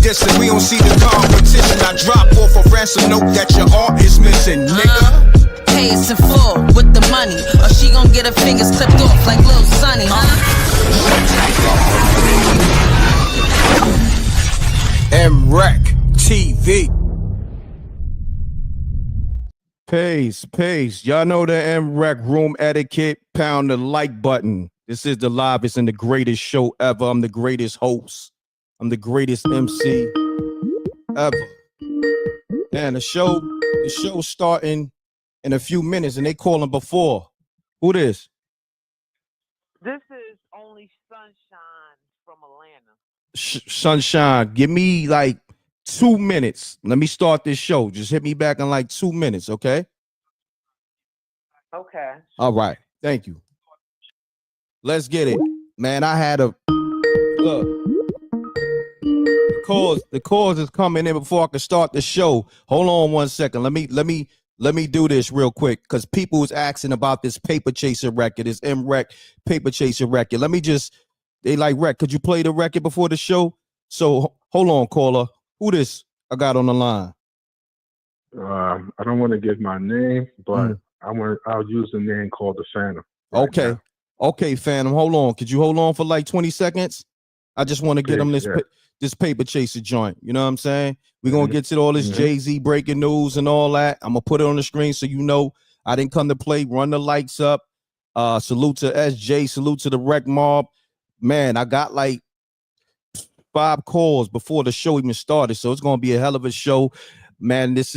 dissing. We don't see the competition. I drop off a ransom note that your art is missing, nigga. Pay us in full with the money, or she gon' get her fingers clipped off like Lil Sonny, M.Reck TV. Peace. Y'all know the M.Reck room etiquette. Pound the like button. This is the livest and the greatest show ever. I'm the greatest host. I'm the greatest MC ever. And the show's starting in a few minutes, and they calling before. Who this? This is only Sunshine from Atlanta. Sunshine, give me like 2 minutes. Let me start this show. Just hit me back in like 2 minutes, okay? Okay. All right. Thank you. Let's get it. Man, I had a look. The cause is coming in before I can start the show. Hold on 1 second. Let me do this real quick, because people was asking about this Paper Chaser record, this M.Reck Paper Chaser record. They like, Reck, could you play the record before the show? So hold on, caller. Who this I got on the line? I don't want to give my name, but I'll use the name called the Phantom. Okay, Phantom. Hold on. Could you hold on for like 20 seconds? I just want to get them this Paper Chaser joint. You know what I'm saying? We're going to get to all this Jay-Z breaking news and all that. I'm going to put it on the screen so you know I didn't come to play. Run the lights up. Salute to SJ. Salute to the Rec Mob. Man, I got like 5 calls before the show even started, so it's going to be a hell of a show. Man, this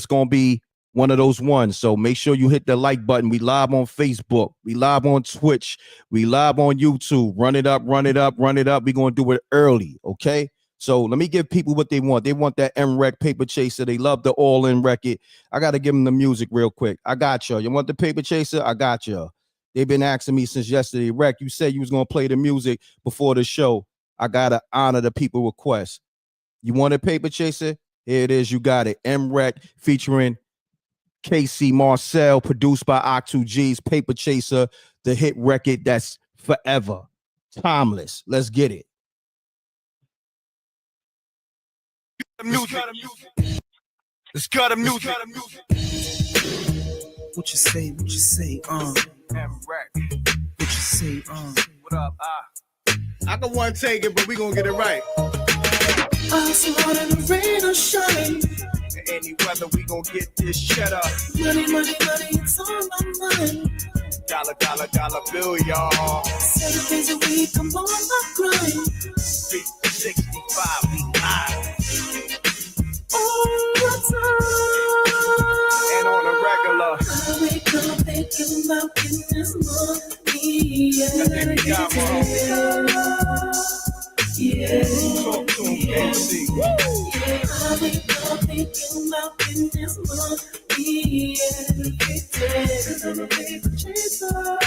going to be one of those ones. So make sure you hit the like button. We live on Facebook. We live on Twitch. We live on YouTube. Run it up. We're going to do it early, okay? So let me give people what they want. They want that M.Reck Paper Chaser. They love the all-in record. I got to give them the music real quick. I got y'all. You want the Paper Chaser? I got y'all. They've been asking me since yesterday. Reck, you said you was going to play the music before the show. I got to honor the people request. You want a Paper Chaser? Here it is. You got it. M.Reck featuring KC Marcel, produced by Ock2G's Paper Chaser, the hit record that's forever, timeless. Let's get it. Let's cut the music. What you say? M.Reck. What you say? What up? I can one take it, but we gonna get it right. I smile in the rain or shine. In any weather, we gonna get this cheddar. Money, it's on my mind. Dollar bill, y'all. 7 days a week, I'm on my grind. 365, we live. All the time. And on the regular. I wake up thinking about getting this money. Yeah. Talk to him, KC. I wake up thinking about getting this money every day. 'Cause I'm a paper chaser.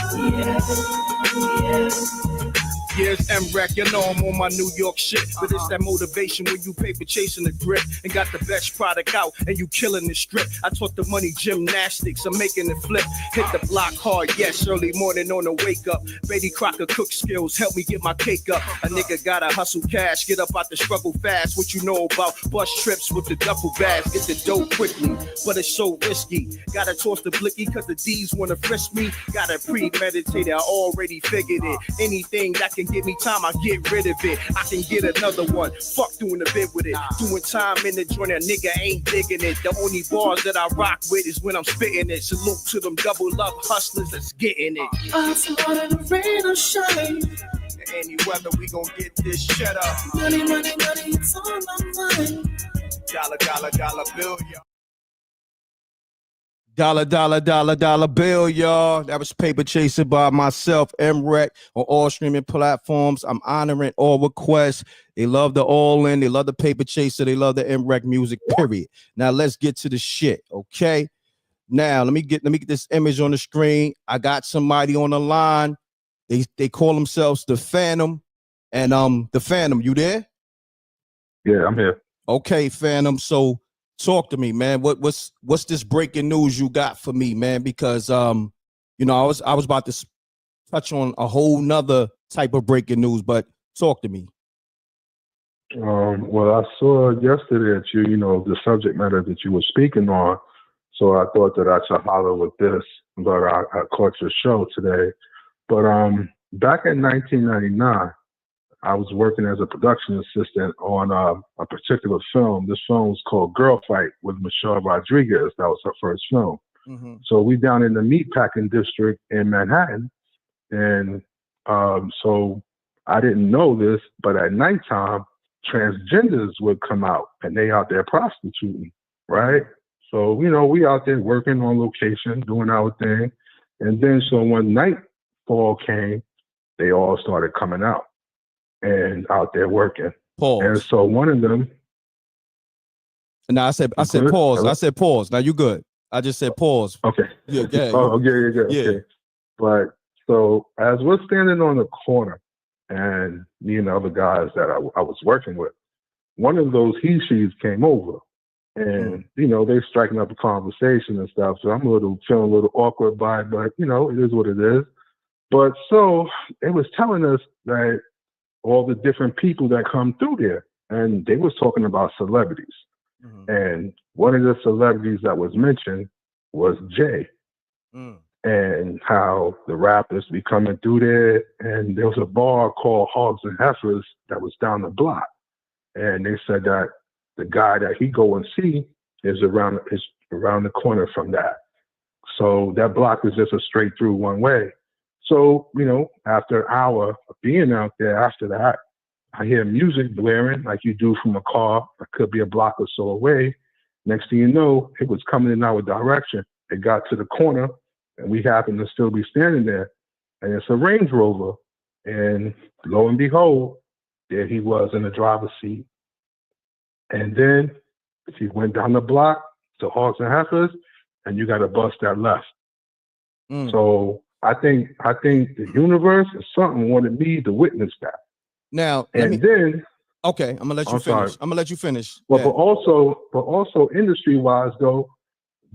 Yeah, it's M.Reck, you know I'm on my New York shit. But it's that motivation when you paper chasing the grip and got the best product out and you killing the strip. I taught the money gymnastics, I'm making it flip. Hit the block hard, yes, early morning on the wake up. Betty Crocker cook skills, help me get my cake up. A nigga gotta hustle cash, get up out the struggle fast. What you know about bus trips with the duffel bags, get the dough quickly, but it's so risky. Gotta toss the blicky cause the D's wanna frisk me. Gotta premeditate, I already figured it. Anything that can give me time, I get rid of it. I can get another one. Fuck doing a bit with it. Doing time in the joint, a nigga ain't digging it. The only bars that I rock with is when I'm spitting it. Salute to them double up hustlers that's getting it. I smile in the rain or shine. In any weather, we gon' get this shut up. Money, it's on my mind. Dollar bill, y'all. Dollar bill, y'all. That was Paper Chaser by myself, M.Reck, on all streaming platforms. I'm honoring all requests. They love the all in. They love the Paper Chaser. They love the M.Reck music, period. Now let's get to the shit, okay? Now let me get this image on the screen. I got somebody on the line. They call themselves the Phantom. And the Phantom, you there? Yeah, I'm here. Okay, Phantom. So talk to me, man. What's this breaking news you got for me, man? Because you know, I was about to touch on a whole nother type of breaking news, but talk to me. Well, I saw yesterday that you know, the subject matter that you were speaking on. So I thought that I should holler with this, but I caught your show today. But back in 1999, I was working as a production assistant on a particular film. This film was called Girl Fight with Michelle Rodriguez. That was her first film. Mm-hmm. So we down in the meatpacking district in Manhattan, and so I didn't know this, but at nighttime, transgenders would come out and they out there prostituting, right? So, you know, we out there working on location, doing our thing. And then so when nightfall came, they all started coming out and out there working. Pause. And so one of them. No, I said pause. Hello? I said pause. Now you good. I just said pause. Okay. Yeah. Oh, yeah. Okay. But so as we're standing on the corner, and me and the other guys that I was working with, one of those he-she's came over, and you know, they striking up a conversation and stuff. So I'm feeling a little awkward by it, but you know, it is what it is. But so it was telling us that all the different people that come through there, and they was talking about celebrities. Mm-hmm. And one of the celebrities that was mentioned was Jay. And how the rappers be coming through there, and there was a bar called Hogs and Heifers that was down the block, and they said that the guy that he go and see is around the corner from that. So that block is just a straight through one way. So you know, after an hour of being out there, after that, I hear music blaring like you do from a car that could be a block or so away. Next thing you know, it was coming in our direction. It got to the corner, and we happened to still be standing there, and it's a Range Rover. And lo and behold, there he was in the driver's seat. And then he went down the block to Hogs and Heifers, and you got a bus that left. So I think the universe or something wanted me to witness that. Now, okay, I'm gonna let you finish. Sorry. I'm gonna let you finish. Well, yeah. but also industry-wise though,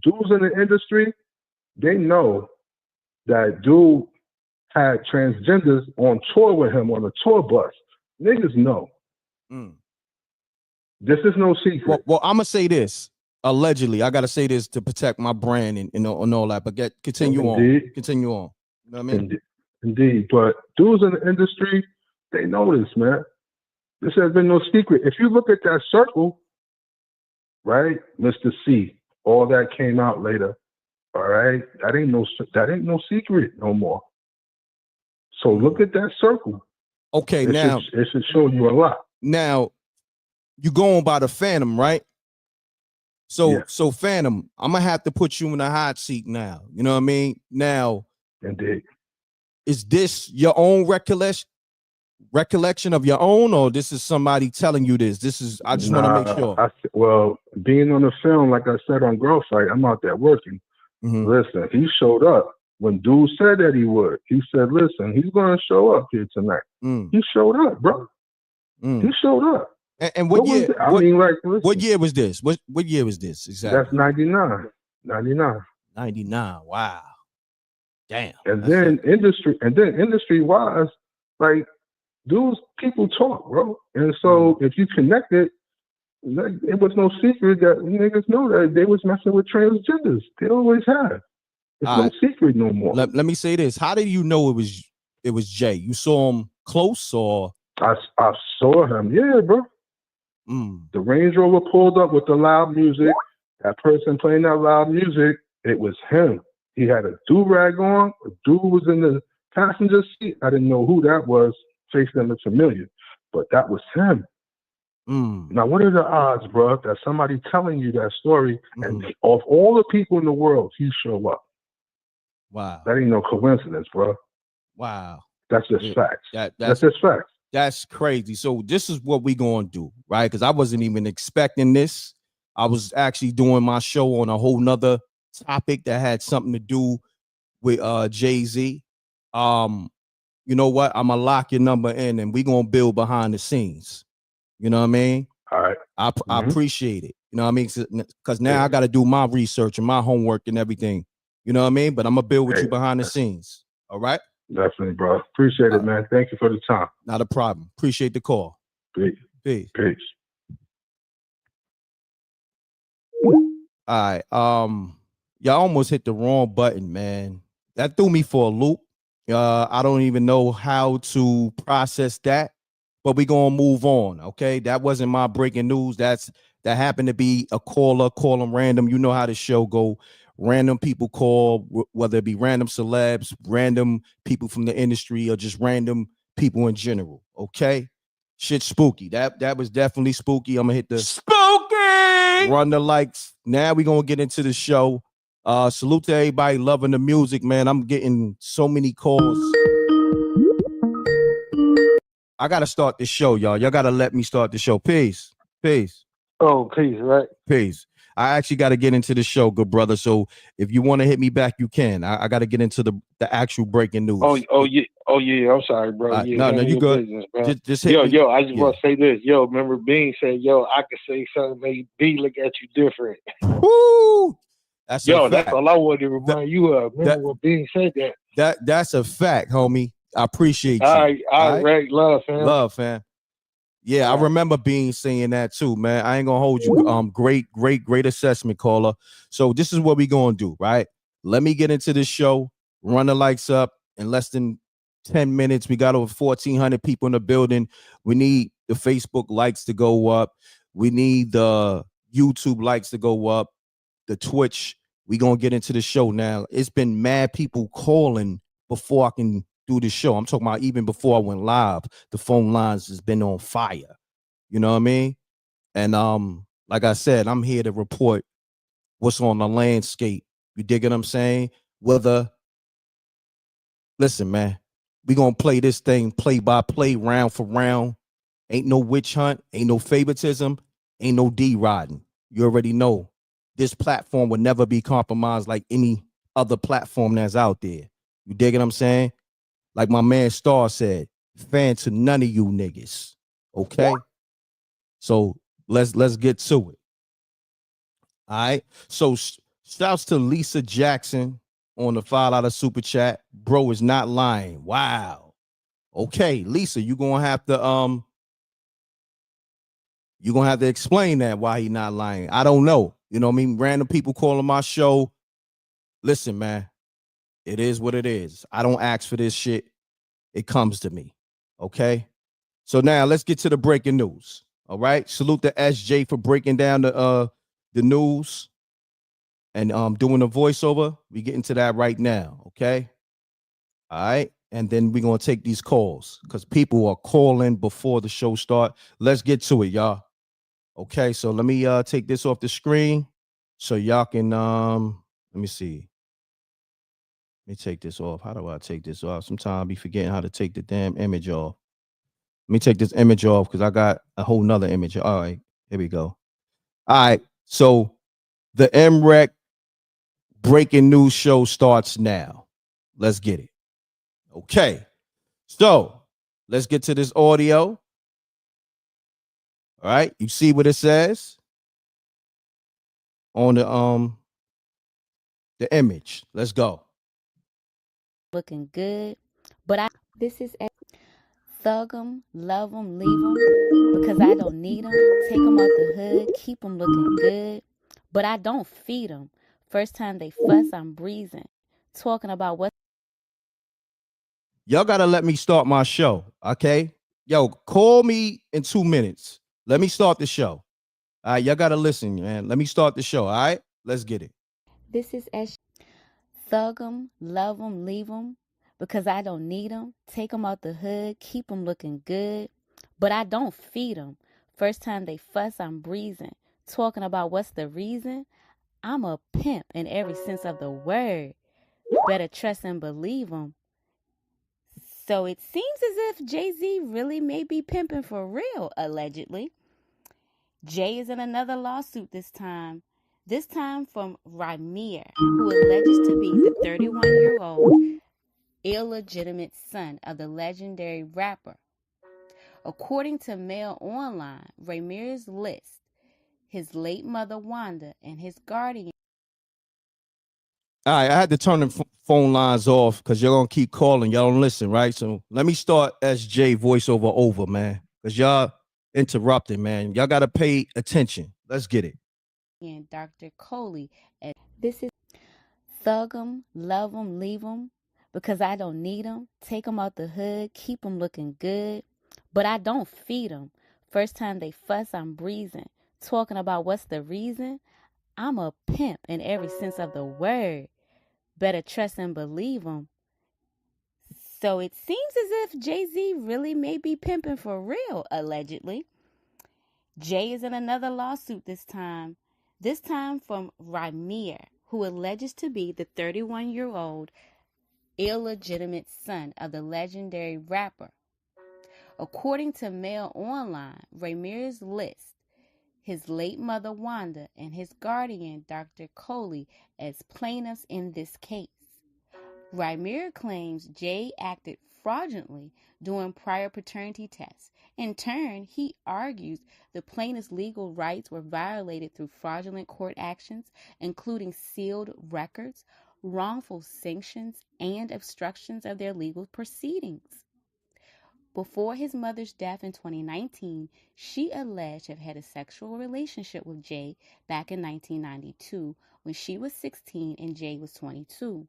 dudes in the industry, they know that dude had transgenders on tour with him on a tour bus. Niggas know. This is no secret. Well, I'm gonna say this. Allegedly, I gotta say this to protect my brand and all that. But continue on. Continue on. You know what I mean? Indeed. But dudes in the industry, they know this, man. This has been no secret. If you look at that circle, right, Mr. C, all that came out later. All right, that ain't no secret no more. So look at that circle. Okay, it should show you a lot. Now, you going by the Phantom, right? So Phantom, I'm gonna have to put you in the hot seat now. You know what I mean? Now, indeed, is this your own recollection of your own, or this is somebody telling you this? I just want to make sure. Well, being on the film, like I said on Girl Fight, I'm out there working. Listen, he showed up when dude said that he would. He said, "Listen, he's going to show up here tonight." He showed up, bro. He showed up. And what year? Listen, what year was this? What year was this exactly? That's 99. 99. Wow. Damn. And then industry wise, like dudes, people talk, bro. And so if you connect it, it was no secret that niggas know that they was messing with transgenders. They always have. It's no secret no more. Let me say this. How did you know it was Jay? You saw him close, or? I saw him. Yeah, bro. The Range Rover pulled up with the loud music. That person playing that loud music, it was him. He had a do-rag on. A dude was in the passenger seat. I didn't know who that was. Face them looked familiar, but that was him. Now, what are the odds, bro, that somebody telling you that story, and of all the people in the world, he show up? Wow. That ain't no coincidence, bro. Wow. That's just facts. That's just facts. That's crazy. So this is what we gonna do, right? Because I wasn't even expecting this. I was actually doing my show on a whole nother topic that had something to do with Jay-Z. You know what? I'm gonna lock your number in, and we gonna build behind the scenes. You know what I mean? All right. I appreciate it. You know what I mean? Because now I got to do my research and my homework and everything. You know what I mean? But I'm gonna build with you behind the scenes. All right? Definitely, bro. Appreciate it, man. Thank you for the time. Not a problem. Appreciate the call. Peace. Peace. Peace. All right. Y'all almost hit the wrong button, man. That threw me for a loop. I don't even know how to process that, but we gonna move on. Okay, that wasn't my breaking news. That happened to be a caller. Call them random. You know how the show go. Random people call, whether it be random celebs, random people from the industry, or just random people in general. Okay, shit spooky. That was definitely spooky. I'm gonna hit the spooky. Run the likes. Now we gonna get into the show. Salute to everybody loving the music, man. I'm getting so many calls. I gotta start the show, y'all. Y'all gotta let me start the show. Peace. Peace. Oh, peace, right? Peace. I actually got to get into the show, good brother. So if you want to hit me back, you can. I got to get into the actual breaking news. Oh, yeah. I'm sorry, bro. No, you good. Business, just hit me. Yo, I just want to say this. Yo, remember Bean said, yo, I could say something, make B look at you different. Woo! That's all I wanted to remind you of. Remember when Bean said that? That's a fact, homie. I appreciate you. All right. Love, fam. Love, fam. Yeah, I remember Bean saying that too, man. I ain't gonna hold you. Great assessment, caller. So this is what we gonna do, right? Let me get into this show. Run the lights up in less than 10 minutes. We got over 1,400 people in the building. We need the Facebook likes to go up. We need the YouTube likes to go up. The Twitch. We gonna get into the show now. It's been mad people calling before I can do the show. I'm talking about even before I went live. The phone lines has been on fire. You know what I mean? And like I said, I'm here to report what's on the landscape. You dig what I'm saying? Listen, man, we gonna play this thing play by play, round for round. Ain't no witch hunt, ain't no favoritism, ain't no D-riding. You already know. This platform would never be compromised like any other platform that's out there. You dig what I'm saying? Like my man Star said, fan to none of you niggas. Okay? So let's get to it. All right. So shouts to Lisa Jackson on the $5 super chat. Bro is not lying. Wow. Okay, Lisa, you're gonna have to explain that why he not lying. I don't know. You know what I mean? Random people calling my show. Listen, man, it is what it is. I don't ask for this shit. It comes to me. Okay. So now let's get to the breaking news. All right. Salute to SJ for breaking down the news and doing the voiceover. We get into that right now. Okay. All right. And then we're gonna take these calls because people are calling before the show start. Let's get to it, y'all. Okay, so let me take this off the screen so y'all can let me see. Let me take this off. How do I take this off? Sometimes I be forgetting how to take the damn image off. Let me take this image off because I got a whole nother image. All right, here we go. All right, so the M.Reck breaking news show starts now. Let's get it. Okay, so let's get to this audio. All right, you see what it says on the image. Let's go. Looking good, but this is thug 'em, love 'em, leave 'em, because I don't need 'em. Take 'em out the hood, keep 'em looking good, but I don't feed 'em. First time they fuss, I'm breezing, talking about what. Y'all gotta let me start my show, okay? Yo, call me in 2 minutes. Let me start the show. All right, y'all gotta listen, man. Let me start the show. All right, let's get it. This is thug 'em, love 'em, leave 'em, because I don't need 'em. Take 'em out the hood, keep 'em looking good, but I don't feed 'em. First time they fuss, I'm breezing, talking about what's the reason. I'm a pimp in every sense of the word. Better trust and believe 'em. So it seems as if Jay-Z really may be pimping for real, allegedly. Jay is in another lawsuit this time from Ramirez, who alleges to be the 31-year-old illegitimate son of the legendary rapper. According to Mail Online, Ramirez lists his late mother Wanda and his guardian. All right, I had to turn the phone lines off because you're gonna keep calling. Y'all don't listen, right? So let me start SJ voiceover over, man. Because y'all interrupting, man. Y'all gotta pay attention. Let's get it. And Dr. Coley. This is thug 'em, love 'em, leave 'em, because I don't need 'em. Take 'em out the hood, keep 'em looking good, but I don't feed 'em. First time they fuss, I'm breezing. Talking about what's the reason? I'm a pimp in every sense of the word. Better trust and believe 'em. So it seems as if Jay-Z really may be pimping for real, allegedly. Jay is in another lawsuit this time from Raimier, who alleges to be the 31-year-old illegitimate son of the legendary rapper. According to Mail Online, Ramirez lists his late mother Wanda and his guardian Dr. Coley as plaintiffs in this case. Ramirez claims Jay acted fraudulently during prior paternity tests. In turn, he argues the plaintiff's legal rights were violated through fraudulent court actions, including sealed records, wrongful sanctions, and obstructions of their legal proceedings. Before his mother's death in 2019, she alleged to have had a sexual relationship with Jay back in 1992 when she was 16 and Jay was 22.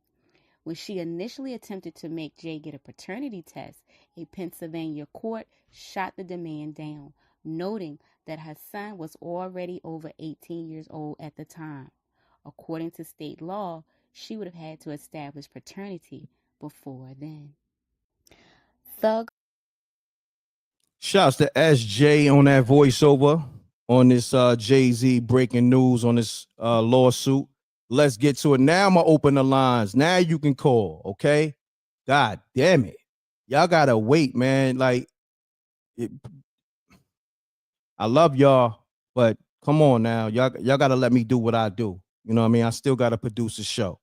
When she initially attempted to make Jay get a paternity test, a Pennsylvania court shot the demand down, noting that her son was already over 18 years old at the time. According to state law, she would have had to establish paternity before then. Thug. Shouts to SJ on that voiceover on this Jay-Z breaking news on this lawsuit. Let's get to it. Now I'm going to open the lines. Now you can call, okay? God damn it. Y'all got to wait, man. Like, I love y'all, but come on now. Y'all got to let me do what I do. You know what I mean? I still got to produce a show,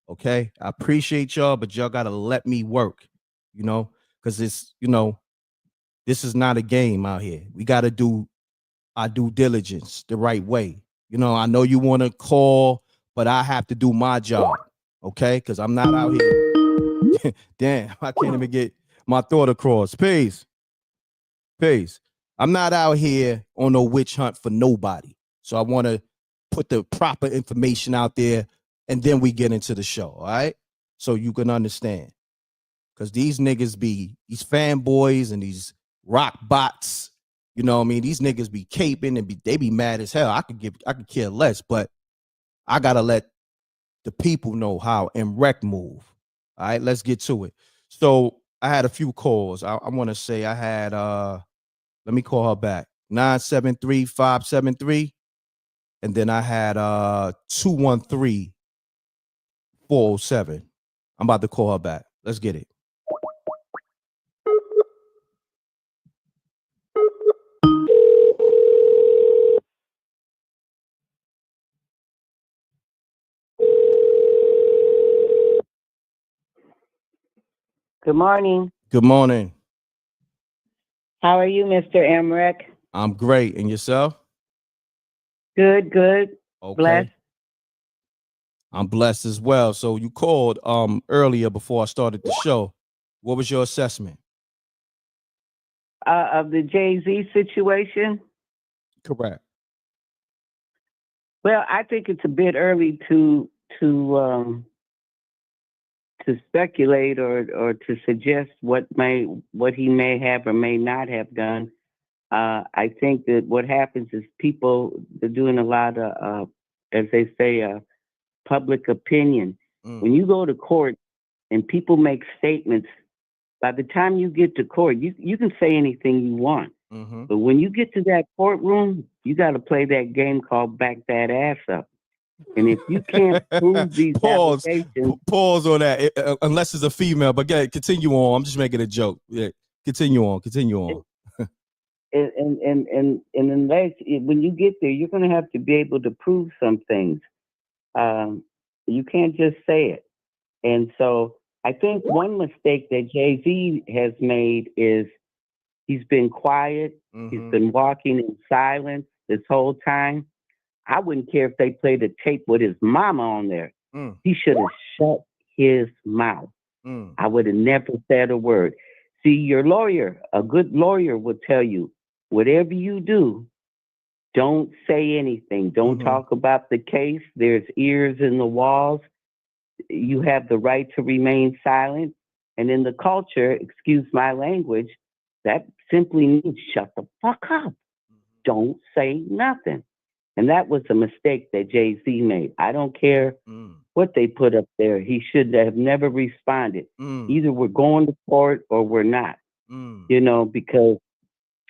okay? I appreciate y'all, but y'all got to let me work, you know? Because it's, you know, this is not a game out here. We got to do our due diligence the right way. You know, I know you want to call, but I have to do my job, okay? Because I'm not out here. Damn, I can't even get my thought across. Peace. I'm not out here on no witch hunt for nobody. So I want to put the proper information out there, and then we get into the show, all right? So you can understand. Because these niggas be, these fanboys and these rock bots, you know what I mean? These niggas be caping and they be mad as hell. I could care less, but I gotta let the people know how M.Reck move. All right, let's get to it. So I had a few calls. I want to say I had let me call her back. 973-573. And then I had 213-407. I'm about to call her back. Let's get it. Good morning. Good morning. How are you, Mr. M.Reck? I'm great. And yourself? Good. Okay. Blessed. I'm blessed as well. So you called earlier before I started the show. What was your assessment? Of the Jay-Z situation? Correct. Well, I think it's a bit early to speculate or to suggest what he may have or may not have done. I think that what happens is people, they're doing a lot of, as they say, public opinion. When you go to court and people make statements, by the time you get to court, you can say anything you want. Mm-hmm. But when you get to that courtroom, you got to play that game called back that ass up. And if you can't prove these pause on that, unless it's a female. But yeah, continue on. I'm just making a joke. Yeah, continue on. And unless when you get there, you're going to have to be able to prove some things. You can't just say it. And so I think one mistake that Jay-Z has made is he's been quiet. Mm-hmm. He's been walking in silence this whole time. I wouldn't care if they played a tape with his mama on there. He should have shut his mouth. I would have never said a word. See, your lawyer, a good lawyer would tell you, whatever you do, don't say anything. Don't talk about the case. There's ears in the walls. You have the right to remain silent. And in the culture, excuse my language, that simply means shut the fuck up. Don't say nothing. And that was a mistake that Jay-Z made. I don't care what they put up there. He should have never responded. Either we're going to court or we're not, you know, because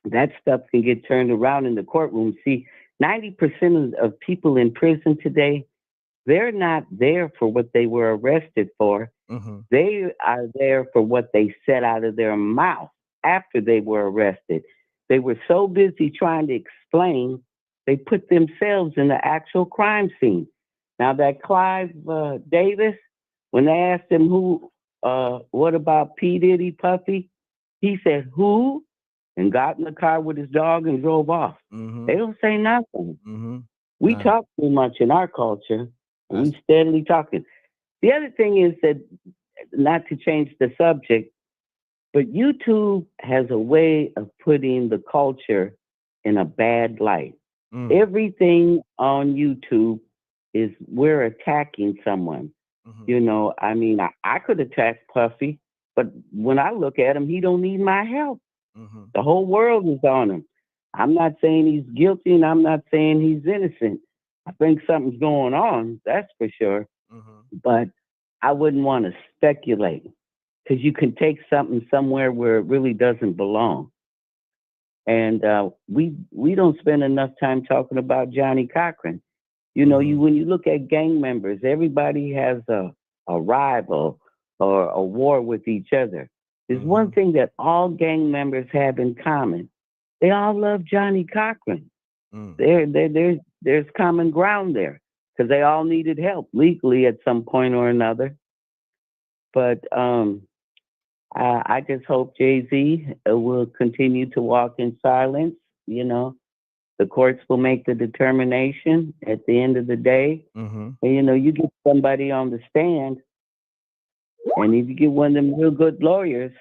that stuff can get turned around in the courtroom. See, 90% of people in prison today, they're not there for what they were arrested for. They are there for what they said out of their mouth after they were arrested. They were so busy trying to explain, they put themselves in the actual crime scene. Now that Clive Davis, when they asked him what about P. Diddy, Puffy? He said, who? And got in the car with his dog and drove off. They don't say nothing. We talk too much in our culture. We steadily talking. The other thing is that, not to change the subject, but YouTube has a way of putting the culture in a bad light. Everything on YouTube is we're attacking someone. You know, I mean, I could attack Puffy, but when I look at him, he don't need my help. The whole world is on him. I'm not saying he's guilty, and I'm not saying he's innocent. I think something's going on, that's for sure. But I wouldn't want to speculate, because you can take something somewhere where it really doesn't belong. And we don't spend enough time talking about Johnny Cochran. You know, when you look at gang members, everybody has a rival or a war with each other. There's one thing that all gang members have in common. They all love Johnny Cochran. There's common ground there, because they all needed help legally at some point or another. But I just hope Jay-Z will continue to walk in silence. You know, the courts will make the determination at the end of the day. And, you know, you get somebody on the stand, and if you get one of them real good lawyers,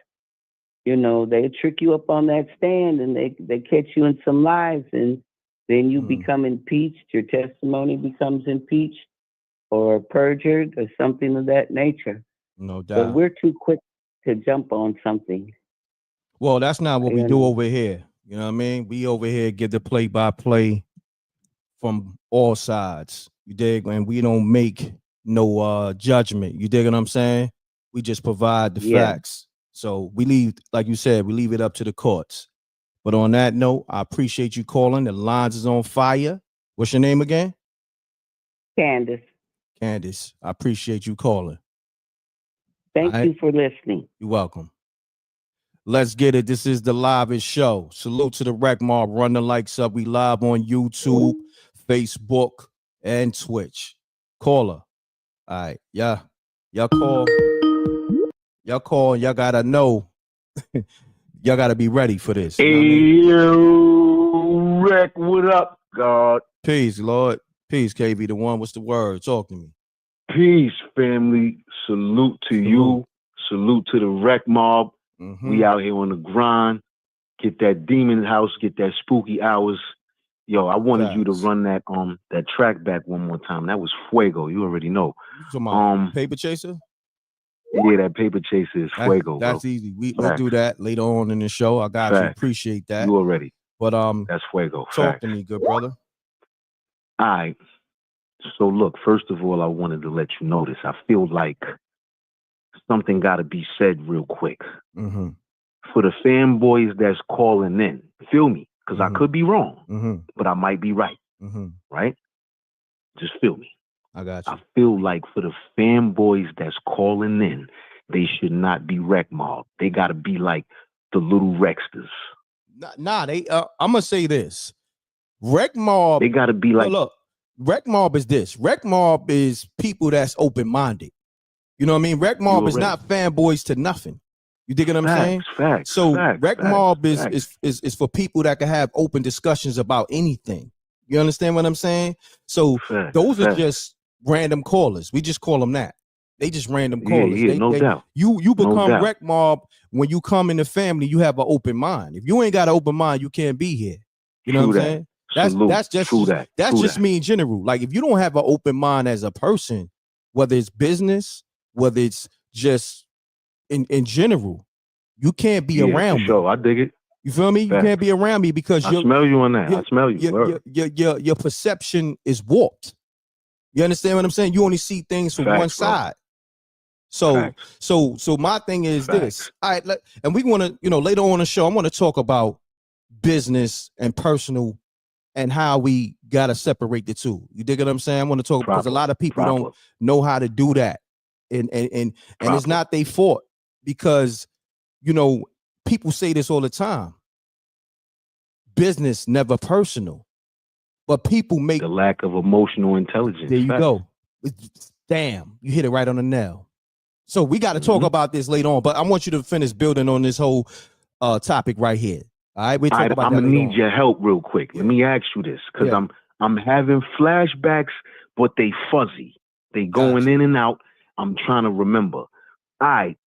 you know, they trick you up on that stand, and they catch you in some lies, and then you become impeached. Your testimony becomes impeached or perjured or something of that nature. No doubt. But we're too quick to jump on something. Well, that's not what we do over here. You know what I mean? We over here get the play-by-play from all sides. You dig? And we don't make no judgment. You dig what I'm saying? We just provide the facts. So we leave, like you said, we leave it up to the courts. But on that note, I appreciate you calling. The lines is on fire. What's your name again? Candace. Candace, I appreciate you calling. Thank you for listening. You're welcome. Let's get it. This is the livest show. Salute to the Rec Mob. Run the likes up. We live on YouTube, Facebook, and Twitch. Caller. All right. Yeah. Y'all call. Y'all call. Y'all gotta know. Y'all gotta be ready for this. Hey, yo, Rec, what up, God? Peace, Lord. Peace, KV the one. What's the word? Talk to me. Peace, family. Salute to you. Salute to the Rec Mob. We out here on the grind. Get that demon house. Get that spooky hours. Yo, I wanted you to run that track back one more time. That was Fuego. You already know. Paper Chaser? Yeah, that Paper Chaser is Fuego. That's easy. We'll do that later on in the show. I got you. Appreciate that. You already. But that's Fuego. Talk to me, good brother. All right. So look, first of all, I wanted to let you know this. I feel like something got to be said real quick. For the fanboys that's calling in, feel me, because I could be wrong, but I might be right. Right? Just feel me. I got you. I feel like for the fanboys that's calling in, they should not be Rec Mob. They got to be like the little Rexters. Nah, I'm gonna say this. Rec Mob. They got to be like. Look, Rec Mob is this. Rec Mob is people that's open-minded. You know what I mean? Rec Mob is not fanboys to nothing. You dig what I'm saying? Facts. Rec Mob is for people that can have open discussions about anything. You understand what I'm saying? So those are just random callers. We just call them that. They just random Yeah, callers. yeah, no doubt. You become doubt. Wreck Mob when you come in the family. You have an open mind. If you ain't got an open mind, you can't be here. You know True what I'm that. saying? Salute. That's just True that. that's True just that. me in general. Like if you don't have an open mind as a person, whether it's business, whether it's just in general, you can't be around me. Sure. I dig it. You feel me? You can't be around me because I smell you on that. I smell you. Your perception is warped. You understand what I'm saying? You only see things from one side. So my thing is this. All right, and we want to, later on in the show, I want to talk about business and personal and how we gotta separate the two. You dig what I'm saying? I want to talk because a lot of people don't know how to do that, and it's not their fault because people say this all the time. Business never personal, but people make the lack of emotional intelligence. There you go. Damn, you hit it right on the nail. So we got to talk about this later on, but I want you to finish building on this whole topic right here. All right, we're talking about I'm gonna need your help real quick. Let me ask you this, because I'm having flashbacks, but they fuzzy. They going in and out. I'm trying to remember. All right.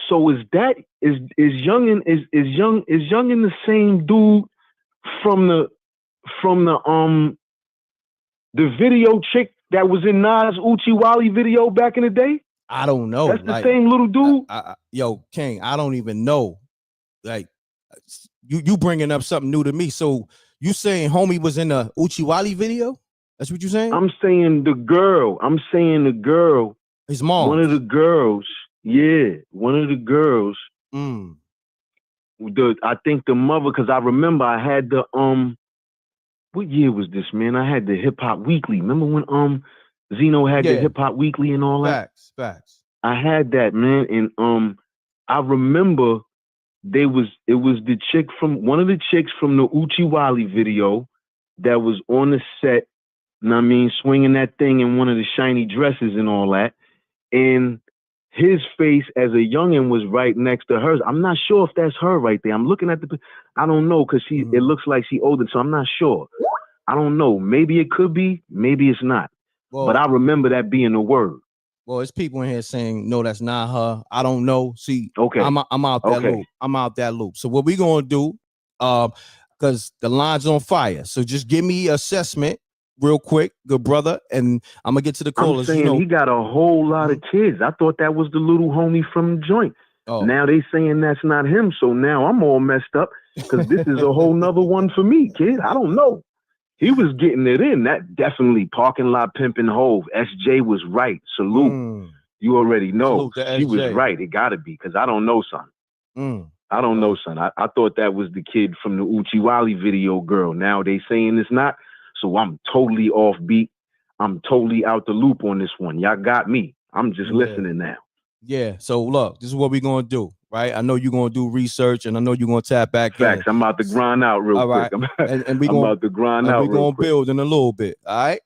So is Youngin the same dude from the video chick that was in Nas Uchiwali video back in the day? I don't know. That's the same little dude. Yo, King, I don't even know. Like you bringing up something new to me. So you saying homie was in the Uchiwali video? That's what you saying? I'm saying the girl. His mom. One of the girls. Yeah, one of the girls. I think the mother, because I remember I had the what year was this, man? I had the Hip Hop Weekly. Remember when Zeno had the Hip Hop Weekly and all that? Facts. I had that, man, and I remember it was the chick from one of the chicks from the Uchiwali video that was on the set. And I mean, swinging that thing in one of the shiny dresses and all that, and his face as a youngin was right next to hers. I'm not sure if that's her right there. I'm looking at I don't know, because it looks like she older, so I'm not sure. I don't know. Maybe it could be, maybe it's not. Well, but I remember that being a word. Well, it's people in here saying, no, that's not her. I don't know. See, okay. I'm out that loop. I'm out that loop. So what we gonna do, because the line's on fire. So just give me assessment real quick, good brother, and I'm gonna get to the callers. I'm saying he got a whole lot of kids. I thought that was the little homie from the joint. Now they saying that's not him, so now I'm all messed up because this is a whole nother one for me, kid. I don't know. He was getting it in. That definitely parking lot pimping Hove. SJ was right. Salute. You already know. She was right. It gotta be, because I don't know, son. I don't know, son. I thought that was the kid from the Uchiwali video girl. Now they saying it's not. So I'm totally off beat. I'm totally out the loop on this one. Y'all got me. I'm just listening now. Yeah. So look, this is what we're gonna do, right? I know you're gonna do research, and I know you're gonna tap back in. I'm about to grind out real quick. And we're about to grind out. We're gonna build in a little bit. All right.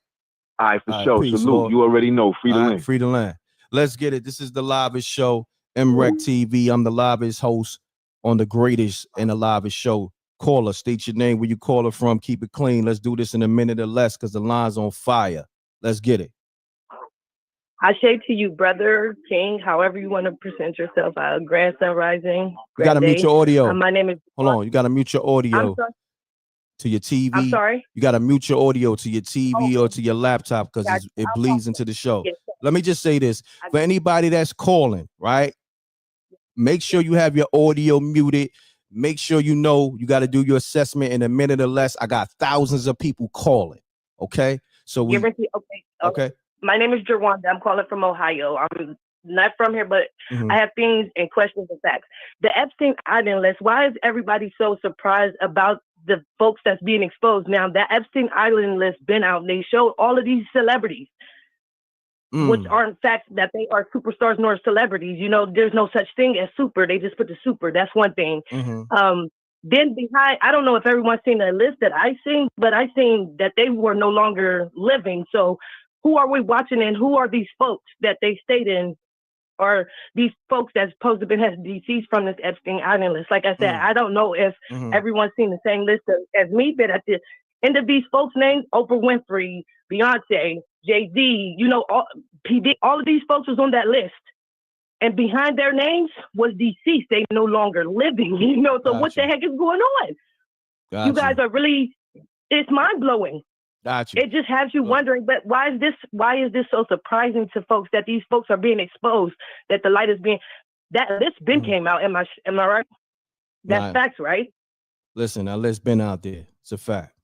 All right, for sure. Peace, salute. Lord. You already know. Free the land. Free the land. Let's get it. This is the livest show, M.Reck TV. I'm the livest host on the greatest and the livest show. Call us, state your name, where you call it from, keep it clean. Let's do this in a minute or less because the line's on fire. Let's get it. I say to you, brother, King, however you want to present yourself, grandson rising. You got to mute your audio. My name is... Hold on, you got to mute your audio to your TV. I'm sorry? You got to mute your audio to your TV or to your laptop because it bleeds into the show. Yes. Let me just say this. For anybody that's calling, right? Make sure you have your audio muted. Make sure you know you got to do your assessment in a minute or less. I got thousands of people calling. Okay. So okay. My name is Jerwanda. I'm calling from Ohio. I'm not from here, but I have things and questions and facts. The Epstein Island list. Why is everybody so surprised about the folks that's being exposed now? That Epstein Island list been out. They showed all of these celebrities, which aren't facts that they are superstars nor celebrities. You know, there's no such thing as super. They just put the super. That's one thing. Then behind, I don't know if everyone's seen the list that I seen, but I seen that they were no longer living. So who are we watching, and who are these folks that they stayed in, or these folks that's supposed to have been deceased from this Epstein Island list? Like I said, I don't know if everyone's seen the same list as me, but at the end of these folks' names, Oprah Winfrey, Beyonce, Jay-Z, you know, all of these folks was on that list. And behind their names was deceased. They no longer living, you know. So what the heck is going on? You guys are really, it's mind-blowing. Gotcha. It just has you wondering, but why is this so surprising to folks that these folks are being exposed, that the light is being, that this been came out, am I right? That's facts, right? Listen, that list been out there. It's a fact.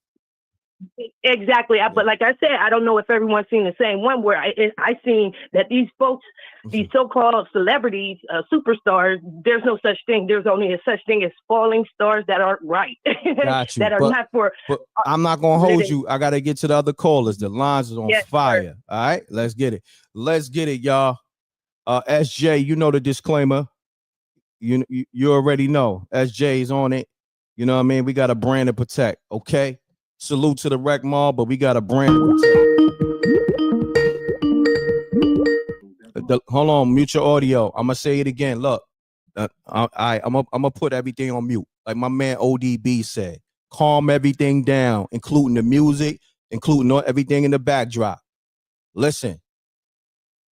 Exactly. But like I said, I don't know if everyone's seen the same one where I seen that these folks, these so-called celebrities, superstars, there's no such thing. There's only a such thing as falling stars that aren't right. Got you. That are not for. But I'm not going to hold you. I got to get to the other callers. The lines is on fire. Sir. All right. Let's get it. Let's get it, y'all. SJ, you know the disclaimer. You already know. SJ is on it. You know what I mean? We got a brand to protect. Okay. Salute to the Rec Mall, but we got a brand. Hold on, mute your audio. I'm gonna say it again. Look, I'm gonna put everything on mute, like my man ODB said. Calm everything down, including the music, including everything in the backdrop. Listen,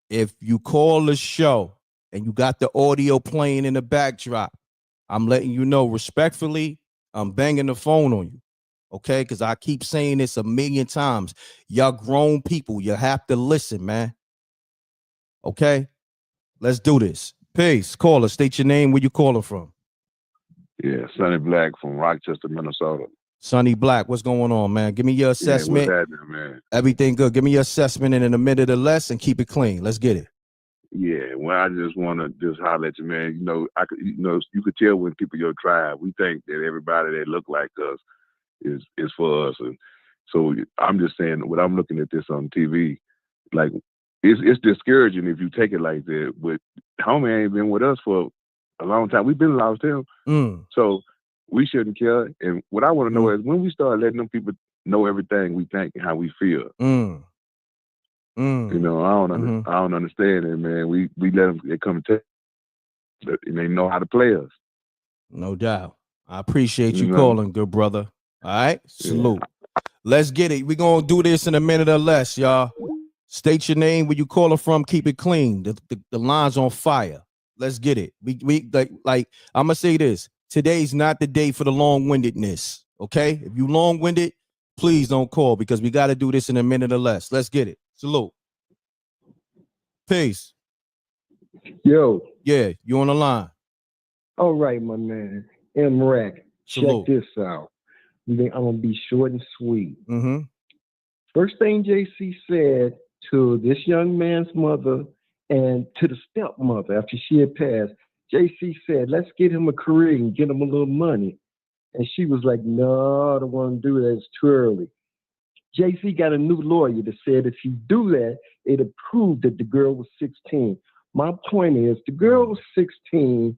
if you call the show and you got the audio playing in the backdrop, I'm letting you know respectfully, I'm banging the phone on you. Okay, because I keep saying this a million times. Y'all grown people, you have to listen, man. Okay, let's do this. Peace. Caller, state your name. Where you calling from? Yeah, Sonny Black from Rochester, Minnesota. Sonny Black, what's going on, man? Give me your assessment. Yeah, what's happening, man? Everything good. Give me your assessment in a minute or less, and keep it clean. Let's get it. Yeah, well, I just want to just holler at you, man. You know, you could tell when people your tribe. We think that everybody that look like us is for us, and so I'm just saying, when I'm looking at this on TV, like it's discouraging if you take it like that. But homie ain't been with us for a long time. We've been lost him, so we shouldn't care. And what I want to know is when we start letting them people know everything we think and how we feel. You know, I don't understand it, man. We let them, they come and and they know how to play us. No doubt. I appreciate you calling, good brother. All right, salute. Yeah. Let's get it. We're going to do this in a minute or less, y'all. State your name, where you calling from, keep it clean. The line's on fire. Let's get it. We like I'm going to say this. Today's not the day for the long-windedness, okay? If you long-winded, please don't call because we got to do this in a minute or less. Let's get it. Salute. Peace. Yo. Yeah, you on the line. All right, my man. M.Reck. Check this out. I'm going to be short and sweet. First thing JC said to this young man's mother and to the stepmother after she had passed, JC said, let's get him a career and get him a little money. And she was like, no, I don't want to do that. It's too early. JC got a new lawyer that said if you do that, it'll prove that the girl was 16. My point is, the girl was 16.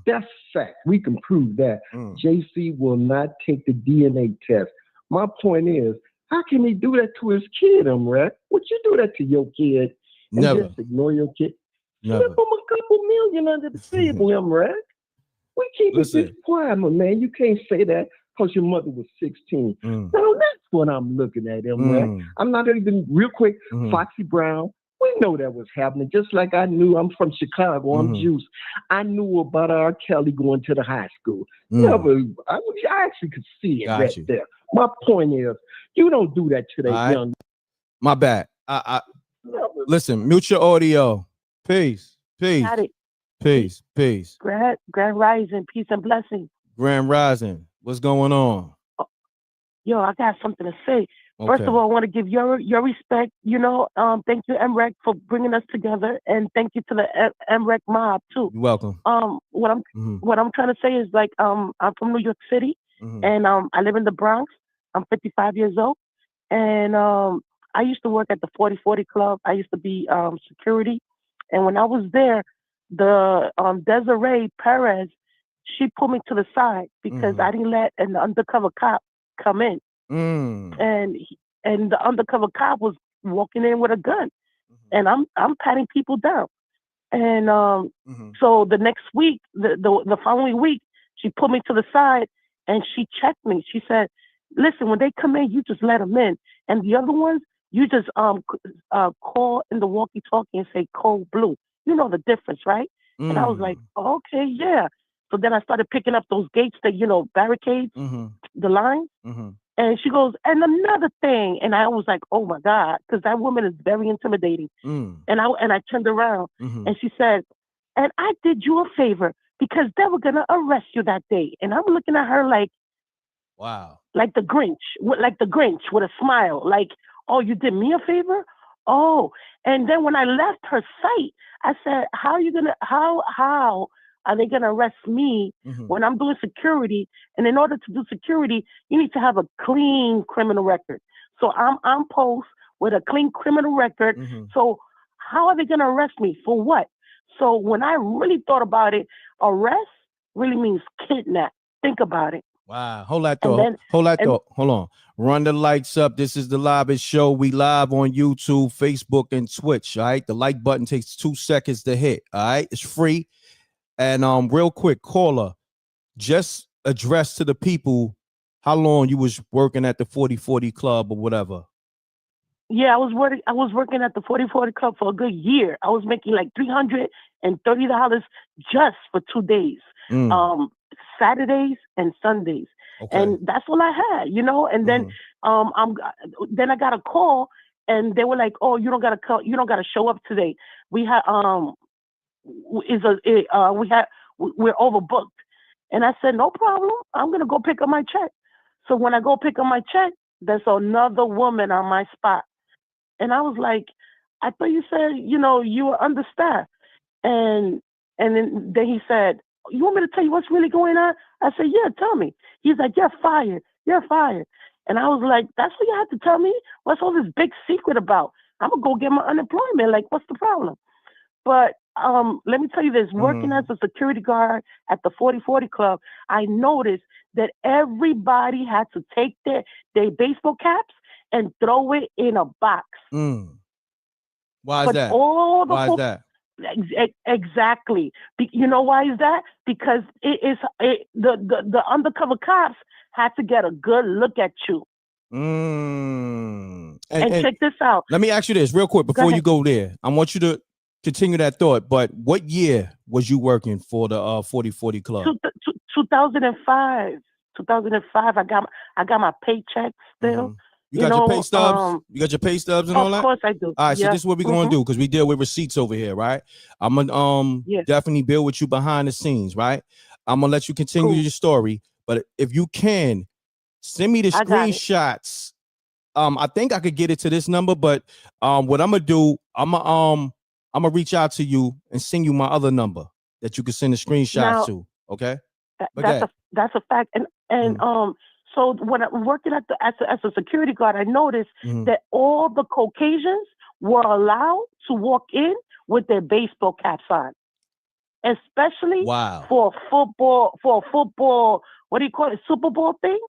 That's fact. We can prove that. JC will not take the DNA test. My point is, how can he do that to his kid, M.Reck? Would you do that to your kid and Never. just ignore your kid? Never. Slip him a couple million under the table, M.Reck. We keep it this quiet, my man. You can't say that because your mother was 16. Now, that's what I'm looking at, M.Reck. I'm not even, real quick, Foxy Brown. We know that was happening. Just like I knew, I'm from Chicago, I'm Juice. I knew about R. Kelly going to the high school. Never, I actually could see it there. My point is, you don't do that to that young. My bad. Listen, mute your audio. Peace. Got it. Peace. Grand Rising, peace and blessings. Grand Rising. What's going on? Yo, I got something to say. First of all, I want to give your respect. You know, thank you, M.Reck, for bringing us together, and thank you to the M.Reck mob too. You're welcome. What I'm trying to say is like, I'm from New York City, and I live in the Bronx. I'm 55 years old, and I used to work at the 40/40 Club. I used to be security, and when I was there, the Desiree Perez, she pulled me to the side because I didn't let an undercover cop come in. And the undercover cop was walking in with a gun, and I'm patting people down. And so the next week, the following week, she put me to the side and she checked me. She said, "Listen, when they come in, you just let them in, and the other ones, you just call in the walkie-talkie and say code blue. You know the difference, right? And I was like, okay, yeah. So then I started picking up those gates that, barricades, the lines. And she goes, and another thing. And I was like, oh my God, because that woman is very intimidating. And I turned around and she said, and I did you a favor because they were going to arrest you that day. And I'm looking at her like, wow. Like the Grinch with a smile. Like, oh, you did me a favor? Oh. And then when I left her sight, I said, how are they gonna arrest me when I'm doing security? And in order to do security, you need to have a clean criminal record. So I'm on post with a clean criminal record. So how are they gonna arrest me? For what? So when I really thought about it, arrest really means kidnap. Think about it. Wow. Hold that thought. Hold on. Run the lights up. This is the Live Show. We live on YouTube, Facebook, and Twitch. All right. The like button takes 2 seconds to hit. All right. It's free. And real quick, caller, just address to the people how long you was working at the 4040 Club or whatever. Yeah, I was working at the 4040 Club for a good year. I was making like $330 just for 2 days. Saturdays and Sundays. Okay. And that's all I had, and then then I got a call and they were like, oh, you don't gotta show up today. We had we're overbooked. And I said, no problem, I'm gonna go pick up my check. So when I go pick up my check, there's another woman on my spot. And I was like, I thought you said, you were understaffed. And then he said, you want me to tell you what's really going on? I said, yeah, tell me. He's like, you're fired. You're fired. And I was like, that's what you have to tell me? What's all this big secret about? I'm going to go get my unemployment. Like, what's the problem? But let me tell you this. Working as a security guard at the 4040 Club, I noticed that everybody had to take their baseball caps and throw it in a box. Why is that? Why is that? Exactly. You know why is that? Because the undercover cops had to get a good look at you. And check this out. Let me ask you this real quick before you go there. I want you to continue that thought. But what year was you working for the 4040 Club? 2005. 2005. I got my paycheck still. You got your pay stubs? You got your pay stubs and all that? Of course I do. All right, so this is what we're going to do because we deal with receipts over here, right? I'm going to definitely build with you behind the scenes, right? I'm going to let you continue your story. But if you can, send me the screenshots. I think I could get it to this number, but what I'm going to do, I'm going to reach out to you and send you my other number that you can send the screenshots to, okay? That's a fact. And so when I'm working as a security guard, I noticed that all the Caucasians were allowed to walk in with their baseball caps on, especially for football. What do you call it? Super Bowl thing?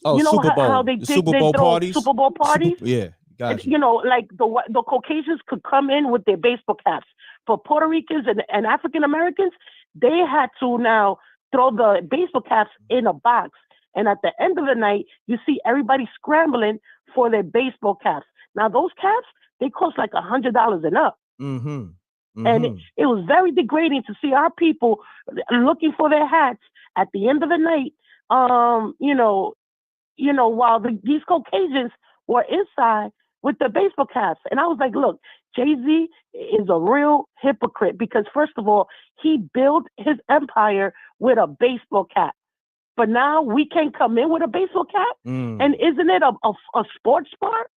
Oh, Super Bowl. How they Super Bowl parties? Super Bowl parties? Yeah, gotcha. Like the Caucasians could come in with their baseball caps. For Puerto Ricans and African Americans, they had to now throw the baseball caps in a box. And at the end of the night, you see everybody scrambling for their baseball caps. Now, those caps, they cost like $100 and up. And it was very degrading to see our people looking for their hats at the end of the night, while these Caucasians were inside with the baseball caps. And I was like, look, Jay-Z is a real hypocrite because, first of all, he built his empire with a baseball cap. But now we can't come in with a baseball cap? And isn't it a sports bar?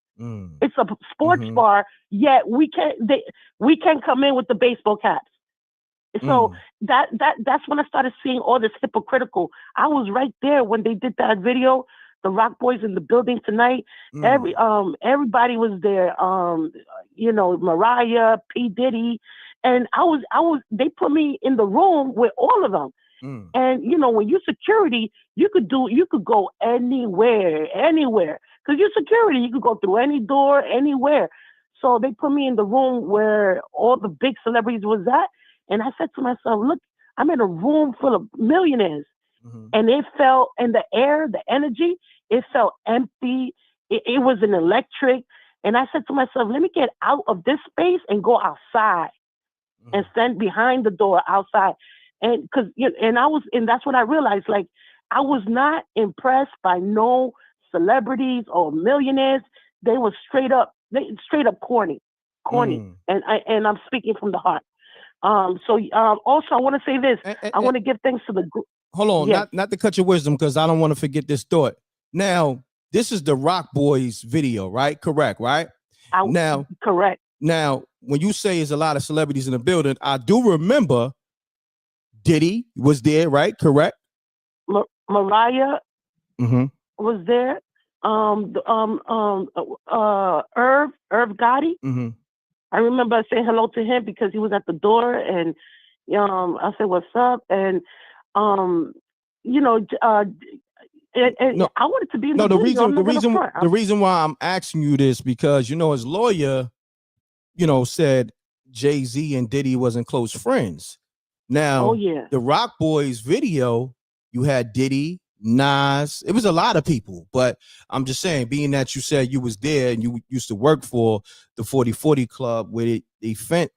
It's a sports bar, yet we can't come in with the baseball caps. So that's when I started seeing all this hypocritical. I was right there when they did that video, the Rock Boys in the building tonight. Everybody was there. Mariah, P. Diddy, and they put me in the room with all of them. And when you're security, you could go anywhere, because you're security. You could go through any door, anywhere. So they put me in the room where all the big celebrities was at, and I said to myself, "Look, I'm in a room full of millionaires," and it felt, and the air, the energy, it felt empty. it was an electric. And I said to myself, let me get out of this space and go outside and stand behind the door outside. And that's what I realized. Like, I was not impressed by no celebrities or millionaires. They were straight up corny. And I'm speaking from the heart. Also, I want to say this. I want to give thanks to the group. Hold on, Yes. not to cut your wisdom, because I don't want to forget this thought. Now, this is the Rock Boys video, right? Correct, right? Correct. Now, when you say there's a lot of celebrities in the building, I do remember Diddy was there, right? Correct. Mariah was there. Irv Gotti. I remember saying hello to him because he was at the door, and I said, "What's up?" And I wanted to be in the video. The reason why I'm asking you this, because his lawyer, said Jay-Z and Diddy wasn't close friends. Now, the Rock Boys video, you had Diddy, Nas, it was a lot of people, but I'm just saying, being that you said you was there and you used to work for the 4040 Club where they filmed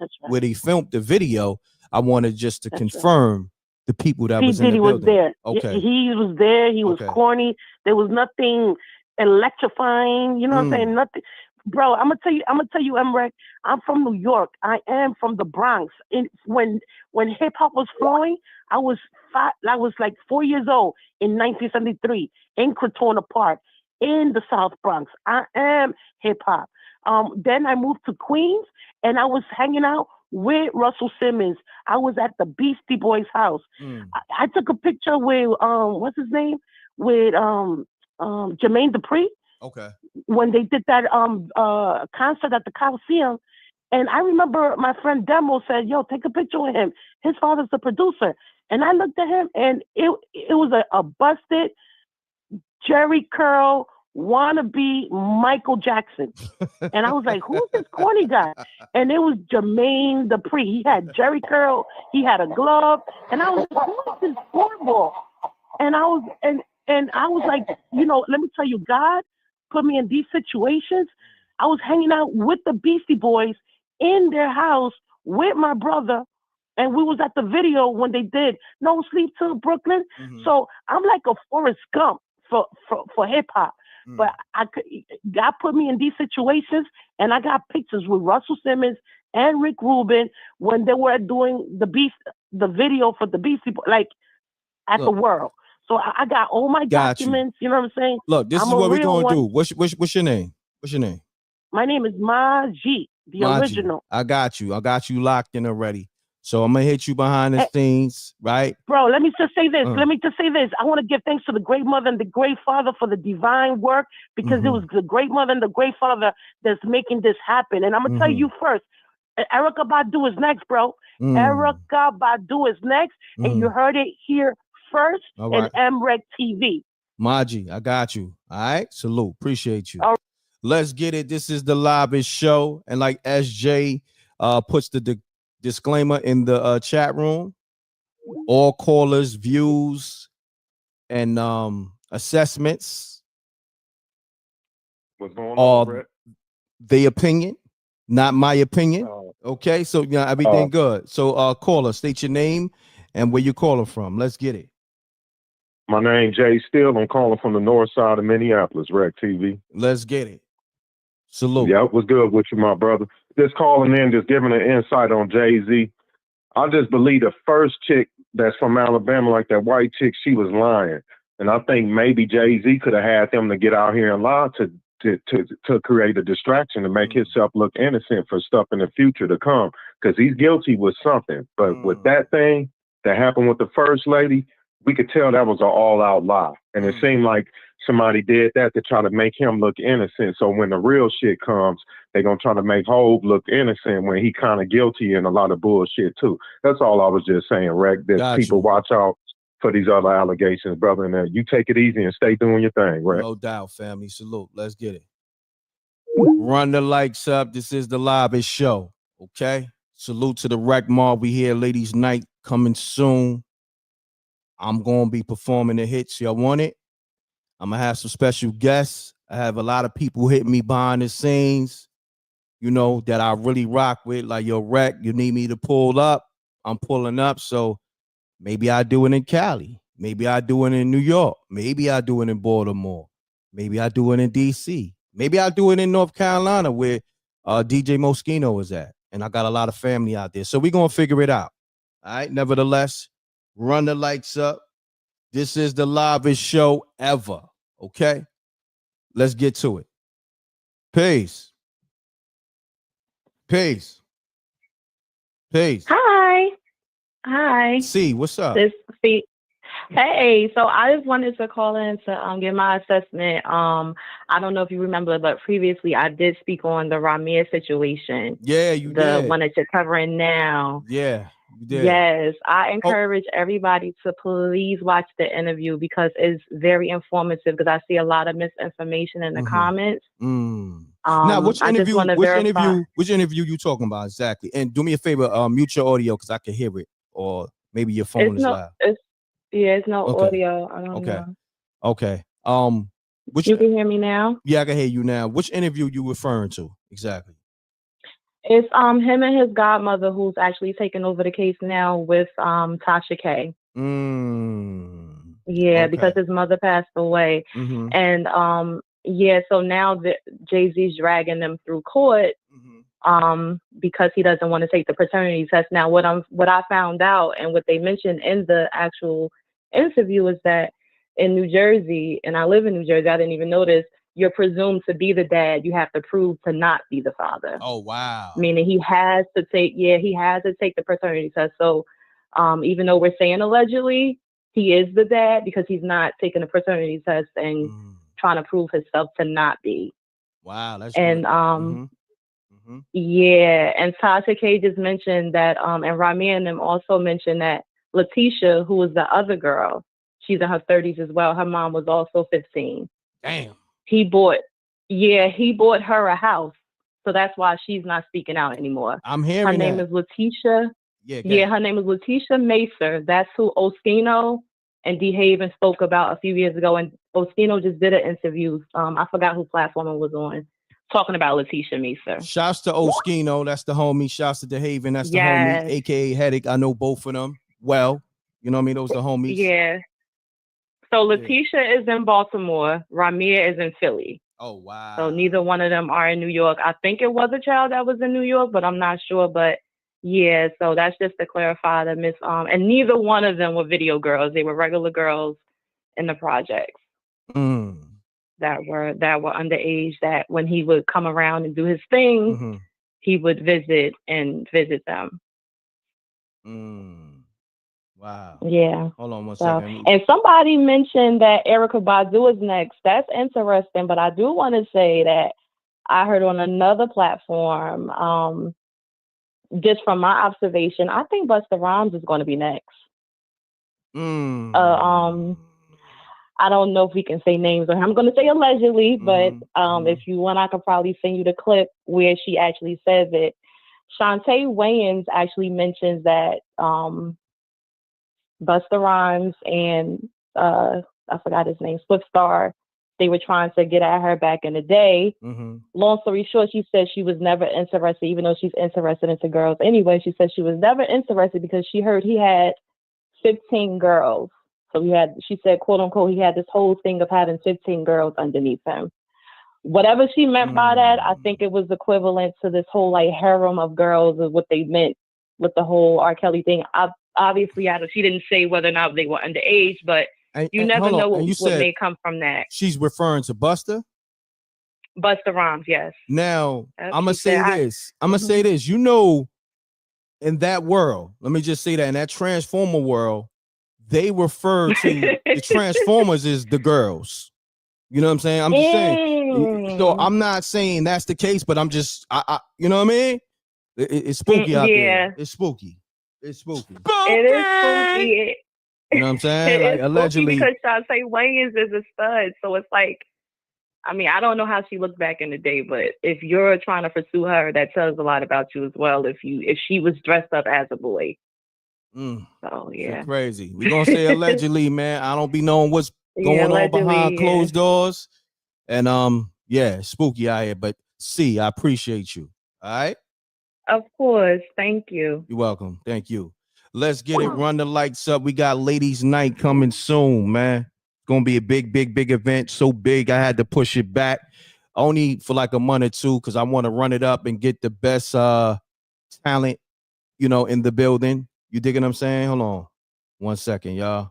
the video, I wanted just to confirm the people that was in the building. Was there. Okay. He was there. He was corny. There was nothing electrifying. You know what I'm saying? Nothing. Bro, I'm gonna tell you, M.Reck, I'm from New York. I am from the Bronx. When hip hop was flowing, I was like 4 years old in 1973 in Crotona Park in the South Bronx. I am hip hop. Then I moved to Queens and I was hanging out with Russell Simmons. I was at the Beastie Boys house. I took a picture with what's his name? With Jermaine Dupri. Okay. When they did that concert at the Coliseum. And I remember my friend Demo said, "Yo, take a picture with him. His father's the producer." And I looked at him, and it was a busted Jerry Curl wannabe Michael Jackson. And I was like, who's this corny guy? And it was Jermaine Dupri. He had Jerry Curl. He had a glove. And I was like, who is this cornball? And I was like, let me tell you, God put me in these situations. I was hanging out with the Beastie Boys in their house with my brother, and we was at the video when they did No Sleep Till Brooklyn. So I'm like a Forrest Gump for hip hop. But God put me in these situations, and I got pictures with Russell Simmons and Rick Rubin when they were doing the video for the Beastie Boys, like at the World. So I got all my documents. You know what I'm saying? Look, this is what we're gonna do. What's your name? What's your name? My name is Maji, the original. I got you locked in already. So I'm gonna hit you behind the scenes, right? Bro, let me just say this. I want to give thanks to the great mother and the great father for the divine work, because it was the great mother and the great father that's making this happen. And I'm gonna tell you first, Erykah Badu is next, bro. Erykah Badu is next, and you heard it here first in M.Reck TV. Maji, I got you. All right, salute, appreciate you. Let's get it. This is the live show, and like SJ puts the disclaimer in the chat room, all callers' views and assessments What's going on, Brett? The opinion, not my opinion. Okay, so everything good. So caller, state your name and where you calling from. Let's get it. My name Jay Steele. I'm calling from the north side of Minneapolis, Rec TV. Let's get it. Salute. Yeah, what's good with you, my brother? Just calling in, just giving an insight on Jay-Z. I just believe the first chick that's from Alabama, like that white chick, she was lying. And I think maybe Jay-Z could have had them to get out here and lie to create a distraction, to make himself look innocent for stuff in the future to come. Because he's guilty with something. But with that thing that happened with the first lady, we could tell that was an all-out lie. And it seemed like somebody did that to try to make him look innocent. So when the real shit comes, they're going to try to make Hov look innocent when he kind of guilty in a lot of bullshit too. That's all I was just saying, Rec, that people watch out for these other allegations, brother. And you take it easy and stay doing your thing, Rec. No doubt, family. Salute. Let's get it. Run the likes up. This is the live show. Okay. Salute to the Rec Mob. We here ladies night coming soon. I'm going to be performing the hits. Y'all want it? I'm going to have some special guests. I have a lot of people hitting me behind the scenes, you know, that I really rock with. Like, yo, Rec, you need me to pull up? I'm pulling up. So maybe I do it in Cali. Maybe I do it in New York. Maybe I do it in Baltimore. Maybe I do it in DC. Maybe I do it in North Carolina where DJ Moschino is at. And I got a lot of family out there. So we're going to figure it out. All right. Nevertheless, run the lights up. This is the livest show ever. Okay. Let's get to it. Peace. Peace. Peace. Hi. Hi. C, what's up? Hey, so I just wanted to call in to get my assessment. I don't know if you remember, but previously I did speak on the Ramir situation. Yeah, you did. The one that you're covering now. Yeah, you did. Yes, I encourage everybody to please watch the interview because it's very informative because I see a lot of misinformation in the comments. Now, which interview you talking about exactly? And do me a favor, mute your audio because I can hear it, or maybe your phone is loud. It's no audio. I don't know. Okay. You can hear me now? Yeah, I can hear you now. Which interview you referring to exactly? It's him and his godmother who's actually taking over the case now with Tasha K. Yeah, because his mother passed away. And so now Jay-Z's dragging them through court because he doesn't want to take the paternity test. Now what I found out and what they mentioned in the actual interview is that in New Jersey, and I live in New Jersey, I didn't even know this, you're presumed to be the dad. You have to prove to not be the father. Oh, wow. Meaning he has to take the paternity test. So even though we're saying allegedly, he is the dad because he's not taking the paternity test and trying to prove himself to not be. Wow, that's and good. Yeah, and Tasha K just mentioned that, and Ramir and them also mentioned that Letitia, who was the other girl, she's in her 30s as well. Her mom was also 15. Damn. He bought her a house, so that's why she's not speaking out anymore. I'm hearing her name is Letitia. Yeah, her name is Letitia Macer. That's who Oskino and D. Haven spoke about a few years ago, and Oskino just did an interview. I forgot who platform it was on, talking about Letitia Macer. Shouts to Oskino, that's the homie. Shouts to DeHaven, that's the homie, aka Headache. I know both of them well. You know what I mean? Those are the homies. Yeah. So Letitia is in Baltimore. Ramir is in Philly. Oh, wow. So neither one of them are in New York. I think it was a child that was in New York, but I'm not sure. But yeah, so that's just to clarify that and neither one of them were video girls. They were regular girls in the projects. That were underage, that when he would come around and do his thing, he would visit them. Wow. Yeah. Hold on one second. And somebody mentioned that Erykah Badu is next. That's interesting, but I do want to say that I heard on another platform, just from my observation, I think Busta Rhymes is going to be next. I don't know if we can say names or I'm going to say allegedly, but if you want, I could probably send you the clip where she actually says it. Shantae Wayans actually mentions that Busta Rhymes and I forgot his name, Swift Star, they were trying to get at her back in the day. Long story short, she said she was never interested, even though she's interested into girls anyway. She said she was never interested because she heard he had 15 girls. So she said, quote unquote, he had this whole thing of having 15 girls underneath him. Whatever she meant by that, I think it was equivalent to this whole like harem of girls is what they meant with the whole R. Kelly thing. Obviously, she didn't say whether or not they were underage, but you never know what may come from that. She's referring to Busta? Busta Rhymes, yes. Now, I'm going to say this. I'm going to say this. You know, in that world, let me just say that, in that Transformer world, they refer to the Transformers as the girls. You know what I'm saying? I'm just saying. So I'm not saying that's the case, but I'm just, you know what I mean? It's spooky out there. It's spooky. It's spooky. It is spooky. You know what I'm saying? Like, allegedly. Because Shantae Wayans is a stud. So it's like, I mean, I don't know how she looked back in the day, but if you're trying to pursue her, that tells a lot about you as well. If she was dressed up as a boy. So yeah. It's crazy. We're gonna say allegedly, man. I don't be knowing what's going on behind closed doors. And yeah, spooky out here. But C, I appreciate you. All right. Of course. Thank you. You're welcome. Thank you. Let's get it. Run the lights up. We got Ladies Night coming soon, man. It's gonna be a big event. So big, I had to push it back only for like a month or two because I want to run it up and get the best talent, in the building. You digging what I'm saying? Hold on 1 second, y'all.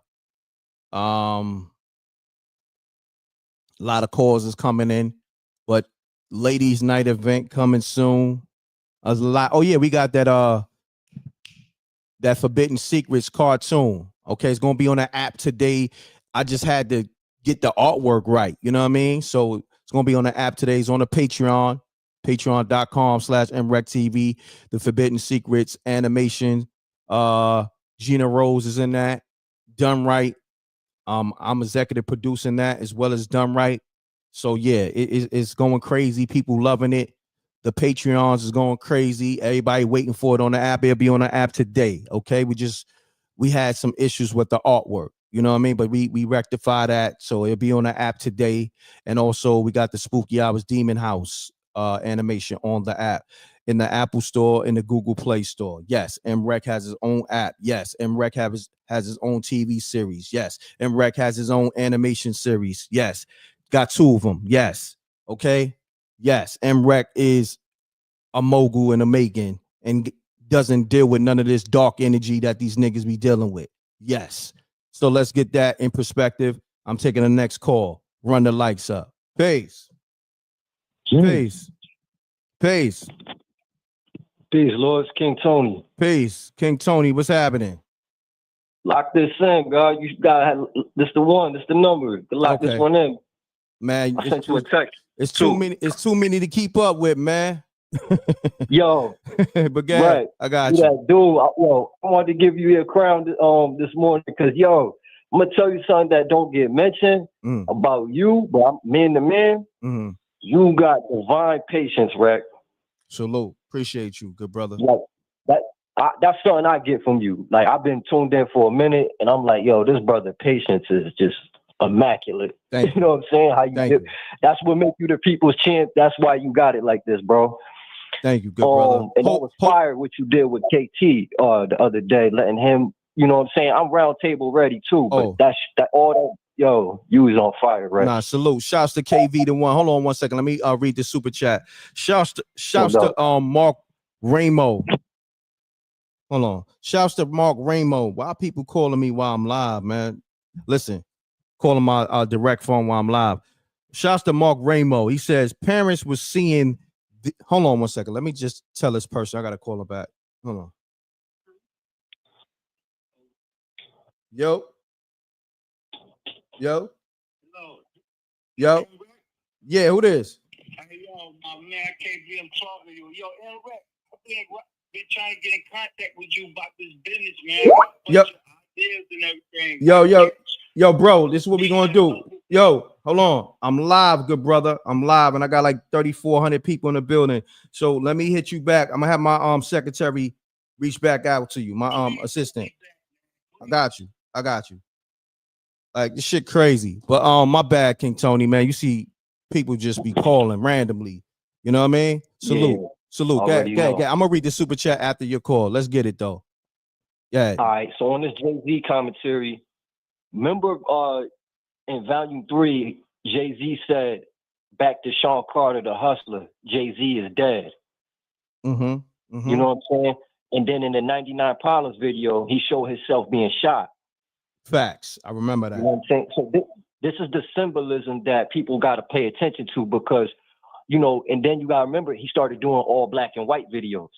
A lot of calls is coming in, but Ladies Night event coming soon. A lot. Oh yeah, we got that Forbidden Secrets cartoon. Okay, it's gonna be on the app today. I just had to get the artwork right. You know what I mean? So it's gonna be on the app today. It's on the Patreon, patreon.com/mrecktv. The Forbidden Secrets animation. Gina Rose is in that. Done right. I'm executive producing that as well as Done Right. So yeah, it's going crazy. People loving it. The Patreons is going crazy. Everybody waiting for it on the app. It'll be on the app today. Okay. We had some issues with the artwork. You know what I mean? But we rectify that. So it'll be on the app today. And also we got the Spooky Hours Demon House animation on the app. In the Apple Store, in the Google Play Store. Yes, M.Reck has his own app. Yes, M.Reck has his own TV series. Yes, M.Reck has his own animation series. Yes, got 2 of them. Yes, okay. Yes, M.Reck is a mogul and a Megan and doesn't deal with none of this dark energy that these niggas be dealing with. Yes. So let's get that in perspective. I'm taking the next call. Run the lights up. Peace. Peace. Peace. Peace, Lord. It's King Tony. Peace. King Tony, what's happening? Lock this in, God. You gotta have this the one, this the number. To lock this one in. Man, I sent you a text. It's too many to keep up with, man. Yo. But God, right. I got you. That dude, I wanted to give you a crown this morning because I'm gonna tell you something that don't get mentioned about you, but I'm man to man. Mm-hmm. You got divine patience, Reck. Salute. Appreciate you, good brother. Like that's something I get from you. Like I've been tuned in for a minute, and I'm like, yo, this brother patience is just immaculate. Thank you know what I'm saying? How you Thank get? you. That's what makes you the people's champ. That's why you got it like this, bro. Thank you, good brother. And I was fired what you did with KT the other day, letting him. You know what I'm saying? I'm round table ready too, but that all that. Yo, you was on fire, right? Nah, salute. Shouts to KV the one. Hold on 1 second. Let me read the super chat. Shouts to Mark Ramo. Hold on. Shouts to Mark Ramo. Why people calling me while I'm live, man? Listen, calling my direct phone while I'm live. Shouts to Mark Ramo. He says parents was seeing. Hold on 1 second. Let me just tell this person. I gotta call him back. Hold on. Yo. Yeah, who this? Hey, yo, my man, I can't believe I'm talking to you. Yo, M.Reck, been trying to get in contact with you about this business, man. Ideas and everything. Yo, bro, this is what we gonna do. Yo, hold on. I'm live, good brother. I'm live, and I got like 3,400 people in the building. So let me hit you back. I'm gonna have my secretary reach back out to you, my assistant. I got you. Like this shit crazy. But my bad, King Tony, man. You see people just be calling randomly. You know what I mean? Salute. Yeah, Salute. I'm gonna read the super chat after your call. Let's get it though. Yeah. All right. So on this Jay-Z commentary, remember in volume 3, Jay-Z said, back to Sean Carter, the hustler, Jay-Z is dead. Mm-hmm. You know what I'm saying? And then in the 99 Problems video, he showed himself being shot. Facts. I remember that. You know what I'm saying? So this is the symbolism that people got to pay attention to because, and then you got to remember he started doing all black and white videos,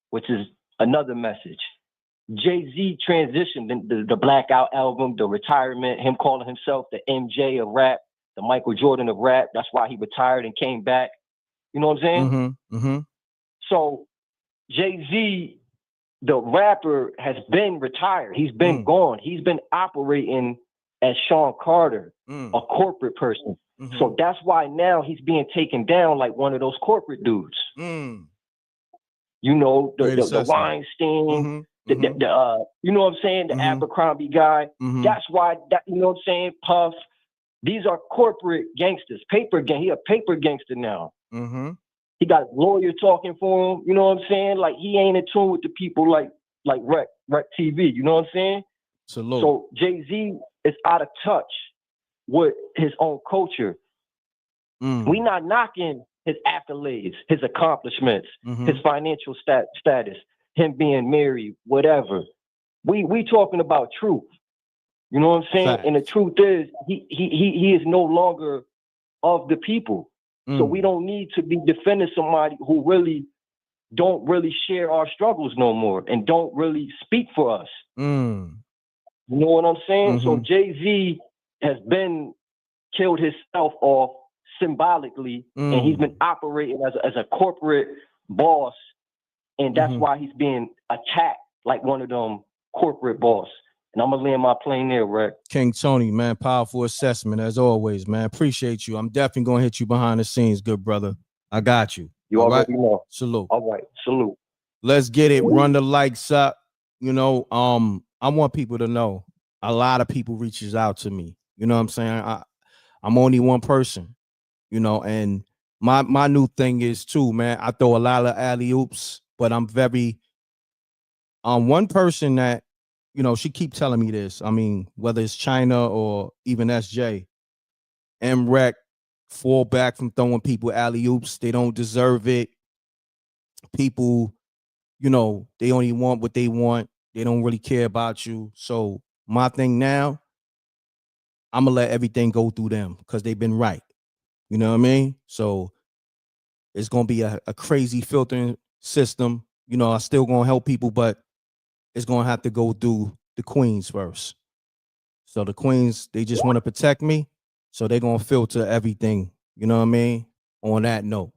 which is another message. Jay-Z transitioned the Blackout album, the retirement, him calling himself the MJ of rap, the Michael Jordan of rap. That's why he retired and came back. You know what I'm saying? Mm-hmm. So Jay-Z, the rapper, has been retired. He's been gone. He's been operating as Sean Carter, a corporate person. So that's why now he's being taken down like one of those corporate dudes. You know, the Weinstein, the you know what I'm saying? The Abercrombie guy. That's why, you know what I'm saying? Puff, These are corporate gangsters, he a paper gangster now. Mm-hmm. He got lawyer talking for him. You know what I'm saying? Like he ain't in tune with the people like mrecktv. You know what I'm saying? Salute. So Jay-Z is out of touch with his own culture. We not knocking his accolades, his accomplishments, his financial status, him being married, whatever. We talking about truth. You know what I'm saying? Fact. And the truth is, he is no longer of the people. So we don't need to be defending somebody who really don't really share our struggles no more and don't really speak for us. You know what I'm saying? So Jay-Z has been killed himself off symbolically, and he's been operating as a corporate boss, and that's why he's being attacked like one of them corporate boss. And I'm gonna land my plane there, Reck. King Tony, man, powerful assessment as always, man. Appreciate you. I'm definitely gonna hit you behind the scenes, good brother. I got you. You all already right? know. Salute. All right, salute. Let's get it. Run the likes up. You know, I want people to know a lot of people reaches out to me. You know what I'm saying? I'm only one person, you know, and my new thing is too, man. I throw a lot of alley-oops, but I'm very one person that, you know, she keep telling me this. I mean, whether it's China or even SJ, M.Reck fall back from throwing people alley-oops. They don't deserve it. People, you know, they only want what they want. They don't really care about you. So my thing now, I'm gonna let everything go through them because they've been right. You know what I mean? So it's gonna be a crazy filtering system. You know, I still gonna help people, but it's gonna have to go through the queens first. So the queens, they just want to protect me. So they're gonna filter everything, you know what I mean? On that note.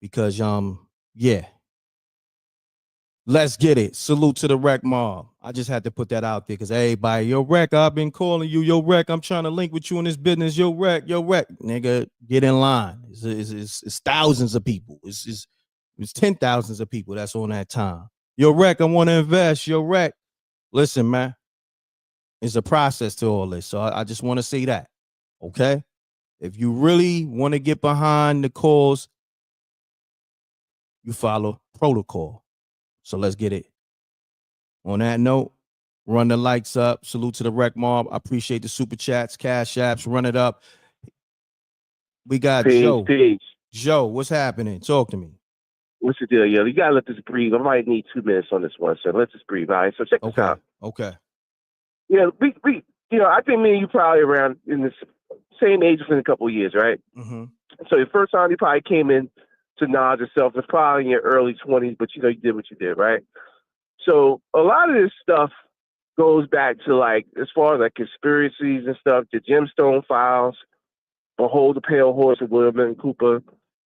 Because yeah. Let's get it. Salute to the Wreck Mob. I just had to put that out there because everybody, yo, Wreck, I've been calling you. Yo, Wreck, I'm trying to link with you in this business. Yo, Wreck, nigga, get in line. It's thousands of people. It's 10,000s of people that's on that time. Yo, Wreck, I want to invest. Yo, Wreck, listen, man, it's a process to all this. So I just want to say that, okay? If you really want to get behind the cause, you follow protocol. So let's get it. On that note, run the likes up. Salute to the Wreck Mob. I appreciate the super chats, cash apps. Run it up. We got Joe. Peace. Joe, what's happening? Talk to me. What's the deal, yo? You gotta let this breathe. I might need 2 minutes on this one, so let's just breathe. All right. So check this out. Okay. Yeah, we you know, I think me and you probably around in the same age within a couple of years, right? Mm-hmm. So the first time you probably came in to Nas yourself was probably in your early 20s, but you know you did what you did, right? So a lot of this stuff goes back to like as far as like conspiracies and stuff, the Gemstone Files, Behold the Pale Horse of William and Cooper.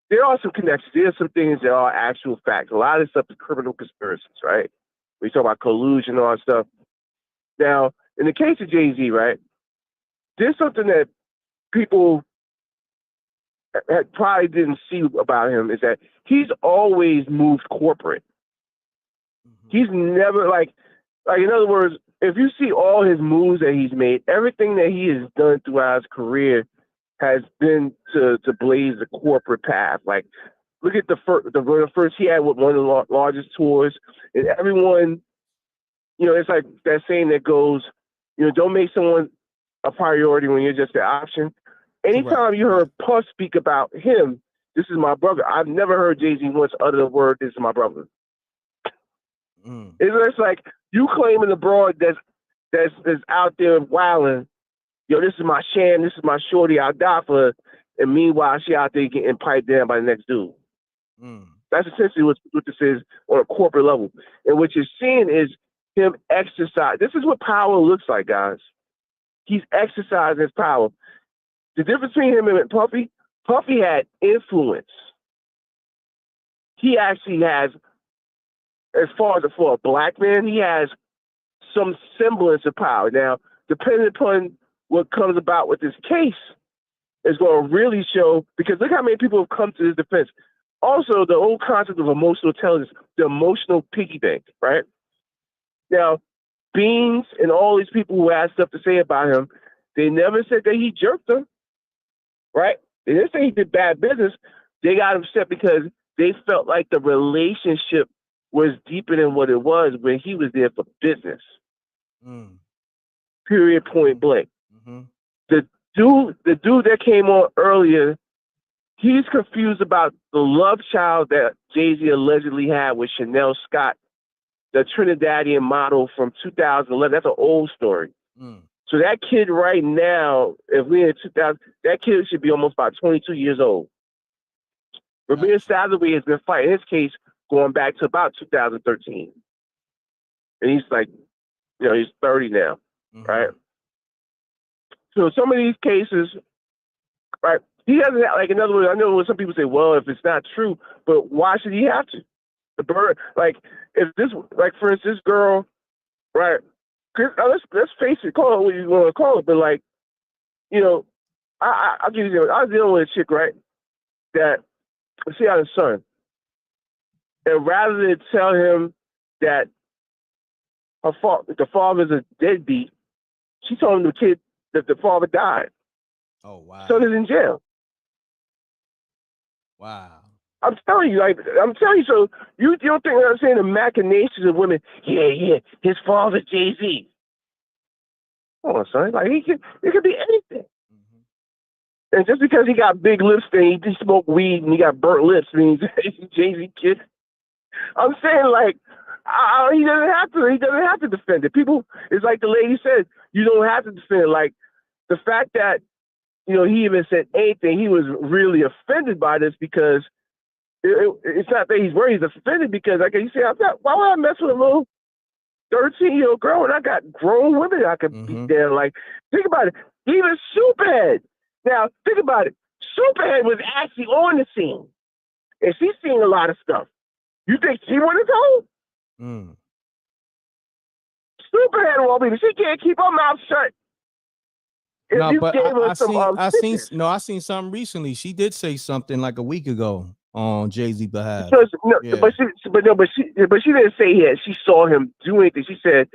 There are some connections. There are some things that are actual facts. A lot of this stuff is criminal conspiracies, right? We talk about collusion and all that stuff. Now, in the case of Jay-Z, right, there's something that people probably didn't see about him is that he's always moved corporate. He's never like in other words, if you see all his moves that he's made, everything that he has done throughout his career has been to blaze the corporate path. Like, look at the first he had with one of the largest tours, and everyone, you know, it's like that saying that goes, you know, don't make someone a priority when you're just an option. Anytime you heard Puff speak about him, this is my brother. I've never heard Jay-Z once utter the word, this is my brother. It's like you claiming the broad that's out there wilding, yo, this is my sham, this is my shorty, I'll die for her. And meanwhile, she out there getting piped down by the next dude. That's essentially what this is on a corporate level. And what you're seeing is him exercise. This is what power looks like, guys. He's exercising his power. The difference between him and Puffy had influence. He actually has, as far as for a black man, he has some semblance of power. Now, depending upon what comes about with this case, is going to really show, because look how many people have come to his defense. Also, the whole concept of emotional intelligence, the emotional piggy bank, right? Now, Beans and all these people who had stuff to say about him, they never said that he jerked them. right? They didn't say he did bad business. They got upset because they felt like the relationship was deeper than what it was when he was there for business. Period, point blank. The dude that came on earlier, he's confused about the love child that Jay-Z allegedly had with Chanel Scott, the Trinidadian model from 2011. That's an old story. So that kid right now, if we're in 2000, that kid should be almost about 22 years old. Rabir Sadoway has been fighting his case going back to about 2013. And he's like, he's 30 now, right? So some of these cases, right, he doesn't have, like, in other words, I know some people say, well, if it's not true, but why should he have to? The bird, like, if this, like, for instance, this girl, right, let's face it, call it what you want to call it, but, like, I'll give you, I was dealing with a chick, right, that she had a son. And rather than tell him that the father's a deadbeat, she told him the kid that the father died. Oh, wow. Son is in jail. Wow. I'm telling you, so you don't think I'm saying the machinations of women, yeah, his father's Jay-Z. Come on, son. Like, it could be anything. And just because he got big lips and he smoked weed and he got burnt lips means he's a Jay-Z kid. I'm saying, like, he doesn't have to. He doesn't have to defend it. People, it's like the lady said, you don't have to defend it. Like, the fact that, he even said anything, he was really offended by this because it's not that he's worried. He's offended because, like you say, why would I mess with a little 13-year-old girl when I got grown women I could beat down? Like, think about it. Even Superhead. Now, think about it. Superhead was actually on the scene, and she's seen a lot of stuff. You think she would have told? Superhead won't be. She can't keep her mouth shut. No, but I seen something recently. She did say something like a week ago on Jay-Z behalf. But she didn't say he had. She saw him do anything. She said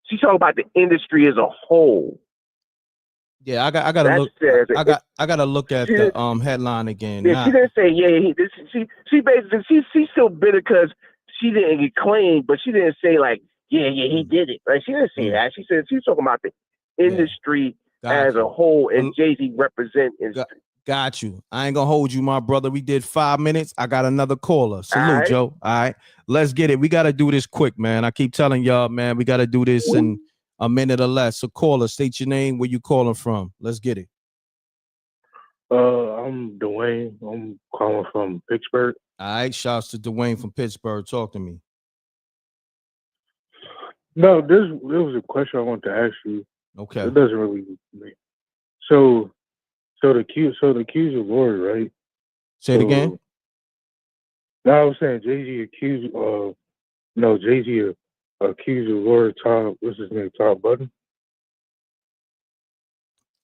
she talked about the industry as a whole. Yeah, I gotta look. I gotta look at the headline again. Yeah, she didn't say She basically she's still bitter because she didn't get claimed, but she didn't say like he did it. Like, she didn't say that. She said she's talking about the industry as a whole, and Jay-Z represent industry. Got you. I ain't gonna hold you, my brother. We did 5 minutes. I got another caller. Salute, Joe. All right, let's get it. We gotta do this quick, man. I keep telling y'all, man, we gotta do this in a minute or less. So caller, state your name, where you calling from. Let's get it. I'm Dwayne. I'm calling from Pittsburgh. All right, shouts to Dwayne from Pittsburgh. Talk to me. No, there was a question I wanted to ask you. Okay. It doesn't really make. So the accuser Lord, right? Say it again. No, I was saying Jay-Z accused Jay-Z accused Lord Tom, what's his name, Tom Budden?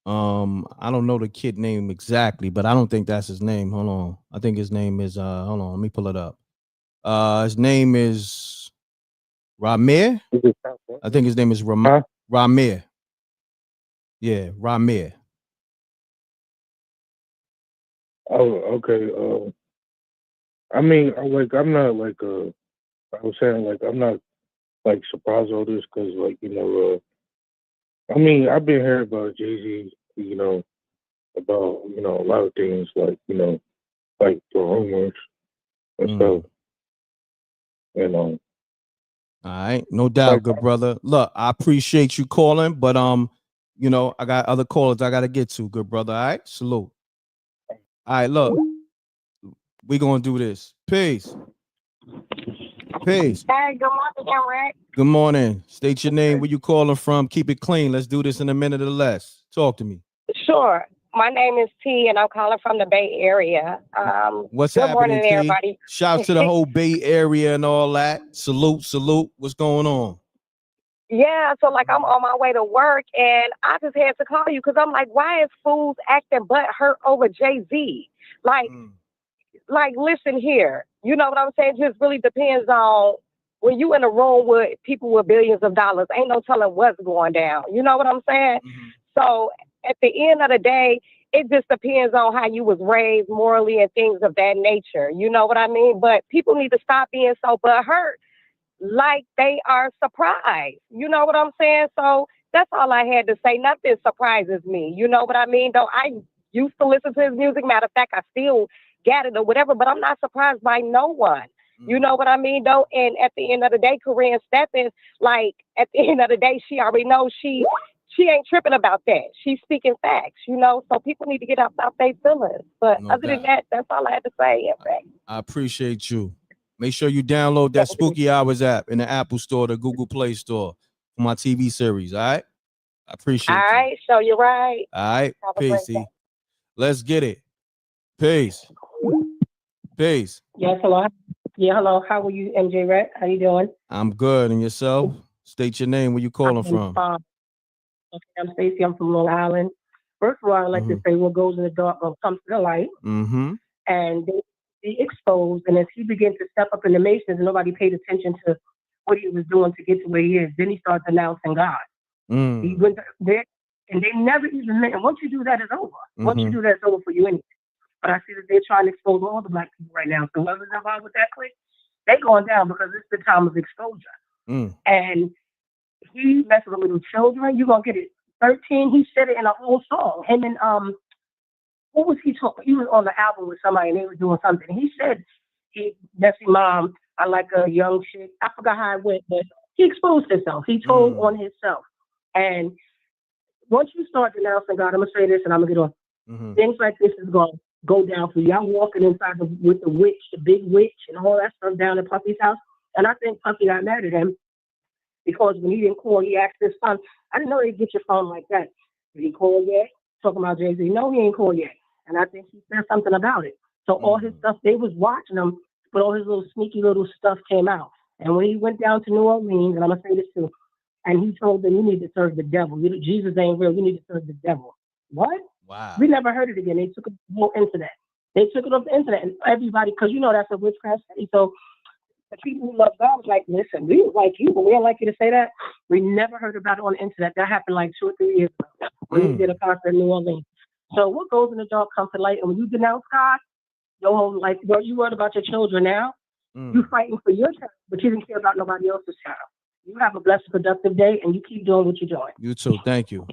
I don't know the kid name exactly, but I don't think that's his name. Hold on. I think his name is hold on, let me pull it up. His name is Ramir. I think his name is Ramir. Yeah, Ramir. Oh, okay. I mean, I'm not like I was saying, like, I'm not like surprised all this because, like, I mean, I've been hearing about Jay-Z, about a lot of things, like, like the rumors and stuff. All right, no doubt, good brother. Look, I appreciate you calling, but I got other callers I gotta get to, good brother. All right, salute. All right, look, we gonna do this. Peace. Peace. Hey, good morning, M.Reck. Good morning. State your name, where you calling from. Keep it clean. Let's do this in a minute or less. Talk to me. Sure. My name is T, and I'm calling from the Bay Area. What's good happening, morning, T? everybody. Shout to the whole Bay Area and all that. Salute. What's going on? Yeah, so like I'm on my way to work, and I just had to call you because I'm like, why is fools acting butthurt over Jay-Z? Like, listen here. You know what I'm saying? Just really depends on when you in a room with people with billions of dollars. Ain't no telling what's going down. You know what I'm saying? So at the end of the day, it just depends on how you was raised morally and things of that nature. You know what I mean? But people need to stop being so butthurt like they are surprised. You know what I'm saying? So that's all I had to say. Nothing surprises me. You know what I mean? Though I used to listen to his music. Matter of fact, I still get it or whatever, but I'm not surprised by no one. You know what I mean, though? And at the end of the day, Corinne Stephens, like, at the end of the day, she already knows she ain't tripping about that. She's speaking facts, you know? So people need to get out their feelings. But other than that, that's all I had to say. I appreciate you. Make sure you download that Spooky Hours app in the Apple Store, the Google Play Store for my TV series, all right? I appreciate you. All right, so you're right. All right, Have a peace. great day. Let's get it. Peace. Peace. Yes, hello. Yeah, hello. How are you, M.Reck? How you doing? I'm good. And yourself? State your name. Where you calling from? Okay, I'm Stacey. I'm from Long Island. First of all, I'd like to say what goes in the dark comes to the light. Mm-hmm. And they be exposed. And as he began to step up in the Masons, nobody paid attention to what he was doing to get to where he is. Then he started announcing God. He went there, and they never even met. And once you do that, it's over. Once you do that, it's over for you anyway. But I see that they're trying to expose all the black people right now. So whoever's involved with that clique, they going down because it's the time of exposure. And he messes with little children. You're going to get it. 13, he said it in a whole song. Him and, what was he talking? He was on the album with somebody and they were doing something. He said, Messy Mom, I like a young chick. I forgot how it went, but he exposed himself. He told on himself. And once you start denouncing God, I'm going to say this and I'm going to get on. Things like this is going to go down for you. I'm walking inside with the witch, the big witch, and all that stuff down at Puffy's house. And I think Puffy got mad at him because when he didn't call, he asked his son, I didn't know they'd get your phone like that. Did he call yet? Talking about Jay-Z. No, he ain't called yet. And I think he said something about it. So all his stuff, they was watching him, but all his little sneaky little stuff came out. And when he went down to New Orleans, and I'm going to say this too, and he told them, you need to serve the devil. Jesus ain't real. You need to serve the devil. What? Wow. We never heard it again. They took it off the whole internet. They took it off the internet, and everybody, because you know that's a witchcraft study. So the people who love God was like, listen, we don't like you, but we don't like you to say that. We never heard about it on the internet. That happened like 2 or 3 years ago when we did a concert in New Orleans. So what goes in the dark comes to light. And when you denounce God, your whole life, you worried about your children now. You fighting for your child, but you didn't care about nobody else's child. You have a blessed, productive day, and you keep doing what you're doing. You too. Thank you.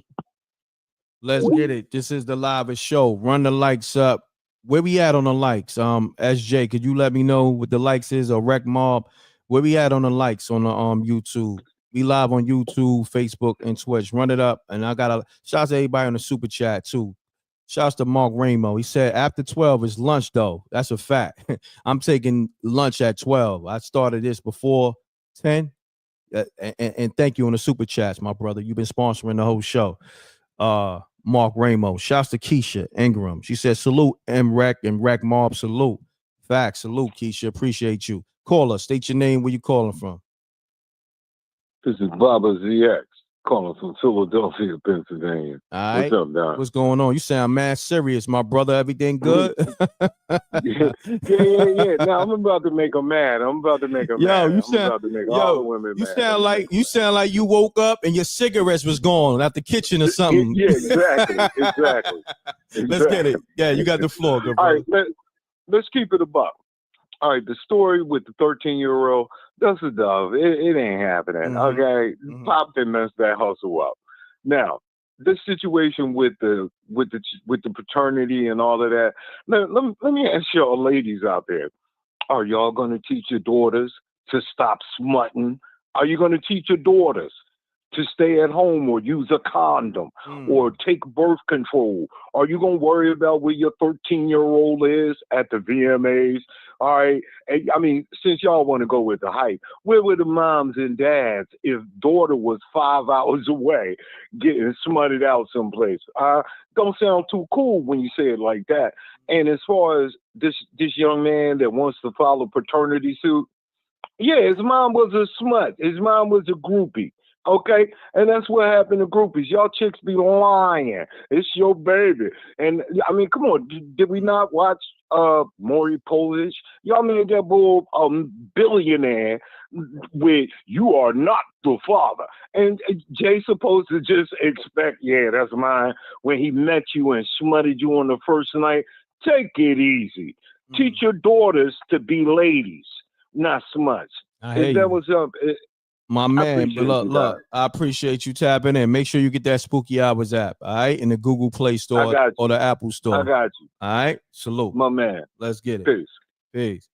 Let's get it. This is the live show. Run the likes up. Where we at on the likes? SJ, could you let me know what the likes is, or Rec Mob? Where we at on the likes on the YouTube? We live on YouTube, Facebook, and Twitch. Run it up. And I got a shout out to everybody on the super chat too. Shouts to Mark Ramo. He said after 12 is lunch though. That's a fact. I'm taking lunch at 12. I started this before 10. And thank you on the super chats, my brother. You've been sponsoring the whole show. Mark Ramos. Shouts to Keisha Ingram. She said, salute M.Reck and Rec Mob. Salute. Facts. Salute, Keisha. Appreciate you. Call us. State your name. Where you calling from? This is Baba ZX calling from Philadelphia, Pennsylvania. All right. What's up, Don? What's going on? You sound mad serious, my brother. Everything good? yeah. No, I'm about to make them mad. I'm about to make them mad. I'm about to make all the women mad. You sound like you woke up and your cigarettes was gone out the kitchen or something. Yeah, exactly. Let's get it. Yeah, you got the floor, good brother. All right, let's keep it a buck. All right, the story with the 13-year-old, that's a dove. It ain't happening. Okay, Pop didn't mess that hustle up. Now, this situation with the paternity and all of that. Let me ask y'all, ladies out there: are y'all going to teach your daughters to stop smutting? Are you going to teach your daughters to stay at home or use a condom or take birth control? Are you going to worry about where your 13-year-old is at the VMAs? All right. I mean, since y'all want to go with the hype, where were the moms and dads if daughter was 5 hours away getting smutted out someplace? Don't sound too cool when you say it like that. And as far as this young man that wants to follow paternity suit, yeah, his mom was a smut. His mom was a groupie. Okay, and that's what happened to groupies. Y'all chicks be lying. It's your baby, and I mean, come on. Did we not watch Maury Povich? Y'all made that bull billionaire with "You are not the father," and Jay supposed to just expect, yeah, that's mine. When he met you and smutted you on the first night, take it easy. Teach your daughters to be ladies, not smuts. I hate That you. was My man, but look, I appreciate you tapping in. Make sure you get that Spooky Hours app, all right, in the Google Play Store or the Apple Store. I got you. All right, salute, my man. Let's get it. Peace. Peace.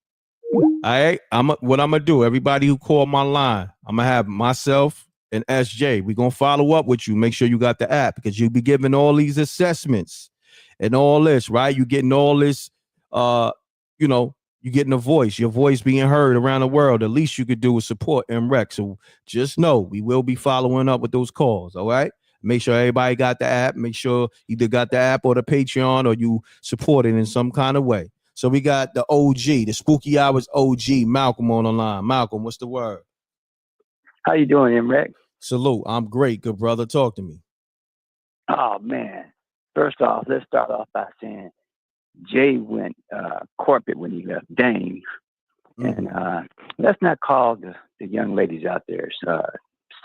All right, what I'm gonna do. Everybody who called my line, I'm gonna have myself and SJ. We're gonna follow up with you. Make sure you got the app because you'll be giving all these assessments and all this, right? You getting all this, you're getting a voice, your voice being heard around the world. The least you could do is support M.Reck. So just know we will be following up with those calls. All right. Make sure everybody got the app. Make sure either got the app or the Patreon or you support it in some kind of way. So we got the OG, the Spooky Hours OG, Malcolm on the line. Malcolm, what's the word? How you doing, M.Reck? Salute. I'm great. Good brother. Talk to me. Oh, man. First off, let's start off by saying Jay went corporate when he left Dame. And let's not call the young ladies out there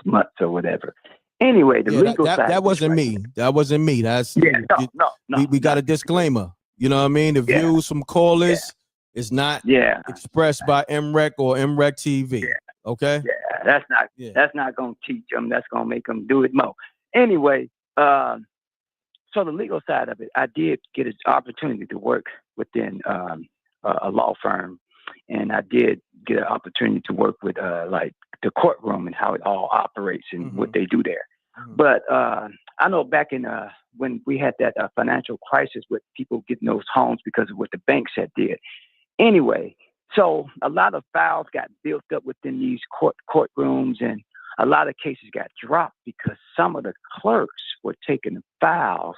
smuts or whatever. Anyway, the legal side. That wasn't me. That wasn't me. That's no. We got a disclaimer. You know what I mean? The views from callers is not expressed by M.Reck or mrecktv. Okay? Yeah, that's not gonna teach them. That's gonna make them do it more. Anyway, so the legal side of it, I did get an opportunity to work within a law firm, and I did get an opportunity to work with like the courtroom and how it all operates and what they do there. But I know back in when we had that financial crisis with people getting those homes because of what the banks had did. Anyway, so a lot of files got built up within these courtrooms, and a lot of cases got dropped because some of the clerks were taking the files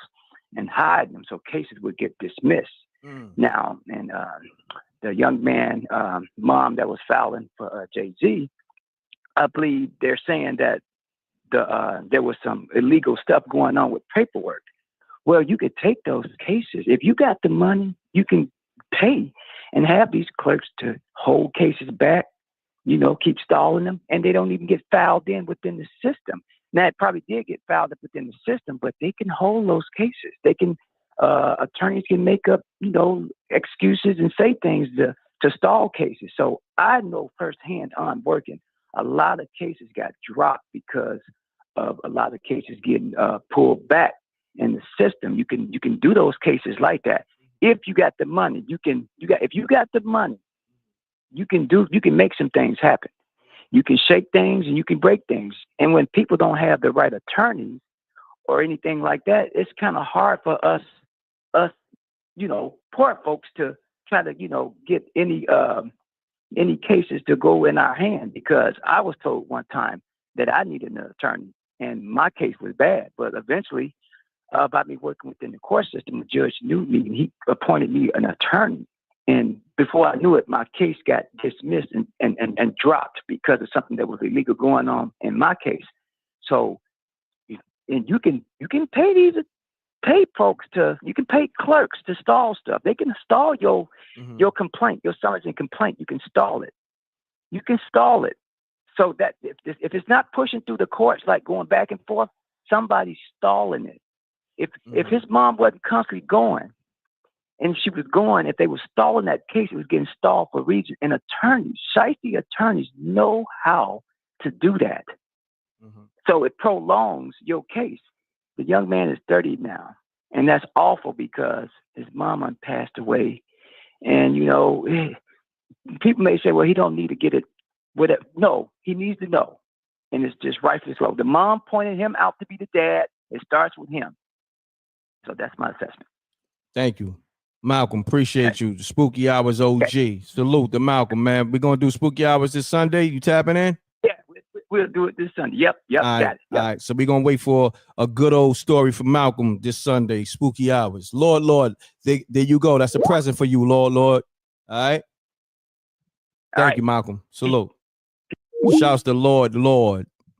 and hiding them, so cases would get dismissed. Now, and the young man, mom that was filing for Jay-Z, I believe they're saying that there was some illegal stuff going on with paperwork. Well, you could take those cases. If you got the money, you can pay and have these clerks to hold cases back, keep stalling them, and they don't even get filed in within the system. Now, it probably did get filed up within the system, but they can hold those cases. They can, attorneys can make up, excuses and say things to stall cases. So I know firsthand on working, a lot of cases got dropped because of a lot of cases getting pulled back in the system. You can do those cases like that. If you got the money, if you got the money, you can make some things happen. You can shake things and you can break things. And when people don't have the right attorneys or anything like that, it's kind of hard for us, poor folks to try to, get any cases to go in our hand, because I was told one time that I needed an attorney and my case was bad. But eventually, by me working within the court system, the judge knew me and he appointed me an attorney. And before I knew it, my case got dismissed and dropped because of something that was illegal going on in my case. So, and you can pay folks you can pay clerks to stall stuff. They can stall your complaint, your summons and complaint. You can stall it. You can stall it. So that if it's not pushing through the courts, like going back and forth, somebody's stalling it. If his mom wasn't constantly going, and she was going, if they were stalling that case, it was getting stalled for a reason. And shiesty attorneys know how to do that. So it prolongs your case. The young man is 30 now, and that's awful because his mama passed away. And, people may say, well, he don't need to get it. No, he needs to know. And it's just rightfully so. The mom pointed him out to be the dad. It starts with him. So that's my assessment. Thank you, Malcolm. Appreciate you. Spooky Hours OG. Salute to Malcolm, man. We're going to do Spooky Hours this Sunday. You tapping in? Yeah, we'll do it this Sunday. Yep. All right, got it. Yep. All right. So we're going to wait for a good old story from Malcolm this Sunday. Spooky Hours. Lord, there you go. That's a present for you, Lord. All right. Thank you, Malcolm. Salute. Shouts to Lord.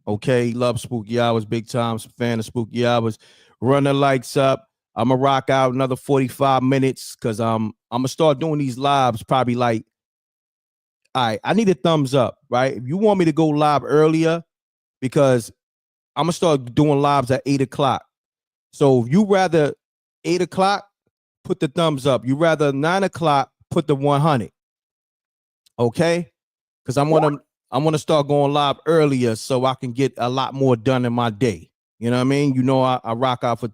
Okay, love Spooky Hours, big time fan of Spooky Hours. Run the lights up. I'm gonna rock out another 45 minutes because I'm gonna start doing these lives probably like, all right, I need a thumbs up, right? If you want me to go live earlier, because I'm gonna start doing lives at 8:00. So if you rather 8:00, put the thumbs up. You rather 9:00, put the 100. Okay, because I'm gonna start going live earlier so I can get a lot more done in my day. You know what I mean? You know I rock out for.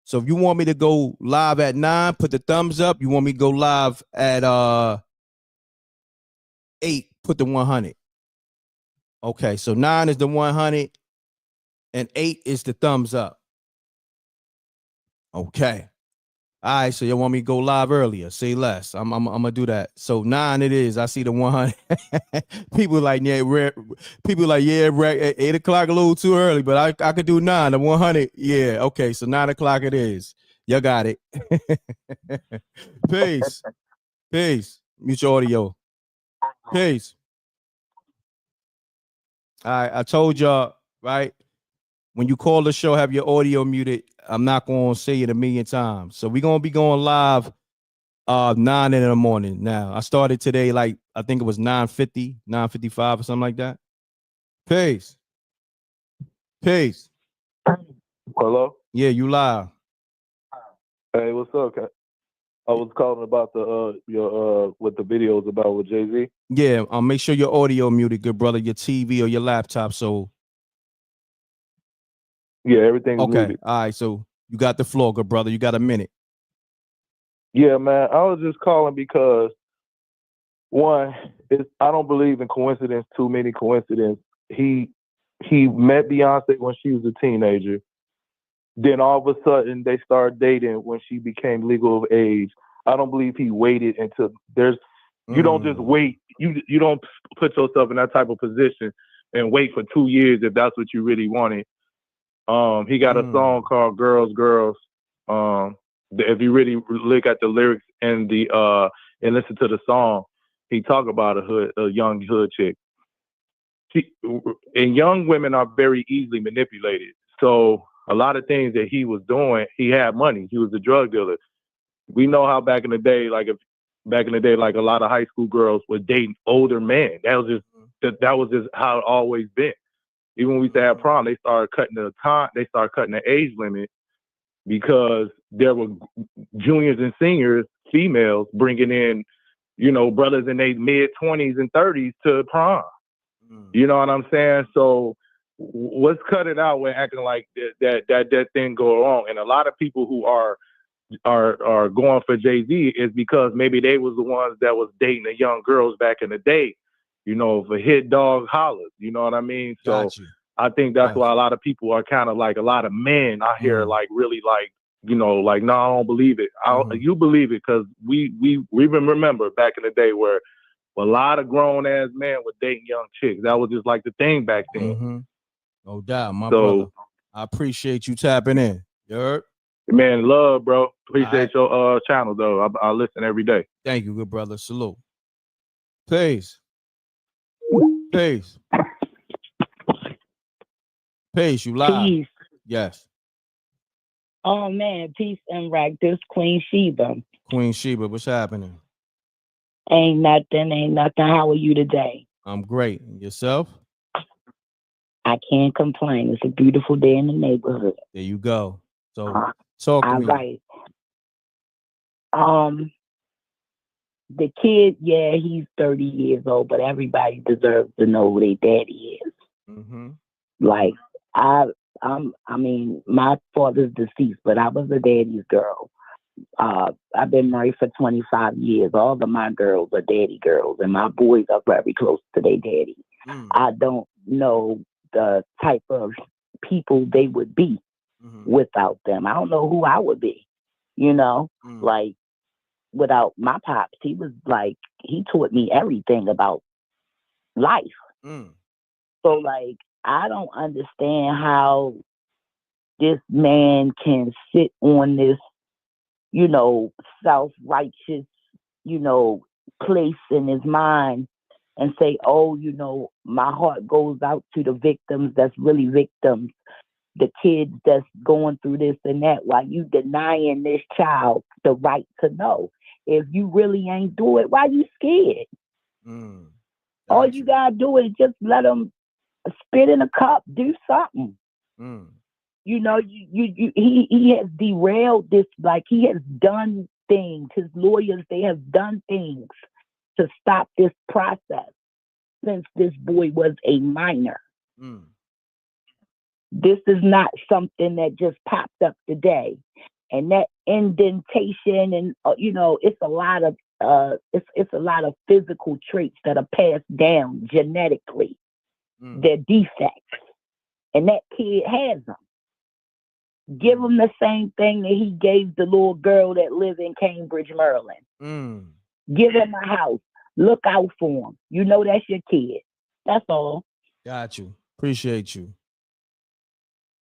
So if you want me to go live at 9, put the thumbs up. You want me to go live at 8, put the 100. Okay, so 9 is the 100 and 8 is the thumbs up. Okay. All right, so you want me to go live earlier? Say less. I'm gonna do that. So 9 it is. I see the 100. People like Mrecck at 8:00 a little too early, but I could do 9. The 100. Yeah. Okay. So 9:00 it is. You got it. Peace. Peace. Mute your audio. Peace. All right. I told y'all, right? When you call the show, have your audio muted. I'm not going to say it a million times. So we're going to be going live 9 in the morning. Now, I started today, like, I think it was 9:50, 9:55 or something like that. Peace. Peace. Hello? Yeah, you live. Hey, what's up, Kat? I was calling about your what the video was about with Jay-Z. Yeah, make sure your audio muted, good brother, your TV or your laptop. So yeah, everything's okay. muted. All right, so you got the floor, good brother. You got a minute. Yeah, man. I was just calling because one, I don't believe in coincidence, too many coincidences. He met Beyonce when she was a teenager. Then all of a sudden they started dating when she became legal of age. I don't believe he waited until you don't just wait. You don't put yourself in that type of position and wait for 2 years if that's what you really wanted. He got a song called Girls, Girls. If you really look at the lyrics and and listen to the song, he talk about a young hood chick. And young women are very easily manipulated. So a lot of things that he was doing, he had money. He was a drug dealer. We know how back in the day, like a lot of high school girls were dating older men. That was just how it always been. Even when we used to have prom, they started cutting the age limit because there were juniors and seniors, females, bringing in, brothers in their mid-20s and 30s to prom. You know what I'm saying? So let's cut it out with acting like that thing go wrong. And a lot of people who are going for Jay-Z is because maybe they was the ones that was dating the young girls back in the day, for hit dog hollers. You know what I mean? So I think that's why a lot of people are kind of like, a lot of men out here like really like, no, I don't believe it. You believe it because we even remember back in the day where a lot of grown ass men were dating young chicks. That was just like the thing back then. No doubt, my brother. I appreciate you tapping in. You heard? Man, love, bro. Appreciate your channel though. I listen every day. Thank you, good brother. Salute. Peace. Peace. Peace. You live? Peace. Yes. Oh man, peace and rack. This Queen Sheba. Queen Sheba, what's happening? Ain't nothing. How are you today? I'm great. Yourself? I can't complain. It's a beautiful day in the neighborhood. There you go. So talk to me. Right. The kid, yeah, he's 30 years old, but everybody deserves to know who their daddy is. Like I mean, my father's deceased, but I was a daddy's girl. I've been married for 25 years. All of my girls are daddy girls, and my boys are very close to their daddy. I don't know the type of people they would be without them. I don't know who I would be, like without my pops. He was like, he taught me everything about life. So like, I don't understand how this man can sit on this, self-righteous, place in his mind and say, oh, my heart goes out to the victims that's really victims, the kids that's going through this and that, while you denying this child the right to know. If you really ain't do it, why you scared? All you gotta do is just let them spit in a cup, do something. He has derailed this, like he has done things. His lawyers, they have done things to stop this process since this boy was a minor. This is not something that just popped up today. And that indentation and it's a lot of it's a lot of physical traits that are passed down genetically. They're defects. And that kid has them. Give him the same thing that he gave the little girl that lives in Cambridge, Maryland. Give him a house. Look out for him. You know that's your kid. That's all. Got you. Appreciate you.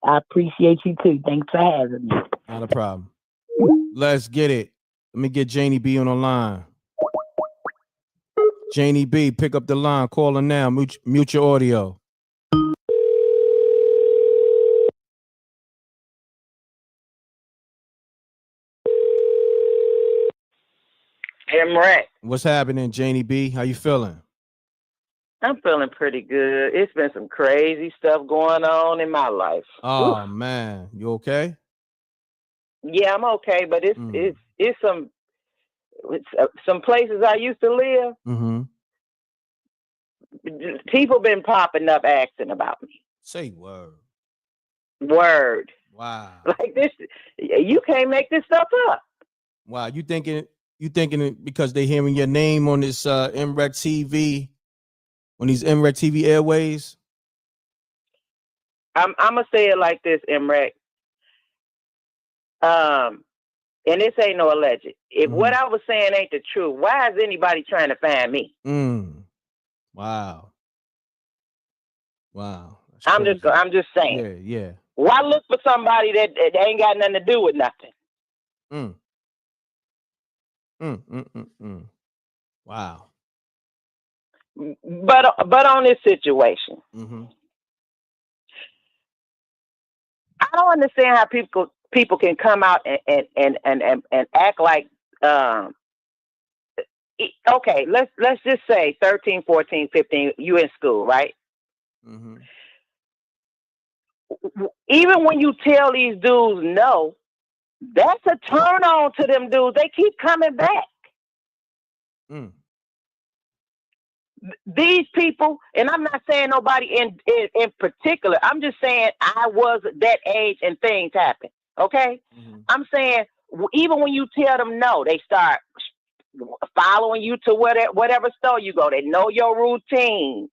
I appreciate you too. Thanks for having me. Not a problem. Let's get it. Let me get Janie B on the line. Janie B, pick up the line. Call her now. Mute your audio. M.Reck. What's happening, Janie B? How you feeling? I'm feeling pretty good. It's been some crazy stuff going on in my life. Oh man, you okay? Yeah, I'm okay, but it's some places I used to live. People been popping up asking about me. Say word. Word. Wow. Like this, you can't make this stuff up. Wow, you thinking it because they hearing your name on this M.Reck TV, on these M.Reck TV airways? I'm gonna say it like this, M.Reck. And this ain't no alleged. If what I was saying ain't the truth, why is anybody trying to find me? Wow. That's I'm crazy. just saying. Yeah. Why look for somebody that ain't got nothing to do with nothing? Wow. But on this situation, I don't understand how people can come out and act like okay, let's just say 13, 14, 15, you in school, right? Even when you tell these dudes no, that's a turn on to them dudes. They keep coming back. These people, and I'm not saying nobody in particular, I'm just saying I was that age and things happen. Okay? I'm saying even when you tell them no, they start following you to whatever store you go. They know your routine.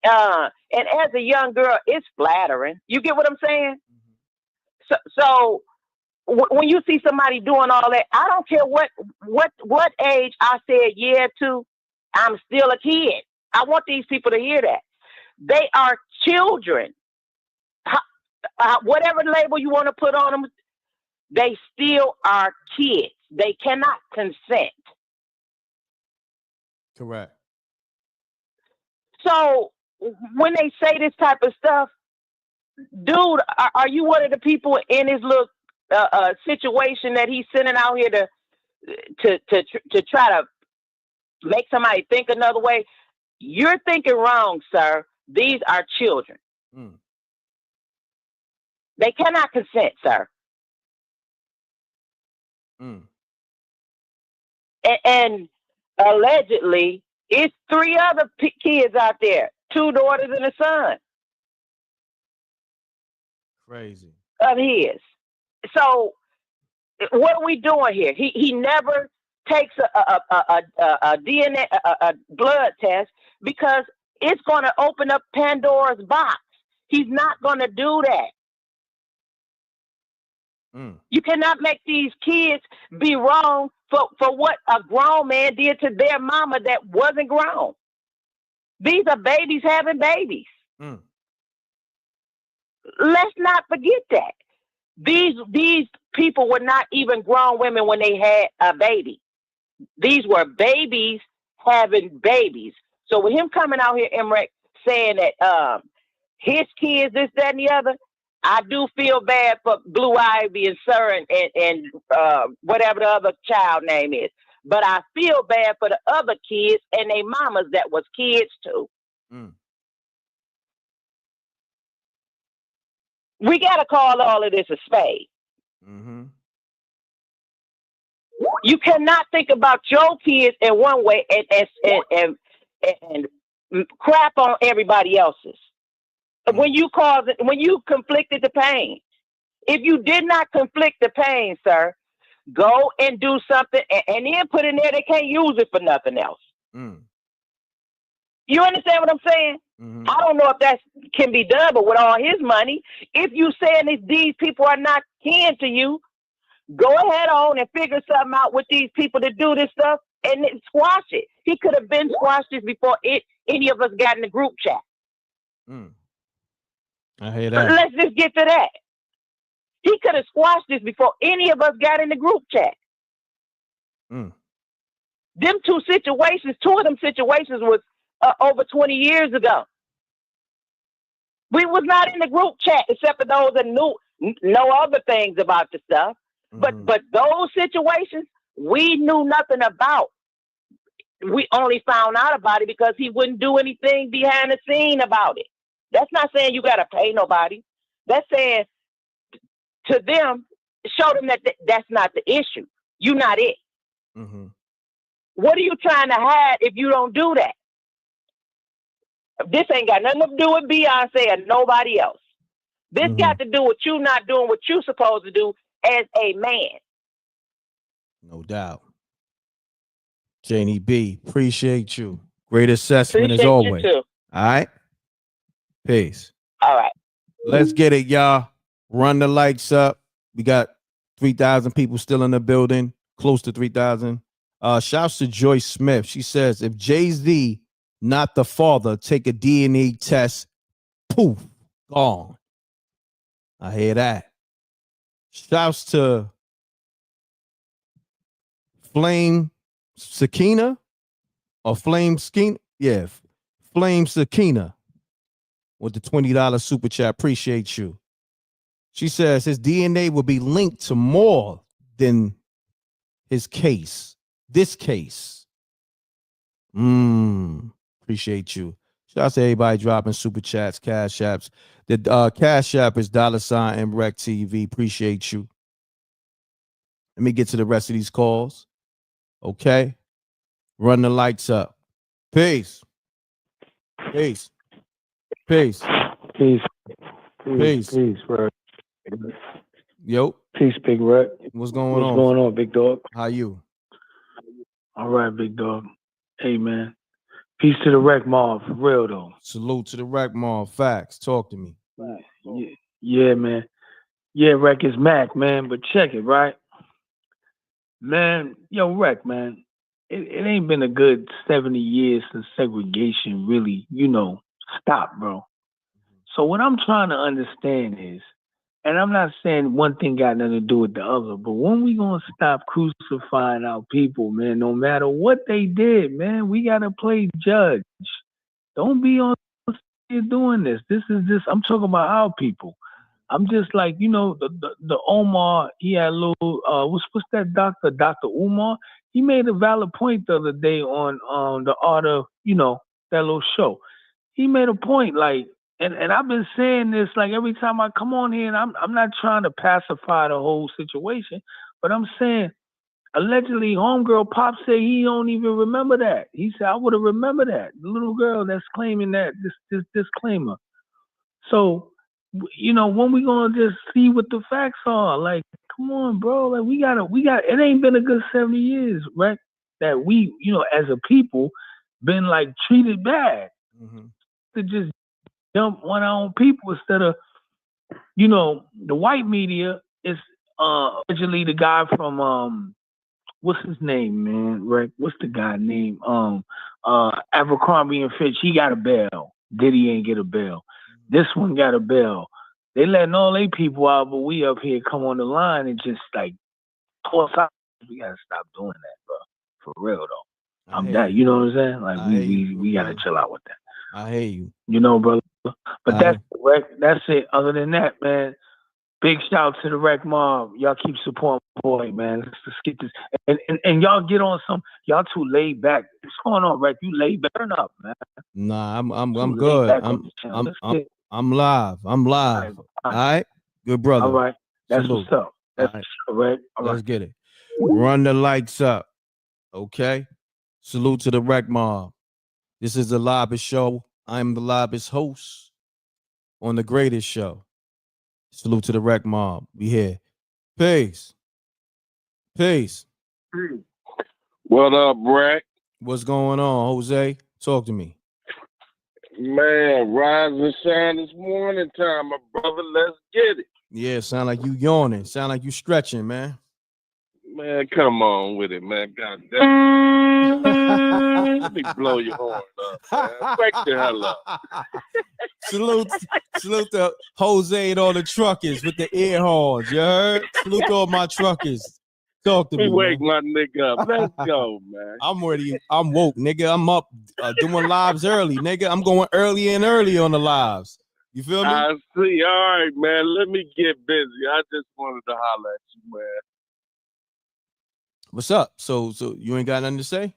And as a young girl, it's flattering. You get what I'm saying? So when you see somebody doing all that, I don't care what age I said yeah to, I'm still a kid. I want these people to hear that. They are children. Whatever label you want to put on them, they still are kids. They cannot consent. Correct. So when they say this type of stuff, dude, are you one of the people in his little situation that he's sending out here to try to make somebody think another way? You're thinking wrong, sir. These are children. They cannot consent, sir. And allegedly, it's 3 other kids out there, 2 daughters and a son. Crazy. Of his. So what are we doing here? He never takes a DNA, a blood test, because it's going to open up Pandora's box. He's not going to do that. You cannot make these kids be wrong for what a grown man did to their mama that wasn't grown. These are babies having babies. Let's not forget that. These people were not even grown women when they had a baby. These were babies having babies. So with him coming out here, M.Reck, saying that his kids, this, that, and the other, I do feel bad for Blue Ivy and Sir and whatever the other child name is. But I feel bad for the other kids and their mamas that was kids too. We got to call all of this a spade. You cannot think about your kids in one way and crap on everybody else's. When you conflicted the pain, if you did not conflict the pain, sir, go and do something and then put in there they can't use it for nothing else. You understand what I'm saying? I don't know if that can be done, but with all his money, if you saying that these people are not kin to you, go ahead on and figure something out with these people that do this stuff and then squash it. He could have been squashed this before any of us got in the group chat. I hear that. Let's just get to that. He could have squashed this before any of us got in the group chat. Them two of them situations was over 20 years ago. We was not in the group chat except for those that knew no other things about the stuff. But those situations we knew nothing about. We only found out about it because he wouldn't do anything behind the scene about it. That's not saying you got to pay nobody. That's saying to them, show them that that's not the issue. You're not it. What are you trying to hide if you don't do that? This ain't got nothing to do with Beyonce or nobody else. This got to do with you not doing what you're supposed to do as a man. No doubt. Janie B, appreciate you. Great assessment as always. You too. All right. Peace. All right. Let's get it, y'all. Run the lights up. We got 3,000 people still in the building, close to 3,000. Shouts to Joyce Smith. She says, if Jay-Z not the father, take a DNA test, poof, gone. I hear that. Shouts to Flame Sakina or Flame Skin. Yeah, Flame Sakina with the $20 super chat. Appreciate you. She says his DNA will be linked to more than his case. This case. Appreciate you. Shout out to everybody dropping super chats, cash apps. The cash app is $ mrecktv. Appreciate you. Let me get to the rest of these calls. Okay. Run the lights up. Peace. Peace. Peace. Peace. Peace. Peace, bro. Yo. Peace, Big Reck. What's going on? What's going on, big dog? How you? All right, big dog. Hey, man. Peace to the Wreck Mob, for real, though. Salute to the Wreck Mob. Facts. Talk to me. Yeah, man. Yeah, Wreck is Mac, man, but check it, right? Man, yo, Wreck, man. It ain't been a good 70 years since segregation really, stopped, bro. So what I'm trying to understand is, and I'm not saying one thing got nothing to do with the other, but when we gonna stop crucifying our people, man, no matter what they did, man, we gotta play judge. Don't be on here doing this. I'm talking about our people. I'm just like, the Omar, he had a little, what's that doctor, Dr. Umar? He made a valid point the other day on the art of, that little show. He made a point, like, and I've been saying this, like, every time I come on here, and I'm not trying to pacify the whole situation, but I'm saying, allegedly, homegirl Pop said he don't even remember that. He said, I would have remembered that. The little girl that's claiming that, this disclaimer. So, when we gonna just see what the facts are? Like, come on, bro. Like, we got. It ain't been a good 70 years, right? That we, as a people, been like treated bad. To just jump on our own people instead of, the white media is originally the guy from what's his name, man? Right? What's the guy name? Abercrombie and Fitch. He got a bail. Diddy ain't get a bail. This one got a bail. They letting all they people out, but we up here come on the line and just like toss out. We gotta stop doing that, bro. For real though. I'm that. You know what I'm saying? Like we gotta chill out with that. I hear you. You know, brother. But that's it. Other than that, man, big shout out to the Rec Mob. Y'all keep supporting my boy, man. Let's get this. And y'all get on some. Y'all too laid back. What's going on, Rec? You laid back? Turn up, man. Nah, I'm good. I'm live. I'm live. All right. Good brother. All right. That's Salute. what's up. That's All right. what's up, Rec. Let's get it. Run the lights up. Okay. Salute to the Rec Mob. This is the Lobbist Show. I'm the Lobbist host on the greatest show. Salute to the Rec Mob. We here. Peace. Peace. What up, Brack? What's going on, Jose? Talk to me. Man, rise and shine this morning time, my brother. Let's get it. Yeah, sound like you yawning. Sound like you stretching, man. Man, come on with it, man. God damn. Let me blow your horn up, man. Wake the hell up. Salute to Jose and all the truckers with the ear horns. You heard? Salute to all my truckers. Talk to me. Wake my nigga up. Let's go, man. I'm ready. I'm woke, nigga. I'm up doing lives early, nigga. I'm going early and early on the lives. You feel me? I see. All right, man. Let me get busy. I just wanted to holler at you, man. What's up? So you ain't got nothing to say?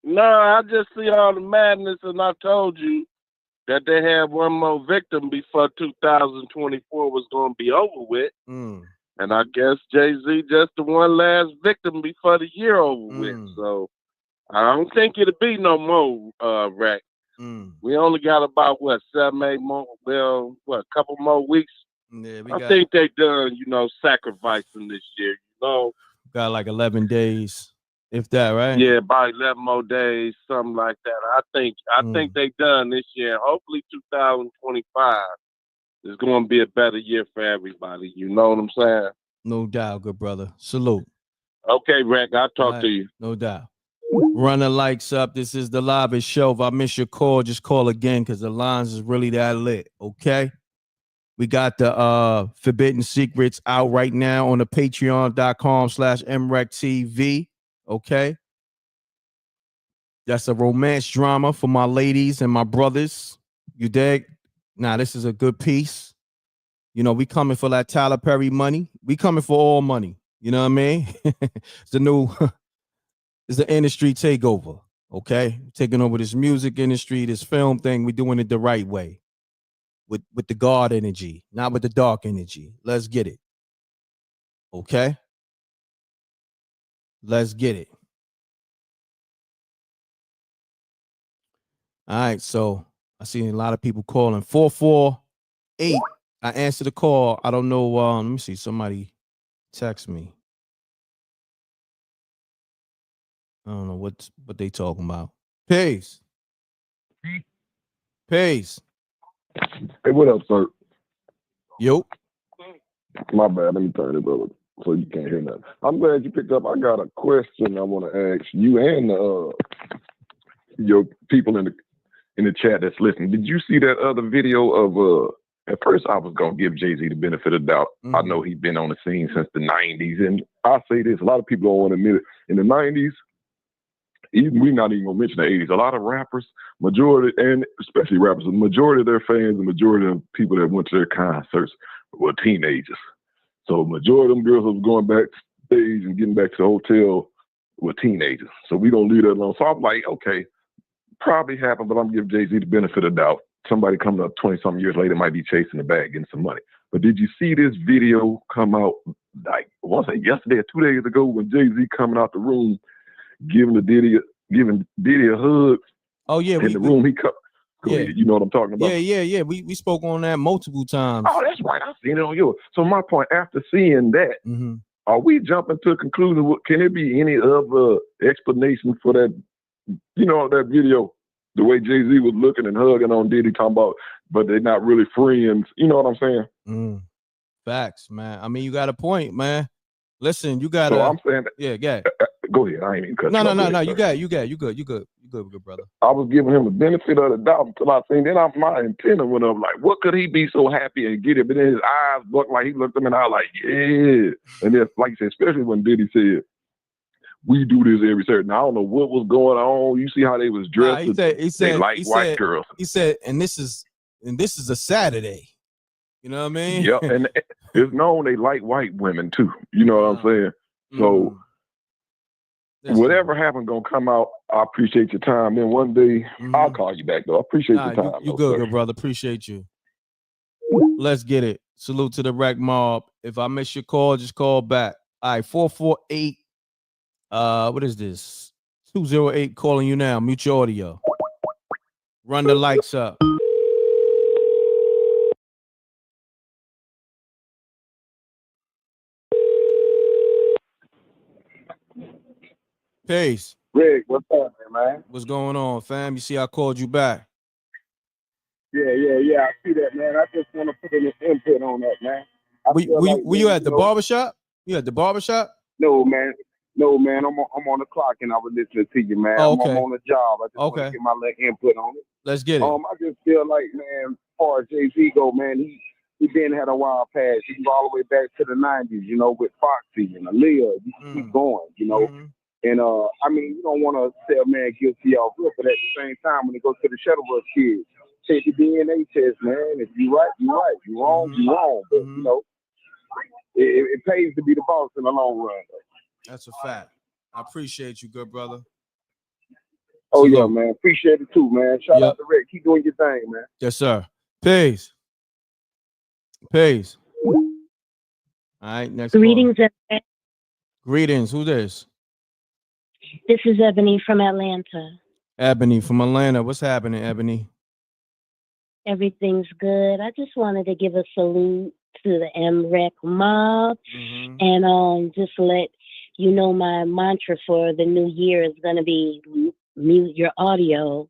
No, I just see all the madness, and I told you that they had one more victim before 2024 was going to be over with. And I guess Jay-Z just the one last victim before the year over with. So I don't think it'll be no more, Rack. We only got about, 7, 8 more, a couple more weeks? Yeah, I think they done, sacrificing this year, Got like 11 days, if that, right? Yeah, about 11 more days, something like that. I think they done this year. Hopefully 2025 is going to be a better year for everybody. You know what I'm saying? No doubt, good brother. Salute. Okay, Rick, I'll talk to you. No doubt. Run the lights up. This is the Lobbist Show. If I miss your call, just call again because the lines is really that lit, okay? We got the Forbidden Secrets out right now on the patreon.com/mrecktv. Okay. That's a romance drama for my ladies and my brothers. You dig? Now, this is a good piece. We coming for that Tyler Perry money. We coming for all money. You know what I mean? It's the industry takeover. Okay. Taking over this music industry, this film thing. We're doing it the right way. With the God energy, not with the dark energy. Let's get it. Okay? Let's get it. All right, so I see a lot of people calling. 448. I answered the call. I don't know. Let me see. Somebody text me. I don't know what they talking about. Peace. Peace. Hey, what up, sir? Yo. My bad. Let me turn it over so you can't hear nothing. I'm glad you picked up. I got a question I want to ask you and your people in the chat that's listening. Did you see that other video of at first I was gonna give Jay-Z the benefit of the doubt. I know he's been on the scene since the 90s, and I say this, a lot of people don't want to admit it. In the 90s, we're not even gonna mention the 80s. A lot of rappers, majority, and especially rappers, the majority of their fans, the majority of people that went to their concerts were teenagers. So majority of them girls that was going backstage and getting back to the hotel were teenagers. So we don't leave that alone. So I'm like, okay, probably happened, but I'm gonna give Jay-Z the benefit of the doubt. Somebody coming up 20-something years later might be chasing the bag, getting some money. But did you see this video come out, like, I want to say yesterday or 2 days ago, when Jay-Z coming out the room, giving Diddy a hug? Oh yeah, in the room he come. Go ahead. You know what I'm talking about? Yeah. We spoke on that multiple times. Oh, that's right. I seen it on yours. So my point, after seeing that, are we jumping to a conclusion? Can there be any other explanation for that? That video, the way Jay-Z was looking and hugging on Diddy, talking about, but they're not really friends. You know what I'm saying? Facts, man. I mean, you got a point, man. Listen, you got. So I'm saying, go ahead. I ain't even cut. No. You good, good brother. I was giving him the benefit of the doubt until I seen. Then my antenna went up. Like, what could he be so happy and get it? But then his eyes looked like he looked at me, and I was like, yeah. And then, like you said, especially when Diddy said, we do this every Saturday. Now, I don't know what was going on. You see how they was dressed? He said, white girls. He said, and this is a Saturday. You know what I mean? Yeah, and it's known they like white women too. You know what I'm saying? So whatever happened gonna come out. I appreciate your time. Then one day I'll call you back though. I appreciate your time. You good, brother. Appreciate you. Let's get it. Salute to the Rec Mob. If I miss your call, just call back. All right, 448. What is this? 208 calling you now. Mute your audio. Run the lights up. Peace. Rick, what's up, man? What's going on, fam? You see I called you back. Yeah. I see that, man. I just want to put in an input on that, man. Were you at the barbershop? You at the barbershop? No, man. I'm on the clock and I was listening to you, man. Oh, okay. I'm on the job. I just want to get my little input on it. Let's get it. I just feel like, man, as far as Jay-Z go, man, he been had a wild past. He can go all the way back to the 90s, you know, with Foxy and Aaliyah. You can keep going, you know. And I mean, you don't want to say a man guilty off rip, but at the same time, when it goes to the Shuttlebus kids, take the DNA test, man. If you right, you right. You wrong, you wrong. But you know, it pays to be the boss in the long run. That's a fact. I appreciate you, good brother. Oh, yeah, man. Appreciate it, too, man. Shout out to Rick. Keep doing your thing, man. Yes, sir. Peace. All right, next Greetings. Greetings. Who this? This is Ebony from Atlanta. Ebony from Atlanta. What's happening, Ebony? Everything's good. I just wanted to give a salute to the M.Reck mob and just let you know my mantra for the new year is going to be mute your audio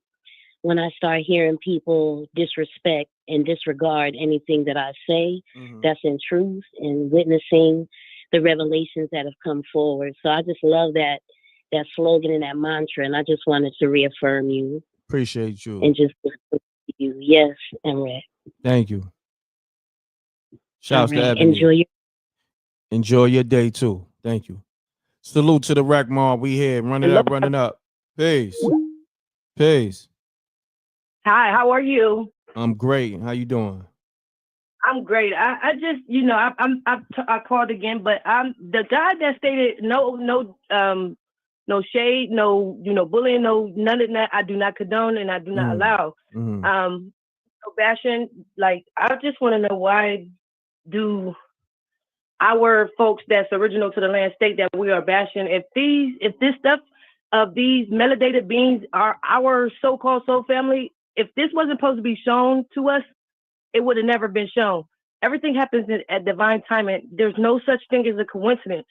when I start hearing people disrespect and disregard anything that I say that's in truth and witnessing the revelations that have come forward. So I just love that slogan and that mantra, and I just wanted to reaffirm you. Appreciate you. And just you. Yes, M.Reck. Thank you. Shouts to Ebony. Enjoy your day too. Thank you. Salute to the Rec Mob. We here. Running up. Peace. Hi, how are you? I'm great. How you doing? I'm great. I just, I called again, but I'm the guy that stated no shade, no bullying, no none of that. I do not condone and I do not allow. No bashing. Like, I just want to know, why do our folks that's original to the land state that we are bashing? If this stuff of these melanated beings are our so-called soul family, if this wasn't supposed to be shown to us, it would have never been shown. Everything happens at divine timing. There's no such thing as a coincidence.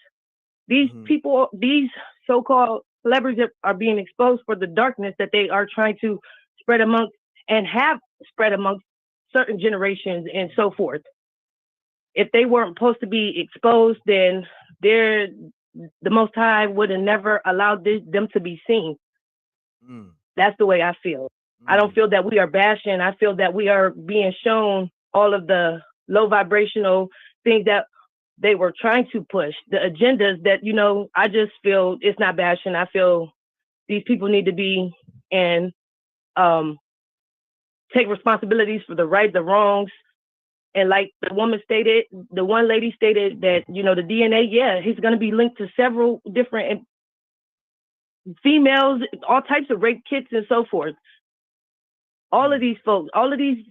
These people, these so-called celebrities are being exposed for the darkness that they are trying to spread amongst and have spread amongst certain generations and so forth. If they weren't supposed to be exposed, then the Most High would have never allowed them to be seen. That's the way I feel. I don't feel that we are bashing. I feel that we are being shown all of the low vibrational things that they were trying to push, the agendas that, I just feel it's not bashing. I feel these people need to be and take responsibilities for the right, the wrongs. And like the one lady stated that, the DNA, he's going to be linked to several different females, all types of rape kits and so forth. All of these folks, all of these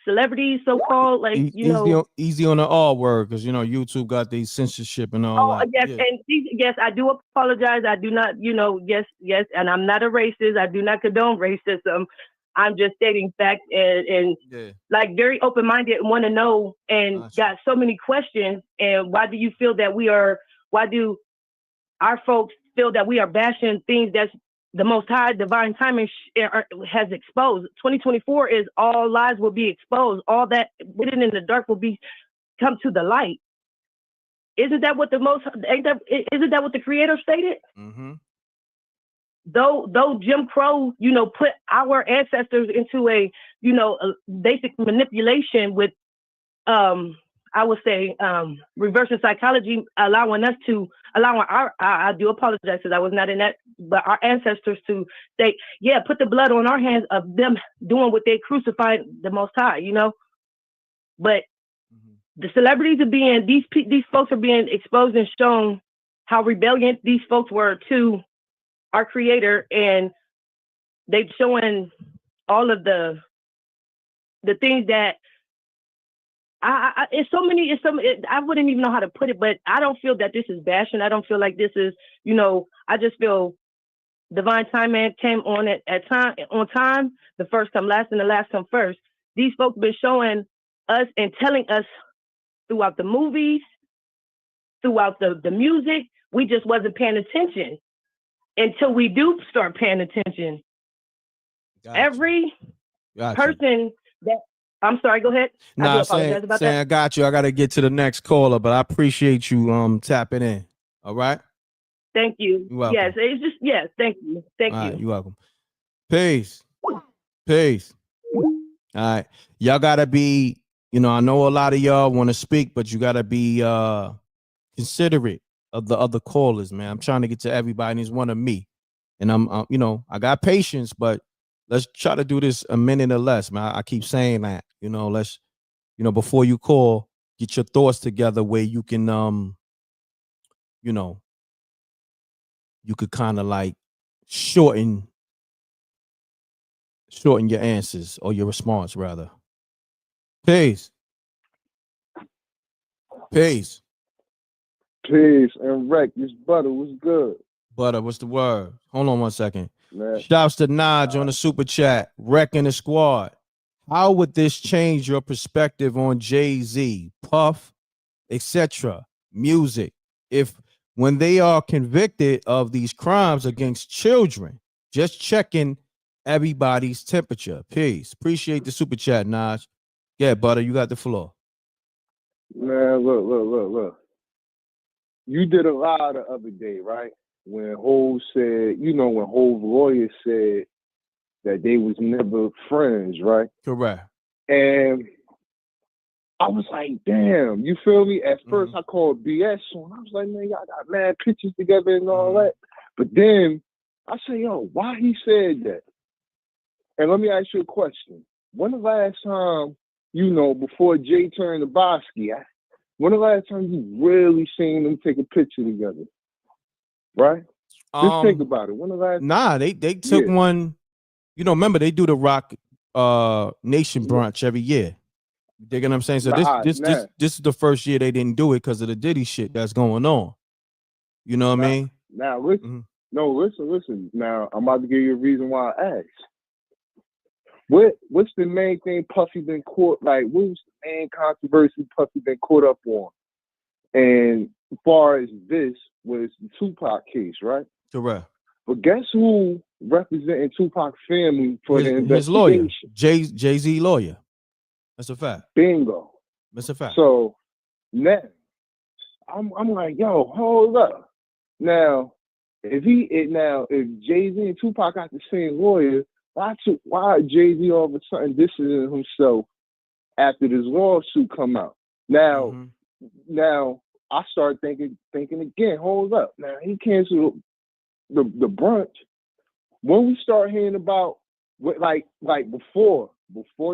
celebrities, so-called, like, easy on the R word, because, YouTube got these censorship and all that. Yes, and yes, I do apologize. I do not, yes, and I'm not a racist. I do not condone racism. I'm just stating facts and like very open-minded and want to know and got so many questions. And why do you feel that why do our folks feel that we are bashing things that's the Most High divine timing has exposed? 2024 is all lies will be exposed. All that hidden in the dark will come to the light. Isn't that what isn't that what the Creator stated? Though Jim Crow, put our ancestors into a basic manipulation with, I I would say, reversing psychology, allowing our, I do apologize because I was not in that, but our ancestors to say, yeah, put the blood on our hands of them doing what they crucified the Most High, you know. But the celebrities are being, these folks are being exposed and shown how rebellious these folks were to our Creator, and they're showing all of the things that I wouldn't even know how to put it, but I don't feel that this is bashing. I don't feel like this is, you know, I just feel divine timing came on on time. The first come last and the last come first. These folks been showing us and telling us throughout the movies, throughout the music. We just wasn't paying attention until we do start paying attention. Gotcha. Every person that, I'm sorry, go ahead. Nah, I do apologize about that. I got you. I got to get to the next caller, but I appreciate you tapping in. All right. Thank you. You're welcome. Yes, it's just, yes, thank you. Thank you. Right, you're welcome. Peace. Peace. All right. Y'all got to be, you know, I know a lot of y'all want to speak, but you got to be considerate of the other callers, man. I'm trying to get to everybody, and it's one of me. And I'm you know, I got patience, but let's try to do this a minute or less, man. I keep saying that, you know, let's, you know, before you call, get your thoughts together where you can, you know, you could kind of like shorten your answers or your response rather. Peace. Peace. Peace. M.Reck, this Butter was good. Butter, what's the word? Hold on one second. Shouts to Naj on the super chat. Wrecking the squad. How would this change your perspective on Jay-Z, Puff, etc., music, if when they are convicted of these crimes against children? Just checking everybody's temperature. Peace. Appreciate the super chat, Naj. Yeah, Butter, you got the floor. Man, look. You did a lot the other day, right? When Hov said, you know, when Hov lawyer said that they was never friends, right? Correct. And I was like, damn, you feel me? At first I called BS on. I was like, man, y'all got mad pictures together and all that. But then I said, yo, why he said that? And let me ask you a question. When the last time, you know, before Jay turned to Bosky, when the last time you really seen them take a picture together? Right? Just think about it. When the last they took one, you know, remember they do the Rock Nation brunch every year. You dig what I'm saying? So this is the first year they didn't do it because of the Diddy shit that's going on. You know what I mean? Now listen. No, listen. Now I'm about to give you a reason why I asked. What's the main thing Puffy been caught, like what was the main controversy Puffy been caught up on? And as far as this was the Tupac case, right? Correct. But guess who representing Tupac's family for the investigation? His lawyer, Jay-Z lawyer. That's a fact. Bingo. That's a fact. So now I'm like, yo, hold up. Now, if Jay-Z and Tupac got the same lawyer, why Jay-Z all of a sudden distancing himself after this lawsuit come out? Now I start thinking again, hold up. Now he canceled the brunch. When we start hearing about what like before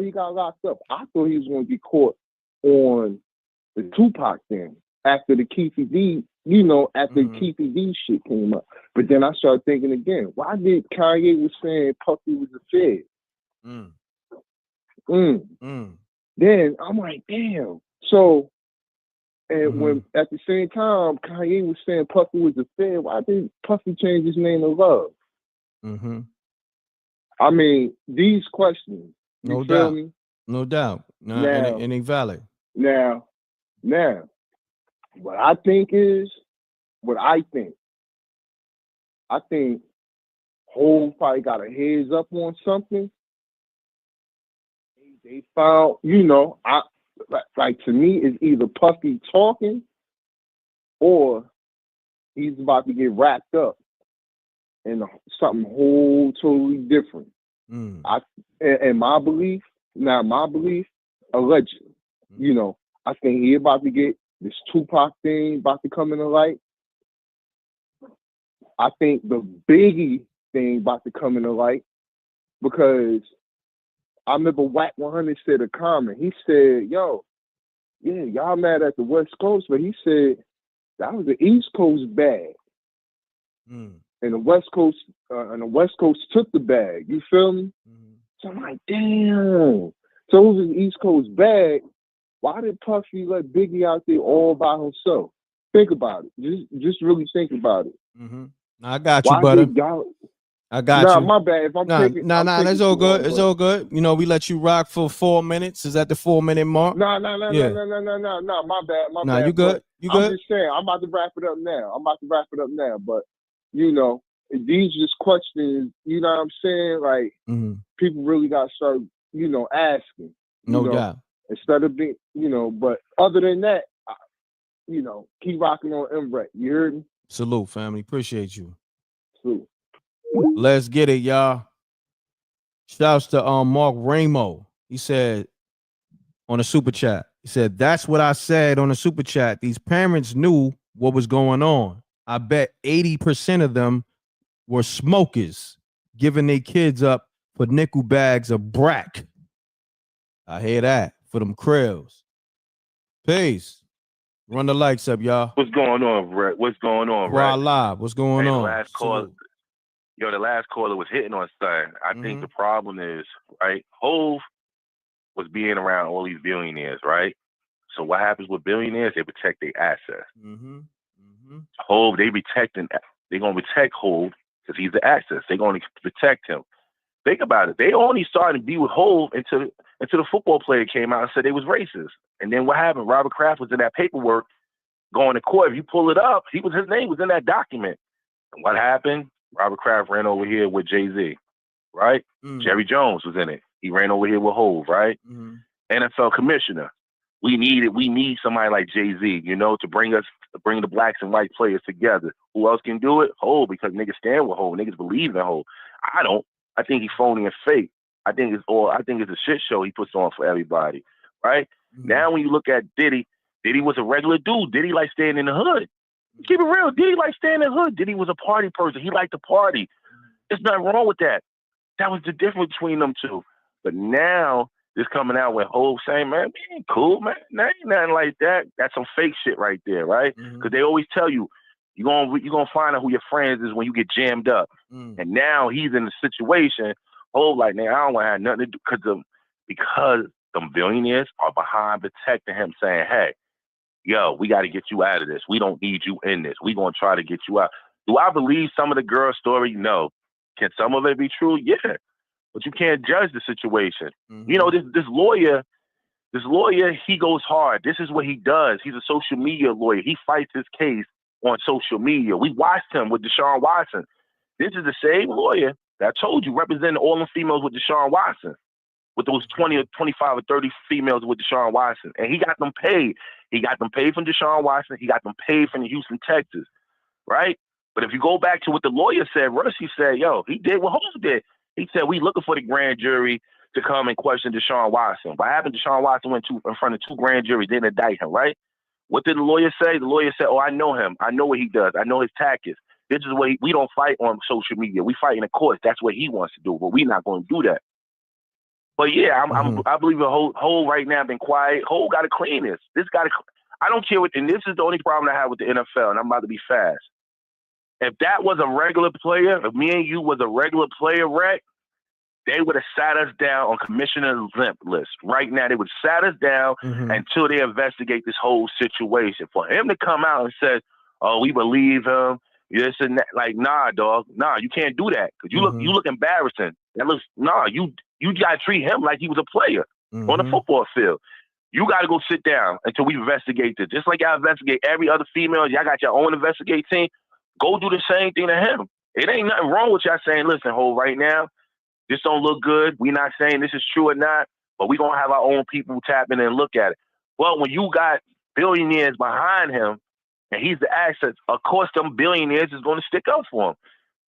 he got locked up, I thought he was going to be caught on the Tupac thing after the Keefy D, you know, after the Keefy D shit came up. But then I started thinking again, why did Kanye was saying Puffy was a fed? Then I'm like, damn. So, and when at the same time Kanye was saying Puffy was a fed, why did Puffy change his name to Love? I mean, these questions. You feel me? No doubt. No, it ain't valid. Now, what I think Hov probably got a heads up on something. They found, you know, like to me, it's either Puffy talking or he's about to get wrapped up in something whole totally different. And my belief, allegedly, you know, I think he about to get this Tupac thing about to come into light. I think the Biggie thing about to come into light because I remember Wack 100 said a comment. He said, yo, yeah, y'all mad at the West Coast, but he said that was the East Coast bag. And the West Coast took the bag. You feel me? So I'm like, damn. So it was the East Coast bag. Why did Puffy let Biggie out there all by himself? Think about it. Just really think about it. I got you, brother. I got you. My bad. If I'm taking, that's all good. It's all good. You know, we let you rock for 4 minutes. Is that the 4-minute mark? No. My bad. You good? You good? I'm just saying. I'm about to wrap it up now. But you know, these just questions. You know what I'm saying? Like people really got to start, you know, asking. No doubt. Instead of being, you know. But other than that, you know, keep rocking on M.Reck. You heard me? Salute, family. Appreciate you. Salute. Let's get it, y'all. Shouts to Mark Ramo. He said on a super chat. He said, that's what I said on a super chat. These parents knew what was going on. I bet 80% of them were smokers, giving their kids up for nickel bags of brack. I hear that for them krills. Peace. Run the lights up, y'all. What's going on, Brett? What's going on, Quad Brett? Live. What's going on? The last caller was hitting on something. I think the problem is, right, Hove was being around all these billionaires, right? So what happens with billionaires? They protect their assets. Hove, they're going to protect Hove because he's the assets. They're going to protect him. Think about it. They only started to be with Hove until the football player came out and said they was racist. And then what happened? Robert Kraft was in that paperwork going to court. If you pull it up, his name was in that document. And what happened? Robert Kraft ran over here with Jay-Z, right? Jerry Jones was in it. He ran over here with Hove, right? NFL commissioner. We need somebody like Jay-Z, you know, to bring the blacks and white players together. Who else can do it? Hove, because niggas stand with Hove. Niggas believe in Hove. I don't. I think he's phony and fake. I think it's a shit show he puts on for everybody, right? Now when you look at Diddy was a regular dude. Diddy like staying in the hood. Keep it real. Diddy like staying in the hood. Diddy was a party person. He liked to party. There's nothing wrong with that. That was the difference between them two. But now this coming out with Hove saying, man, we ain't cool, man. That ain't nothing like that. That's some fake shit right there, right? Because they always tell you, you're gonna find out who your friends is when you get jammed up. And now he's in the situation. Hove like, man, I don't want to have nothing to do because them billionaires are behind protecting him, saying, hey, yo, we got to get you out of this. We don't need you in this. We're going to try to get you out. Do I believe some of the girl's story? No. Can some of it be true? Yeah. But you can't judge the situation. You know, this lawyer, he goes hard. This is what he does. He's a social media lawyer. He fights his case on social media. We watched him with Deshaun Watson. This is the same lawyer that I told you representing all the females with Deshaun Watson, with those 20 or 25 or 30 females with Deshaun Watson. And he got them paid. He got them paid from Deshaun Watson. He got them paid from Houston, Texas, right? But if you go back to what the lawyer said, Rusty said, yo, he did what Holmes did. He said, we looking for the grand jury to come and question Deshaun Watson. What happened? Deshaun Watson went in front of 2 grand juries, didn't indict him, right? What did the lawyer say? The lawyer said, oh, I know him. I know what he does. I know his tactics. This is what we don't fight on social media. We fight in the courts. That's what he wants to do, but we're not going to do that. But yeah, I believe the whole right now been quiet. Whole got to clean this. I don't care what, and this is the only problem I have with the NFL, and I'm about to be fast. If that was a regular player, if me and you was a regular player, Rec, they would have sat us down on Commissioner's limp list. Right now, they would have sat us down until they investigate this whole situation. For him to come out and say, oh, we believe him, this and that, like, nah, dog. Nah, you can't do that. Because you look embarrassing. That looks, nah, you got to treat him like he was a player on the football field. You got to go sit down until we investigate this. Just like y'all investigate every other female, y'all got your own investigate team. Go do the same thing to him. It ain't nothing wrong with y'all saying, listen, Ho, right now, this don't look good. We're not saying this is true or not, but we're going to have our own people tap in and look at it. Well, when you got billionaires behind him and he's the asset, of course them billionaires is going to stick up for him.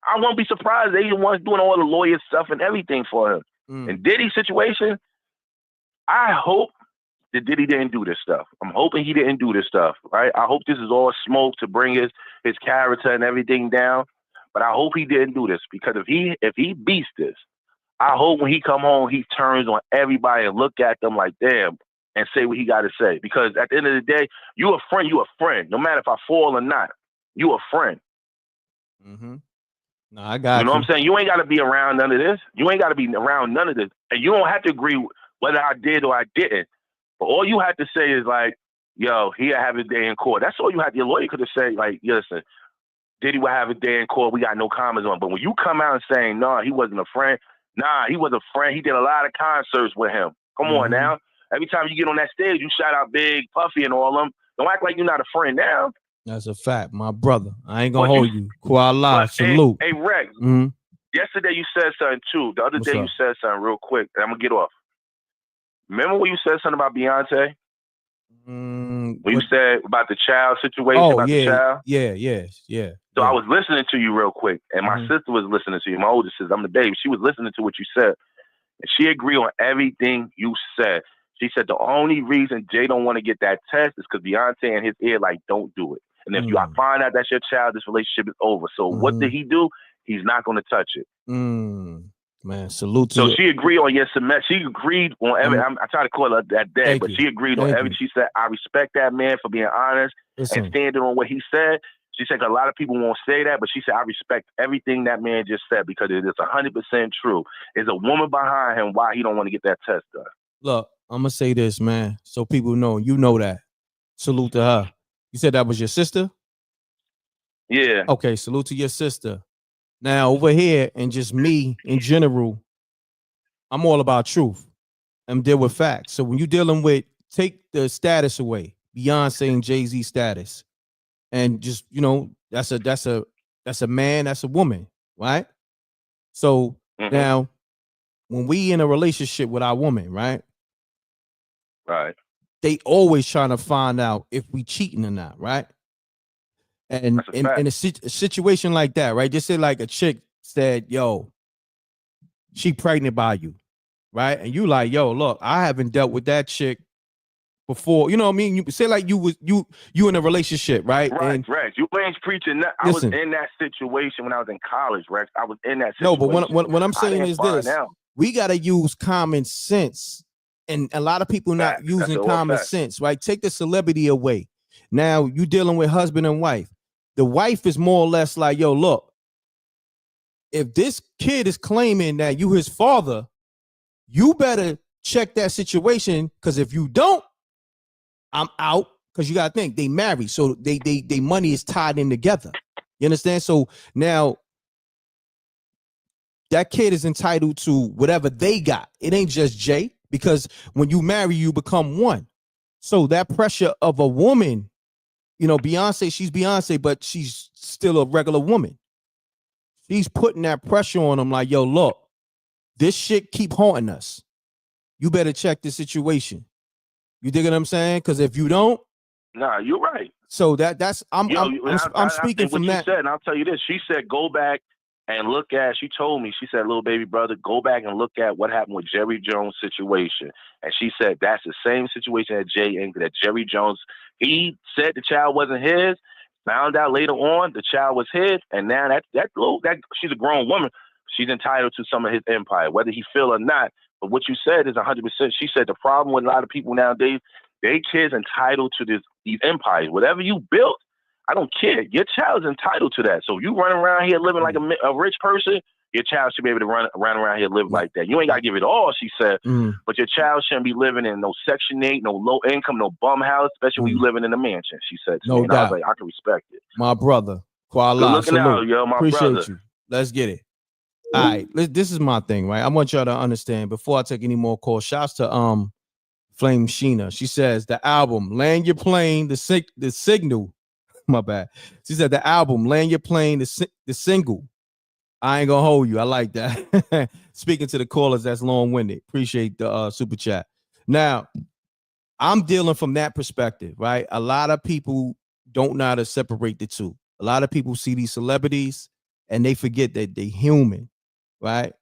I won't be surprised they the ones doing all the lawyer stuff and everything for him. In Diddy's situation, I hope that Diddy didn't do this stuff. I'm hoping he didn't do this stuff, right? I hope this is all smoke to bring his character and everything down. But I hope he didn't do this, because if he beats this, I hope when he come home, he turns on everybody and look at them like, damn, and say what he got to say. Because at the end of the day, you a friend. No matter if I fall or not, you a friend. Mm-hmm. No, I got you. You know what I'm saying? You ain't got to be around none of this. You ain't got to be around none of this. And you don't have to agree whether I did or I didn't. But all you have to say is like, yo, he'll have his day in court. That's all you have. Your lawyer could have said, like, listen, Diddy will have his day in court. We got no comments on it. But when you come out and saying, no, he wasn't a friend. Nah, he was a friend. He did a lot of concerts with him. Come on now. Every time you get on that stage, you shout out Big, Puffy, and all them. Don't act like you're not a friend now. That's a fact, my brother. I ain't gonna hold you. Kuala, salute. Hey, Rex. Yesterday you said something too. The other What's day up? you said something real quick, and I'm gonna get off. Remember when you said something about Beyonce? When you said about the child situation, Oh, about the child? yeah. So I was listening to you real quick, and my sister was listening to you. My oldest sister, I'm the baby. She was listening to what you said, and she agreed on everything you said. She said the only reason Jay don't want to get that test is because Beyonce in his ear like, don't do it. And if you find out that's your child, this relationship is over. So what did he do? He's not going to touch it. Man, salute to So you. she agreed on your semester. She agreed on every. I try to call her that day, but she agreed on everything. She said, "I respect that man for being honest and standing on what he said." She said a lot of people won't say that, but she said, "I respect everything that man just said because it is 100% true." There's a woman behind him why he don't want to get that test done. Look, I'm gonna say this, man, so people know. You know that. Salute to her. You said that was your sister? Yeah. Okay, salute to your sister. Now, over here, and just me in general, I'm all about truth. I'm deal with facts. So when you're dealing with, take the status away, Beyonce and Jay-Z status, and just, that's a man, that's a woman, right? So now, when we in a relationship with our woman, right? Right. They always trying to find out if we cheating or not, right? And in a situation like that, right? Just say like a chick said, yo, she pregnant by you, right? And you like, yo, look, I haven't dealt with that chick before. You know what I mean? You say like you in a relationship, right? Right, And Rex. You ain't preaching that. I was in that situation when I was in college, Rex. I was in that situation. No, but what I'm saying is this: we gotta use common sense. And a lot of people not using common sense, right? Take the celebrity away. Now you dealing with husband and wife. The wife is more or less like, yo, look, if this kid is claiming that you his father, you better check that situation, because if you don't, I'm out. Because you gotta think they married, so they money is tied in together. You understand? So now that kid is entitled to whatever they got. It ain't just Jay. Because when you marry, you become one. So that pressure of a woman, Beyonce, she's Beyonce, but she's still a regular woman. She's putting that pressure on them like, yo, look, this shit keep haunting us. You better check the situation. You dig what I'm saying? Because if you don't. Nah, you're right. So that's, I'm speaking from that. She said, and I'll tell you this. She said, go back and look at, she told me, she said, little baby brother, go back and look at what happened with Jerry Jones' situation. And she said, that's the same situation that Jerry Jones, he said the child wasn't his, found out later on the child was his, and now that she's a grown woman, she's entitled to some of his empire, whether he feel or not. But what you said is 100%. She said the problem with a lot of people nowadays, they kids entitled to these empires. Whatever you built, I don't care. Your child's entitled to that. So if you run around here living like a rich person, your child should be able to run around here live like that. You ain't got to give it all, she said, but your child shouldn't be living in no Section 8, no low income, no bum house, especially when you living in a mansion, she said to me. And I was like, I can respect it. My brother. Kuala, good looking out, yo, my appreciate brother. You. Let's get it. All right, this is my thing, right? I want y'all to understand before I take any more calls. Shouts to Flame Sheena. She says the album Land Your Plane, the Signal. My bad. She said the album Land Your Plane, the single. I ain't gonna hold you. I like that. Speaking to the callers, that's long-winded. Appreciate the super chat. Now, I'm dealing from that perspective, right? A lot of people don't know how to separate the two. A lot of people see these celebrities and they forget that they're human, right?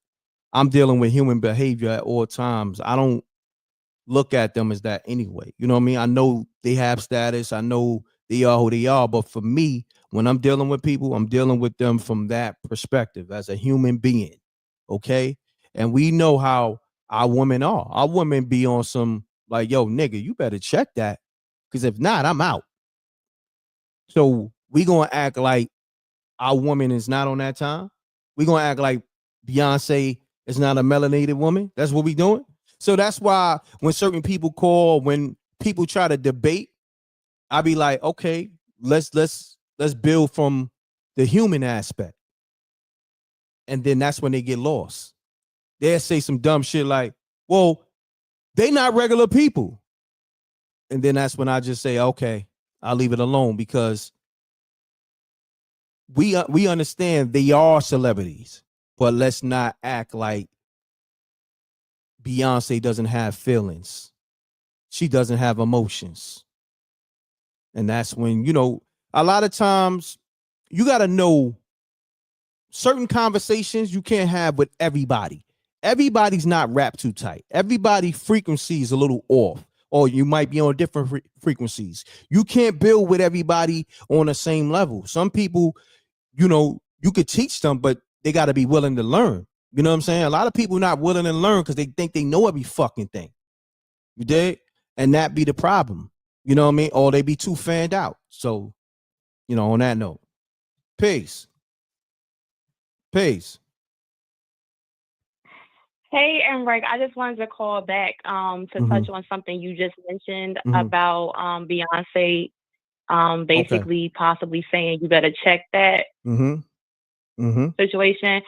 I'm dealing with human behavior at all times. I don't look at them as that anyway. You know what I mean? I know they have status. I know they are who they are. But for me, when I'm dealing with people, I'm dealing with them from that perspective as a human being. Okay. And we know how our women are. Our women be on some like, yo, nigga, you better check that. Because if not, I'm out. So we gonna act like our woman is not on that time. We gonna act like Beyonce is not a melanated woman. That's what we doing. So that's why when certain people call, when people try to debate, I be like, okay, let's build from the human aspect. And then that's when they get lost. They'll say some dumb shit like, well, they not regular people. And then that's when I just say, okay, I'll leave it alone, because we understand they are celebrities, but let's not act like Beyonce doesn't have feelings. She doesn't have emotions. And that's when, you know, a lot of times you got to know certain conversations you can't have with everybody. Everybody's not wrapped too tight. Everybody frequency is a little off, or you might be on different frequencies. You can't build with everybody on the same level. Some people, you know, you could teach them, but they got to be willing to learn. You know what I'm saying? A lot of people not willing to learn because they think they know every fucking thing. You dig? And that be the problem. You know what I mean? Or they be too fanned out. So, you know, on that note, peace. Peace. Hey, M.Reck, I just wanted to call back to touch on something you just mentioned about Beyonce basically possibly saying you better check that situation.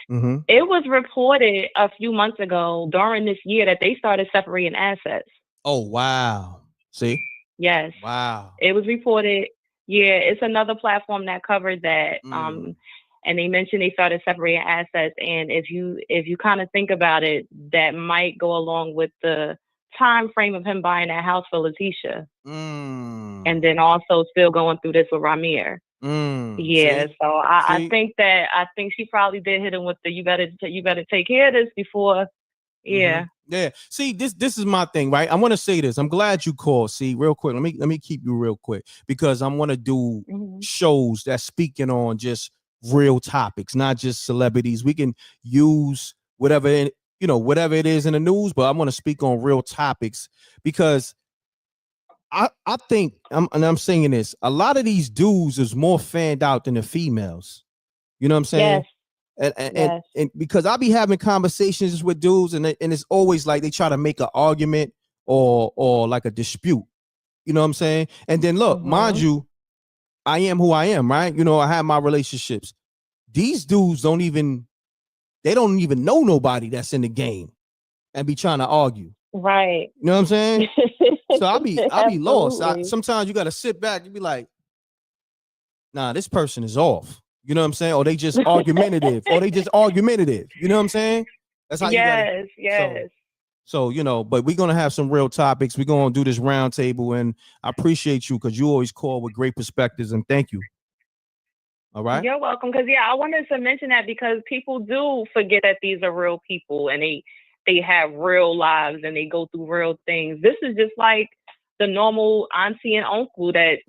It was reported a few months ago during this year that they started separating assets. Oh, wow. See? Yes. Wow. It was reported. Yeah, it's another platform that covered that. And they mentioned they started separating assets. And if you kind of think about it, that might go along with the time frame of him buying that house for Letitia. And then also still going through this with Ramir. Yeah, See? so I think she probably did hit him with the you better take care of this before. Yeah. Yeah. See, this is my thing, right? I want to say this. I'm glad you called. See, real quick. Let me keep you real quick, because I want to do shows that's speaking on just real topics, not just celebrities. We can use whatever it is in the news, but I want to speak on real topics, because I think I'm saying this. A lot of these dudes is more fanned out than the females. You know what I'm saying? Yes. And because I be having conversations with dudes, and it's always like they try to make an argument or like a dispute. You know what I'm saying? And then look, mind you, I am who I am, right? You know, I have my relationships. These dudes don't even know nobody that's in the game and be trying to argue. Right. You know what I'm saying? So I'll be lost. Sometimes you got to sit back and be like, nah, this person is off. You know what I'm saying? Or they just argumentative. You know what I'm saying? That's how you gotta. Yes. So, you know, but we're going to have some real topics. We're going to do this round table, and I appreciate you because you always call with great perspectives, and thank you. All right. You're welcome. Because I wanted to mention that because people do forget that these are real people and they have real lives and they go through real things. This is just like the normal auntie and uncle that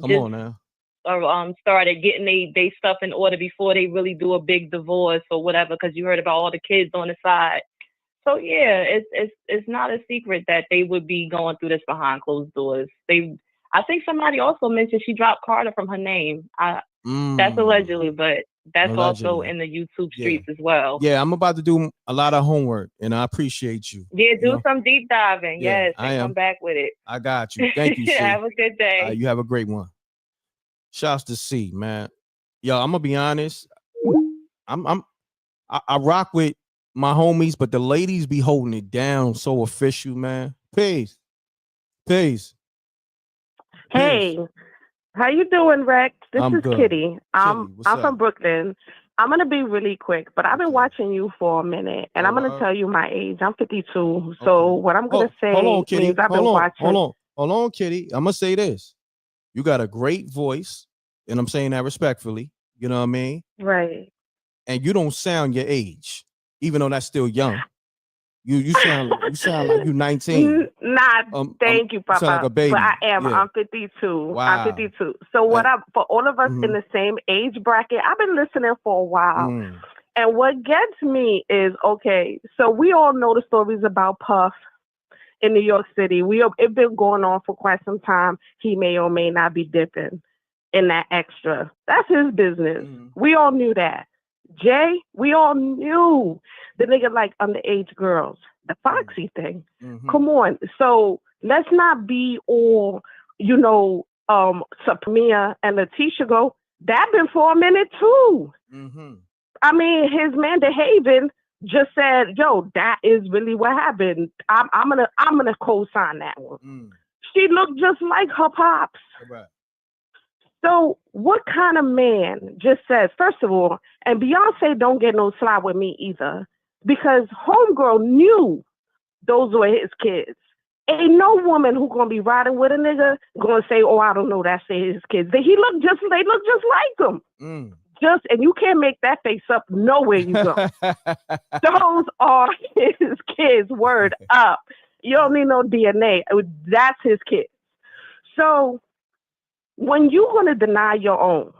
started getting they stuff in order before they really do a big divorce or whatever, because you heard about all the kids on the side. So yeah, it's not a secret that they would be going through this behind closed doors. I think somebody also mentioned she dropped Carter from her name. That's allegedly, but that's also in the YouTube streets as well. Yeah, I'm about to do a lot of homework, and I appreciate you. Yeah, do some deep diving. Yeah, yes, and come back with it. I got you. Thank you. Have a good day. You have a great one. Shouts to C, man. Yo, I'm gonna be honest. I rock with my homies, but the ladies be holding it down so official, man. Peace. Hey, how you doing, Rex? This is good. Kitty. I'm up? from Brooklyn. I'm gonna be really quick, but I've been watching you for a minute, and I'm gonna tell you my age. I'm 52. So what I'm gonna say means I've been watching. Hold on, Kitty. I'm gonna say this. You got a great voice, and I'm saying that respectfully. You know what I mean? Right. And you don't sound your age, even though that's still young. You sound like you 19. Nah, thank you, You sound like Papa. a baby. But I am. Yeah. I'm 52. Wow. I'm 52. So for all of us in the same age bracket, I've been listening for a while. And what gets me is, okay, so we all know the stories about Puff in New York City. It's been going on for quite some time. He may or may not be dipping in that extra. That's his business. We all knew that. Jay, we all knew the nigga like underage girls. The Foxy thing. Come on. So let's not be all, Sapmia and Letitia go, that been for a minute too. I mean, his man DeHaven just said, yo, that is really what happened. I'm gonna co-sign that one. She looked just like her pops. Right. So what kind of man just says, first of all, and Beyonce don't get no slide with me either, because homegirl knew those were his kids. Ain't no woman who gonna be riding with a nigga gonna say, oh, I don't know, that's his kids. They look just like him. And you can't make that face up nowhere you go. Those are his kids, word up. You don't need no DNA. That's his kids. So when you gonna deny your own,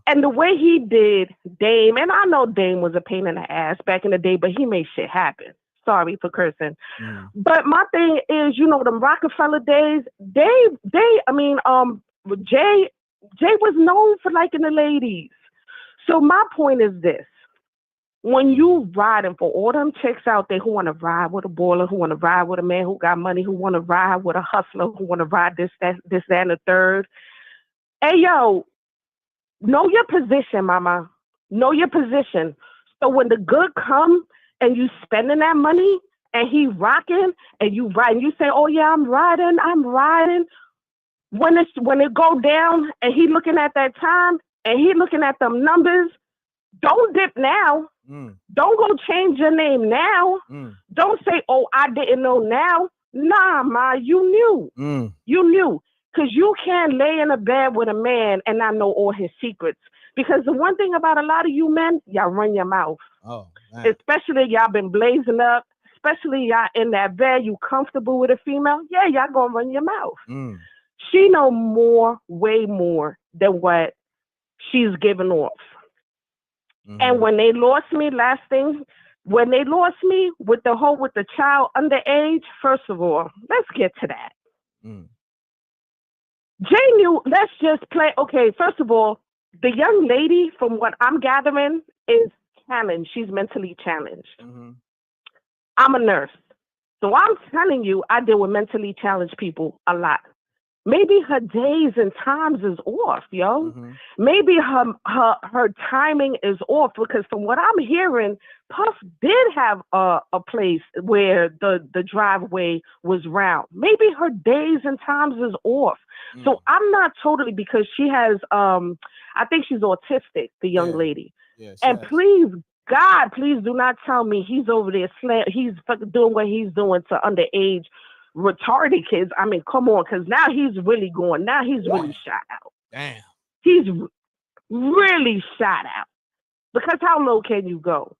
and the way he did Dame, and I know Dame was a pain in the ass back in the day, but he made shit happen. Sorry for cursing. But my thing is, them Rockefeller days, Jay was known for liking the ladies. So my point is this. When you riding for all them chicks out there who want to ride with a baller, who want to ride with a man who got money, who want to ride with a hustler, who want to ride this, that, and the third. Hey, yo, know your position, mama. Know your position. So when the good come and you spending that money and he rocking and you riding, you say, oh, yeah, I'm riding. When it go down and he looking at that time and he looking at them numbers, don't dip now. Don't go change your name now. Don't say, oh, I didn't know now. Nah, ma, you knew. You knew. Because you can't lay in a bed with a man and not know all his secrets. Because the one thing about a lot of you men, y'all run your mouth. Oh, man. Especially y'all been blazing up. Especially y'all in that bed, you comfortable with a female. Yeah, y'all gonna run your mouth. She know more, way more than what she's giving off. And when they lost me, when they lost me with the child underage, first of all, let's get to that. Jay knew, let's just play. Okay, first of all, the young lady, from what I'm gathering, is challenged. She's mentally challenged. I'm a nurse. So I'm telling you, I deal with mentally challenged people a lot. Maybe her days and times is off, yo. Maybe her timing is off, because from what I'm hearing, Puff did have a place where the driveway was round. Maybe her days and times is off. So I'm not totally, because she has, I think she's autistic, the young lady. And please, God, please do not tell me he's over there, he's fucking doing what he's doing to underage retarded kids. I mean, come on, because now he's really really shot out. Damn. He's really shot out. Because how low can you go?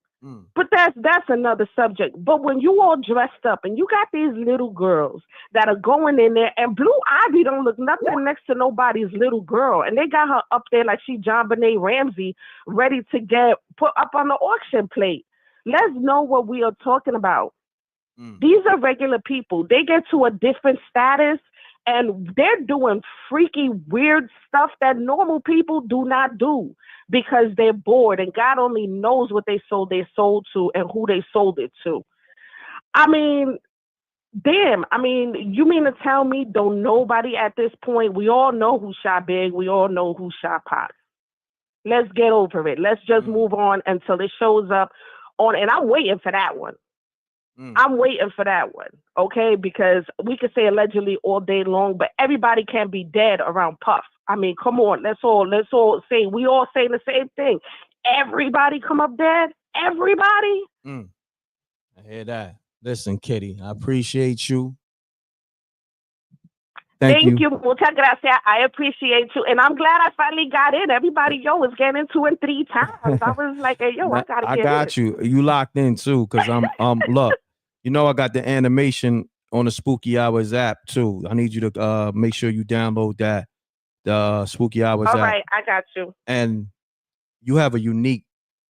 But that's another subject. But when you all dressed up and you got these little girls that are going in there, and Blue Ivy don't look nothing next to nobody's little girl, and they got her up there like she John Benet Ramsey, ready to get put up on the auction plate. Let's know what we are talking about. These are regular people. They get to a different status and they're doing freaky, weird stuff that normal people do not do because they're bored, and God only knows what they sold their soul to and who they sold it to. I mean, damn. I mean, you mean to tell me don't nobody at this point? We all know who shot Big. We all know who shot Pac. Let's get over it. Let's just move on until it shows up on, and I'm waiting for that one. I'm waiting for that one, okay? Because we could say allegedly all day long, but everybody can be dead around Puff. I mean, come on, let's all say, we all say the same thing. Everybody come up dead? Everybody? I hear that. Listen, Kitty, I appreciate you. Thank you. Muchas gracias. I appreciate you. And I'm glad I finally got in. Everybody, was getting 2 and 3 times. I was like, hey, I gotta get in. I got you. You locked in too, because I'm look. You know, I got the animation on the Spooky Hours app too. I need you to make sure you download that, the Spooky Hours All app. right, I got you. And you have a unique,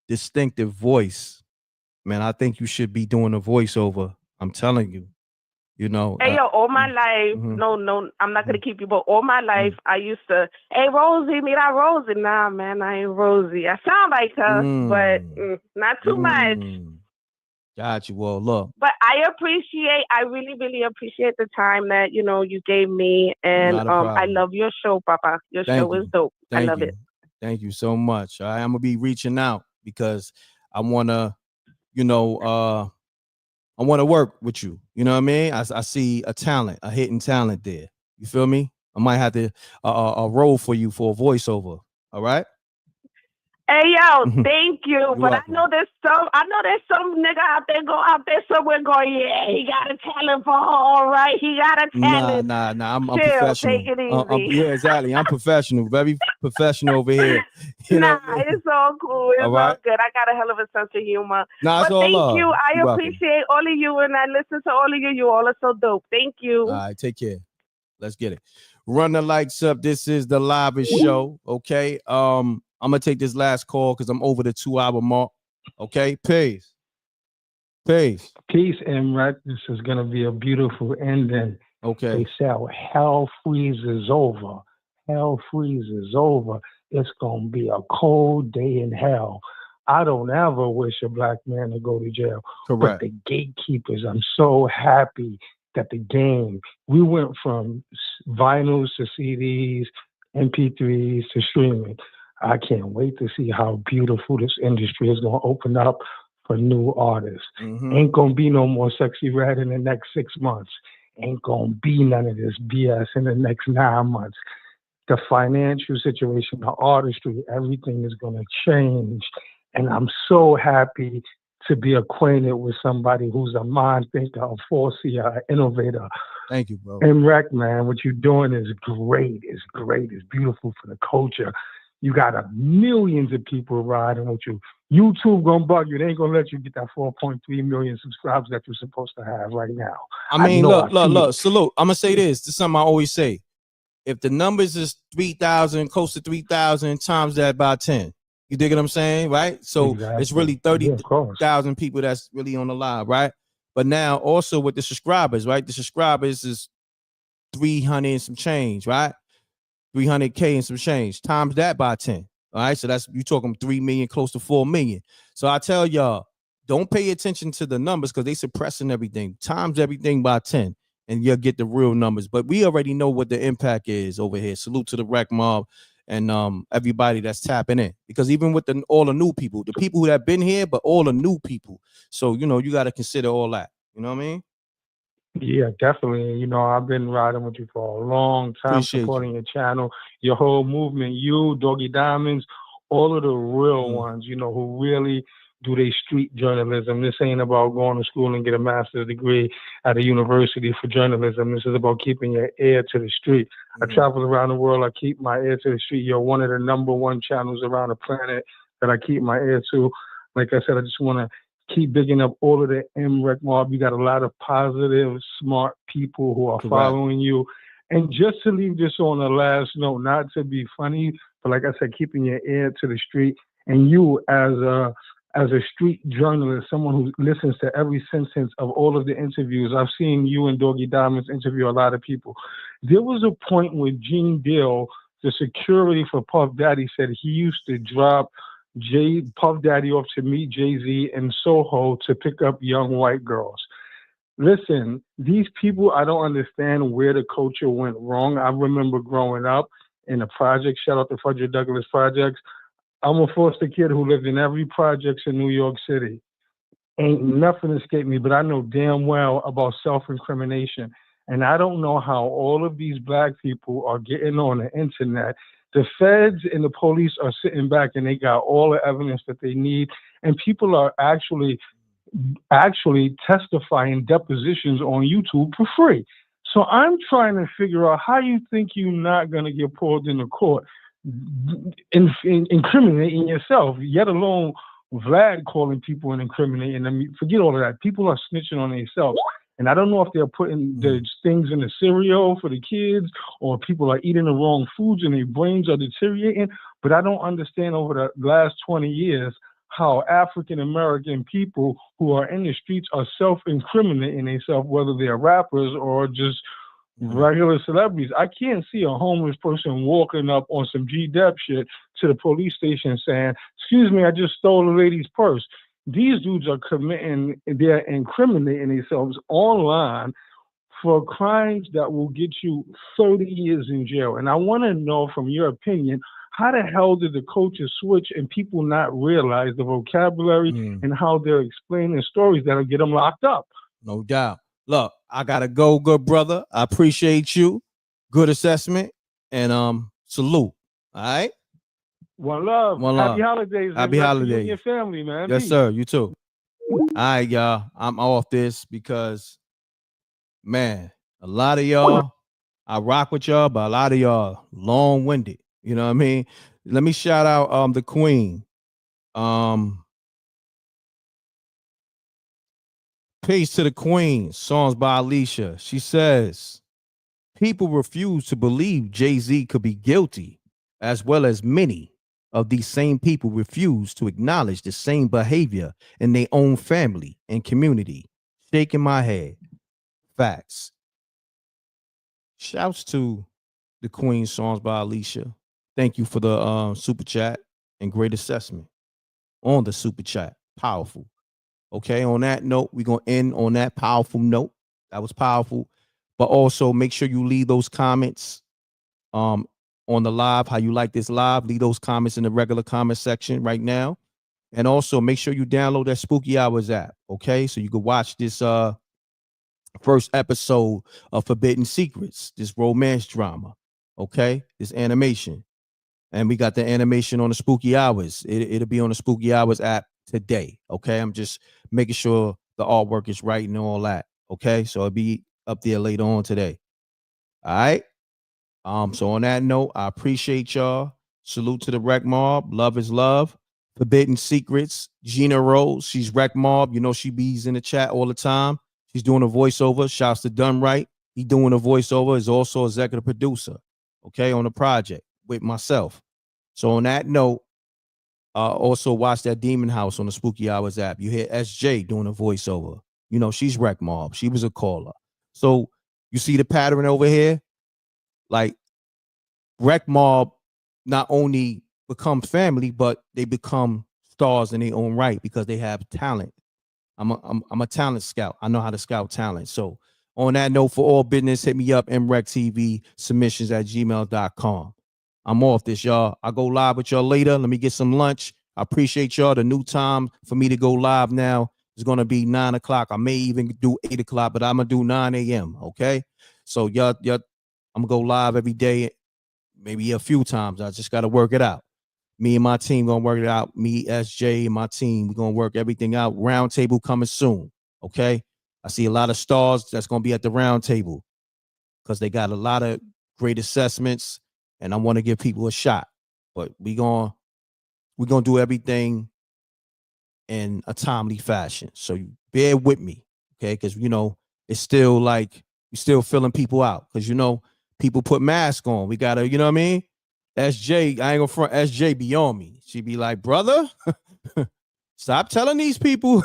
distinctive voice, man. I think you should be doing a voiceover. I'm telling you. You know. Hey, yo, all my life, no, I'm not going to keep you, but all my life, I used to, hey, Rosie, mira Rosie. Nah, man, I ain't Rosie. I sound like her, but not too much. Got you. Well, look. But I really, really appreciate the time that, you gave me. And I love your show, Papa. Your show is dope. I love it. Thank you so much. All right, I'm going to be reaching out because I want to, I want to work with you. You know what I mean? I see a talent, a hidden talent there. You feel me? I might have to a role for you for a voiceover. All right? Hey, yo, thank you. You're but welcome. I know there's some nigga out there somewhere going, yeah, he got a talent for her, all right. He got a talent. Nah. I'm Chill, professional. take it easy. Yeah, exactly. I'm professional. Very professional over here. You know what I mean? It's all cool. It's all good. I got a hell of a sense of humor. Nah, it's but all thank love. you. I You're welcome. appreciate all of you, and I listen to all of you. You all are so dope. Thank you. All right, take care. Let's get it. Run the lights up. This is the livest show. Okay. I'm gonna take this last call because I'm over the 2-hour mark. Okay, peace. Peace, M.Reck. This is gonna be a beautiful ending. Okay. They say hell freezes over. Hell freezes over. It's gonna be a cold day in hell. I don't ever wish a black man to go to jail. Correct. But the gatekeepers, I'm so happy that we went from vinyls to CDs, MP3s to streaming. I can't wait to see how beautiful this industry is going to open up for new artists. Ain't going to be no more Sexy Red in the next 6 months. Ain't going to be none of this BS in the next 9 months. The financial situation, the artistry, everything is going to change. And I'm so happy to be acquainted with somebody who's a mind thinker, a foreseer, an innovator. Thank you, bro. M.Reck, man, what you're doing is great. It's great. It's beautiful for the culture. You got millions of people riding with you. YouTube gonna bug you. They ain't gonna let you get that 4.3 million subscribers that you're supposed to have right now. I mean, look. Salute. I'm gonna say this. This is something I always say. If the numbers is 3,000, close to 3,000, times that by 10. You dig what I'm saying, right? So it's really 30,000 people that's really on the live, right? But now also with the subscribers, right? The subscribers is 300 and some change, right? 300K and some change. Times that by 10. All right. So that's, you talking 3 million, close to 4 million. So I tell y'all, don't pay attention to the numbers because they suppressing everything. Times everything by 10 and you'll get the real numbers. But we already know what the impact is over here. Salute to the Rec Mob and everybody that's tapping in. Because even with all the new people, the people who have been here, but all the new people. So, you got to consider all that. You know what I mean? Yeah, definitely. I've been riding with you for a long time, supporting your channel, your whole movement, you, Doggy Diamonds, all of the real ones, who really do their street journalism. This ain't about going to school and get a master's degree at a university for journalism. This is about keeping your ear to the street. I travel around the world. I keep my ear to the street. You're one of the #1 channels around the planet that I keep my ear to. Like I said, I just want to keep bigging up all of the M.Reck mob. You got a lot of positive, smart people who are following you. And just to leave this on the last note, not to be funny, but like I said, keeping your ear to the street. And you as a street journalist, someone who listens to every sentence of all of the interviews. I've seen you and Doggy Diamonds interview a lot of people. There was a point where Gene Deal, the security for Puff Daddy, said he used to drop Puff Daddy off to meet Jay-Z in Soho to pick up young white girls. Listen, these people, I don't understand where the culture went wrong. I remember growing up in the project, shout out to Frederick Douglass Projects. I'm a foster kid who lived in every projects in New York City. Ain't nothing escaped me, but I know damn well about self-incrimination. And I don't know how all of these black people are getting on the internet. The feds and the police are sitting back and they got all the evidence that they need. And people are actually testifying depositions on YouTube for free. So I'm trying to figure out how you think you're not going to get pulled into court, incriminating yourself, yet alone Vlad calling people and incriminating them. Forget all of that. People are snitching on themselves. And I don't know if they're putting the things in the cereal for the kids or people are eating the wrong foods and their brains are deteriorating. But I don't understand over the last 20 years how African-American people who are in the streets are self-incriminating themselves, whether they're rappers or just regular celebrities. I can't see a homeless person walking up on some G-Dep shit to the police station saying, "Excuse me, I just stole a lady's purse." These dudes are they're incriminating themselves online for crimes that will get you 30 years in jail. And I want to know from your opinion, how the hell did the coaches switch and people not realize the vocabulary and how they're explaining stories that'll get them locked up? No doubt. Look, I gotta go, good brother. I appreciate you. Good assessment. And salute. All right. One love. One Happy love. holidays. Happy You holidays. and your family, man. Yes, Peace. sir. You too. All right, y'all. I'm off this because, man, a lot of y'all, I rock with y'all, but a lot of y'all long-winded. You know what I mean? Let me shout out the queen. Peace to the queen. Songs by Alicia. She says, people refuse to believe Jay-Z could be guilty, as well as many of these same people refuse to acknowledge the same behavior in their own family and community. Shaking my head. Facts. Shouts to the Queen, Songs by Alicia. Thank you for the super chat and great assessment on the super chat. Powerful. Okay, on that note, we're going to end on that powerful note. That was powerful. But also make sure you leave those comments on the live, how you like this live. Leave those comments in the regular comment section right now. And also make sure you download that Spooky Hours app, okay? So you can watch this first episode of Forbidden Secrets, this romance drama, okay? This animation. And we got the animation on the Spooky Hours. It'll be on the Spooky Hours app today, okay? I'm just making sure the artwork is right and all that, okay? So it'll be up there later on today. All right? So on that note, I appreciate y'all. Salute to the Rec Mob. Love is love. Forbidden Secrets. Gina Rose. She's Rec Mob. You know, she bees in the chat all the time. She's doing a voiceover. Shouts to Done Right. He doing a voiceover. Is also executive producer, okay, on the project with myself. So on that note, also watch that Demon House on the Spooky Hours app. You hear SJ doing a voiceover. You know, she's Rec Mob. She was a caller. So you see the pattern over here? Like, Rec Mob not only become family, but they become stars in their own right because they have talent. I'm a talent scout. I know how to scout talent. So on that note, for all business, hit me up, mrecktv submissions@gmail.com. I'm off this, y'all. I'll go live with y'all later. Let me get some lunch. I appreciate y'all. The new time for me to go live now is going to be 9 o'clock. I may even do 8 o'clock, but I'm going to do 9 a.m., okay? So y'all, I'm going to go live every day, maybe a few times. I just got to work it out. Me and my team going to work it out. Me, SJ, and my team, we're going to work everything out. Round table coming soon, okay? I see a lot of stars that's going to be at the round table because they got a lot of great assessments, and I want to give people a shot. But we're going to do everything in a timely fashion. So you bear with me, okay? Because, you know, it's still like you're still filling people out because, you know, people put masks on. We got to, you know what I mean? SJ, I ain't gonna front, SJ be on me. She be like, brother, stop telling these people.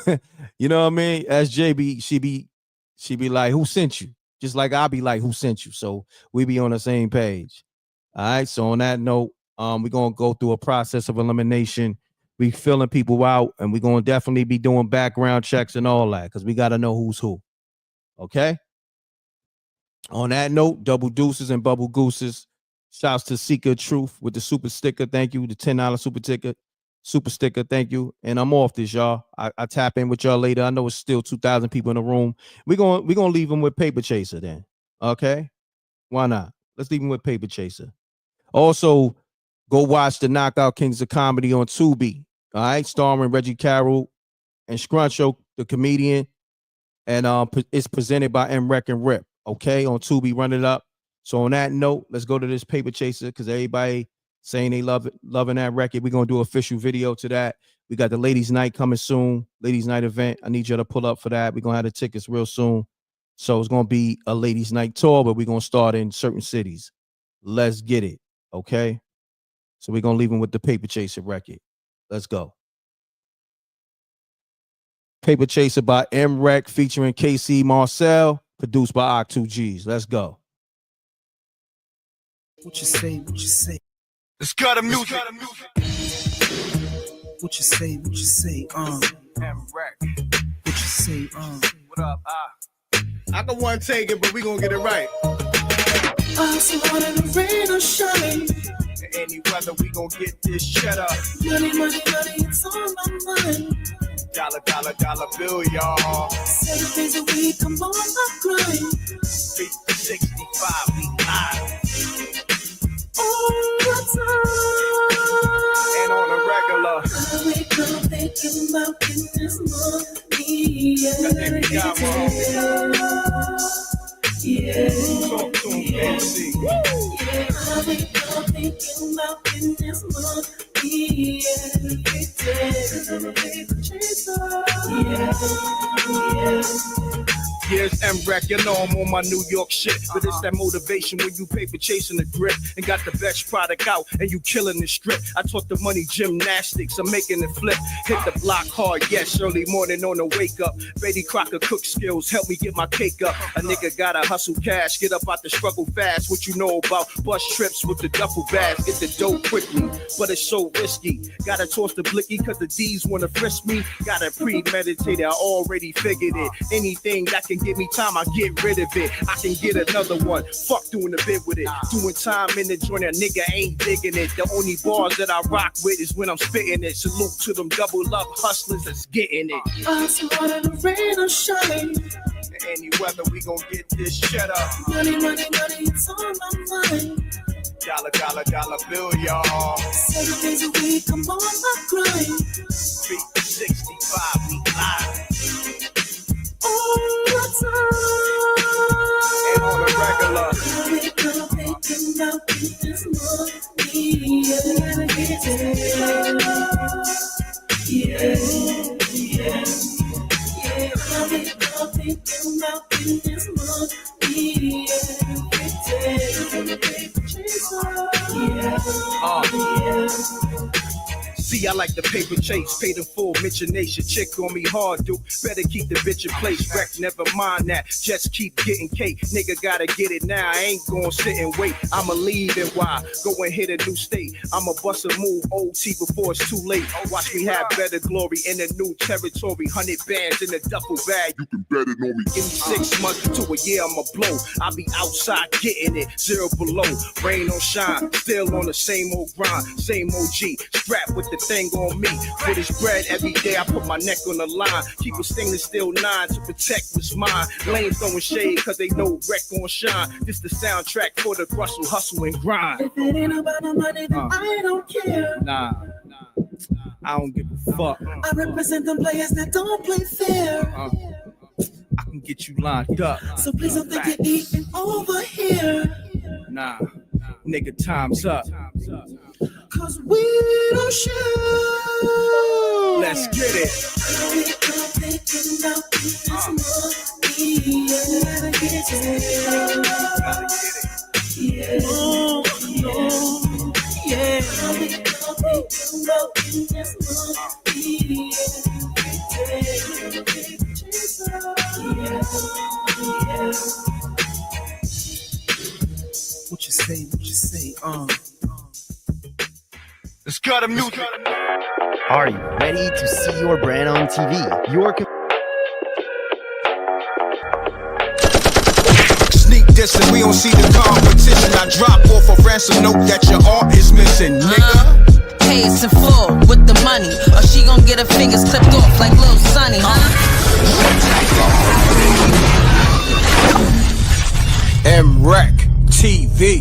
You know what I mean? SJ she be like, who sent you? Just like I be like, who sent you? So we be on the same page. All right. So on that note, we're gonna go through a process of elimination. We filling people out, and we're gonna definitely be doing background checks and all that because we gotta know who's who. Okay. On that note, double deuces and bubble gooses. Shouts to Seeker Truth with the super sticker. Thank you. The $10 super sticker. Thank you. And I'm off this, y'all. I tap in with y'all later. I know it's still 2,000 people in the room. We're gonna leave them with Paper Chaser then. Okay. Why not? Let's leave them with Paper Chaser. Also, go watch the Knockout Kings of Comedy on Tubi. All right, starring Reggie Carroll and Scruncho, the comedian. And it's presented by M.Reck and Rip. Okay, on Tubi, run it up. So on that note, let's go to this Paper Chaser because everybody saying they loving that record. We're gonna do an official video to that. We got the ladies' night coming soon. Ladies' night event. I need you to pull up for that. We're gonna have the tickets real soon. So it's gonna be a ladies' night tour, but we're gonna start in certain cities. Let's get it. Okay. So we're gonna leave them with the Paper Chaser record. Let's go. Paper Chaser by M.Reck featuring KC Marcel, produced by Ock2Gs. Let's go. What you say? What you say? Let's cut the music. What you say? What you say? M.Reck. What you say? What up? I got one take it, but we gonna get it right. So hard in the rain or shine. In any weather, we gonna get this cheddar. Money, money, money, it's on my mind. Dollar, dollar, dollar bill, y'all. 7 days a week, I'm on my grind. 365, we live. All the time. And on the regular. I wake up thinking about getting this money. Yeah. Talk to him, KC. I wake up thinking about getting this money. Every day, I'm a paper chaser. Yeah, it's M.Reck, you know I'm on my New York shit. But it's that motivation when you paper chasing the grip and got the best product out and you killing the strip. I taught the money gymnastics, I'm making it flip. Hit the block hard, yes, early morning on the wake up. Betty Crocker cook skills, help me get my cake up. A nigga gotta hustle cash, get up out the struggle fast. What you know about bus trips with the duffel bags, get the dough quickly, but it's so risky. Gotta toss the blicky cause the D's wanna frisk me. Gotta premeditate, I already figured it. Anything that can give me time, I get rid of it. I can get another one. Fuck doing a bit with it. Doing time in the joint, a nigga ain't digging it. The only bars that I rock with is when I'm spitting it. Salute to them double up hustlers that's getting it. So hard in the rain or shine. In any weather, we gon' get this cheddar. Money, money, money, it's on my mind. Dollar, dollar, dollar bill, y'all. 7 days a week, I'm on my grind. 365, we live. All the time. And on the regular. I wake up thinking about this money. Gotta get it. Yeah. I wake up thinking about this money. Every day. I'm a paper chaser. See, I like the paper chase, paid in full, mention nation. Chick on me hard, dude. Better keep the bitch in place. Wreck, never mind that. Just keep getting cake. Nigga gotta get it now. I ain't gonna sit and wait. I'ma leave and why? Go and hit a new state. I'ma bust a move OT before it's too late. Watch me have better glory in a new territory. 100 bands in a duffel bag. You can bet it on me. Give me 6 months to a year, I'ma blow. I'll be outside getting it. 0 below. Rain or shine. Still on the same old grind. Same OG. Strapped with the thing on me. For this bread every day I put my neck on the line. Keep a stainless steel 9 to protect what's mine. Lanes throwing shade cause they know Wreck gon' shine. This the soundtrack for the hustle and grind. If it ain't about the money, then I don't care. Nah, I don't give a fuck. I represent them players that don't play fair. I can get you lined up. So please don't think you're eating over here. Nah, nigga, time's up. Cause we don't share. Let's get it. I wake up thinking about this money. Gotta get it. Yeah. I wake up thinking about this money. Every day. What you say? What you say? Let's cut the music. Are you ready to see your brand on TV? Sneak dissing, we don't see the competition. I drop off a ransom note that your art is missing, nigga. Pay us in full with the money, or she gon' get her fingers clipped off like Lil Sonny, M.Reck TV.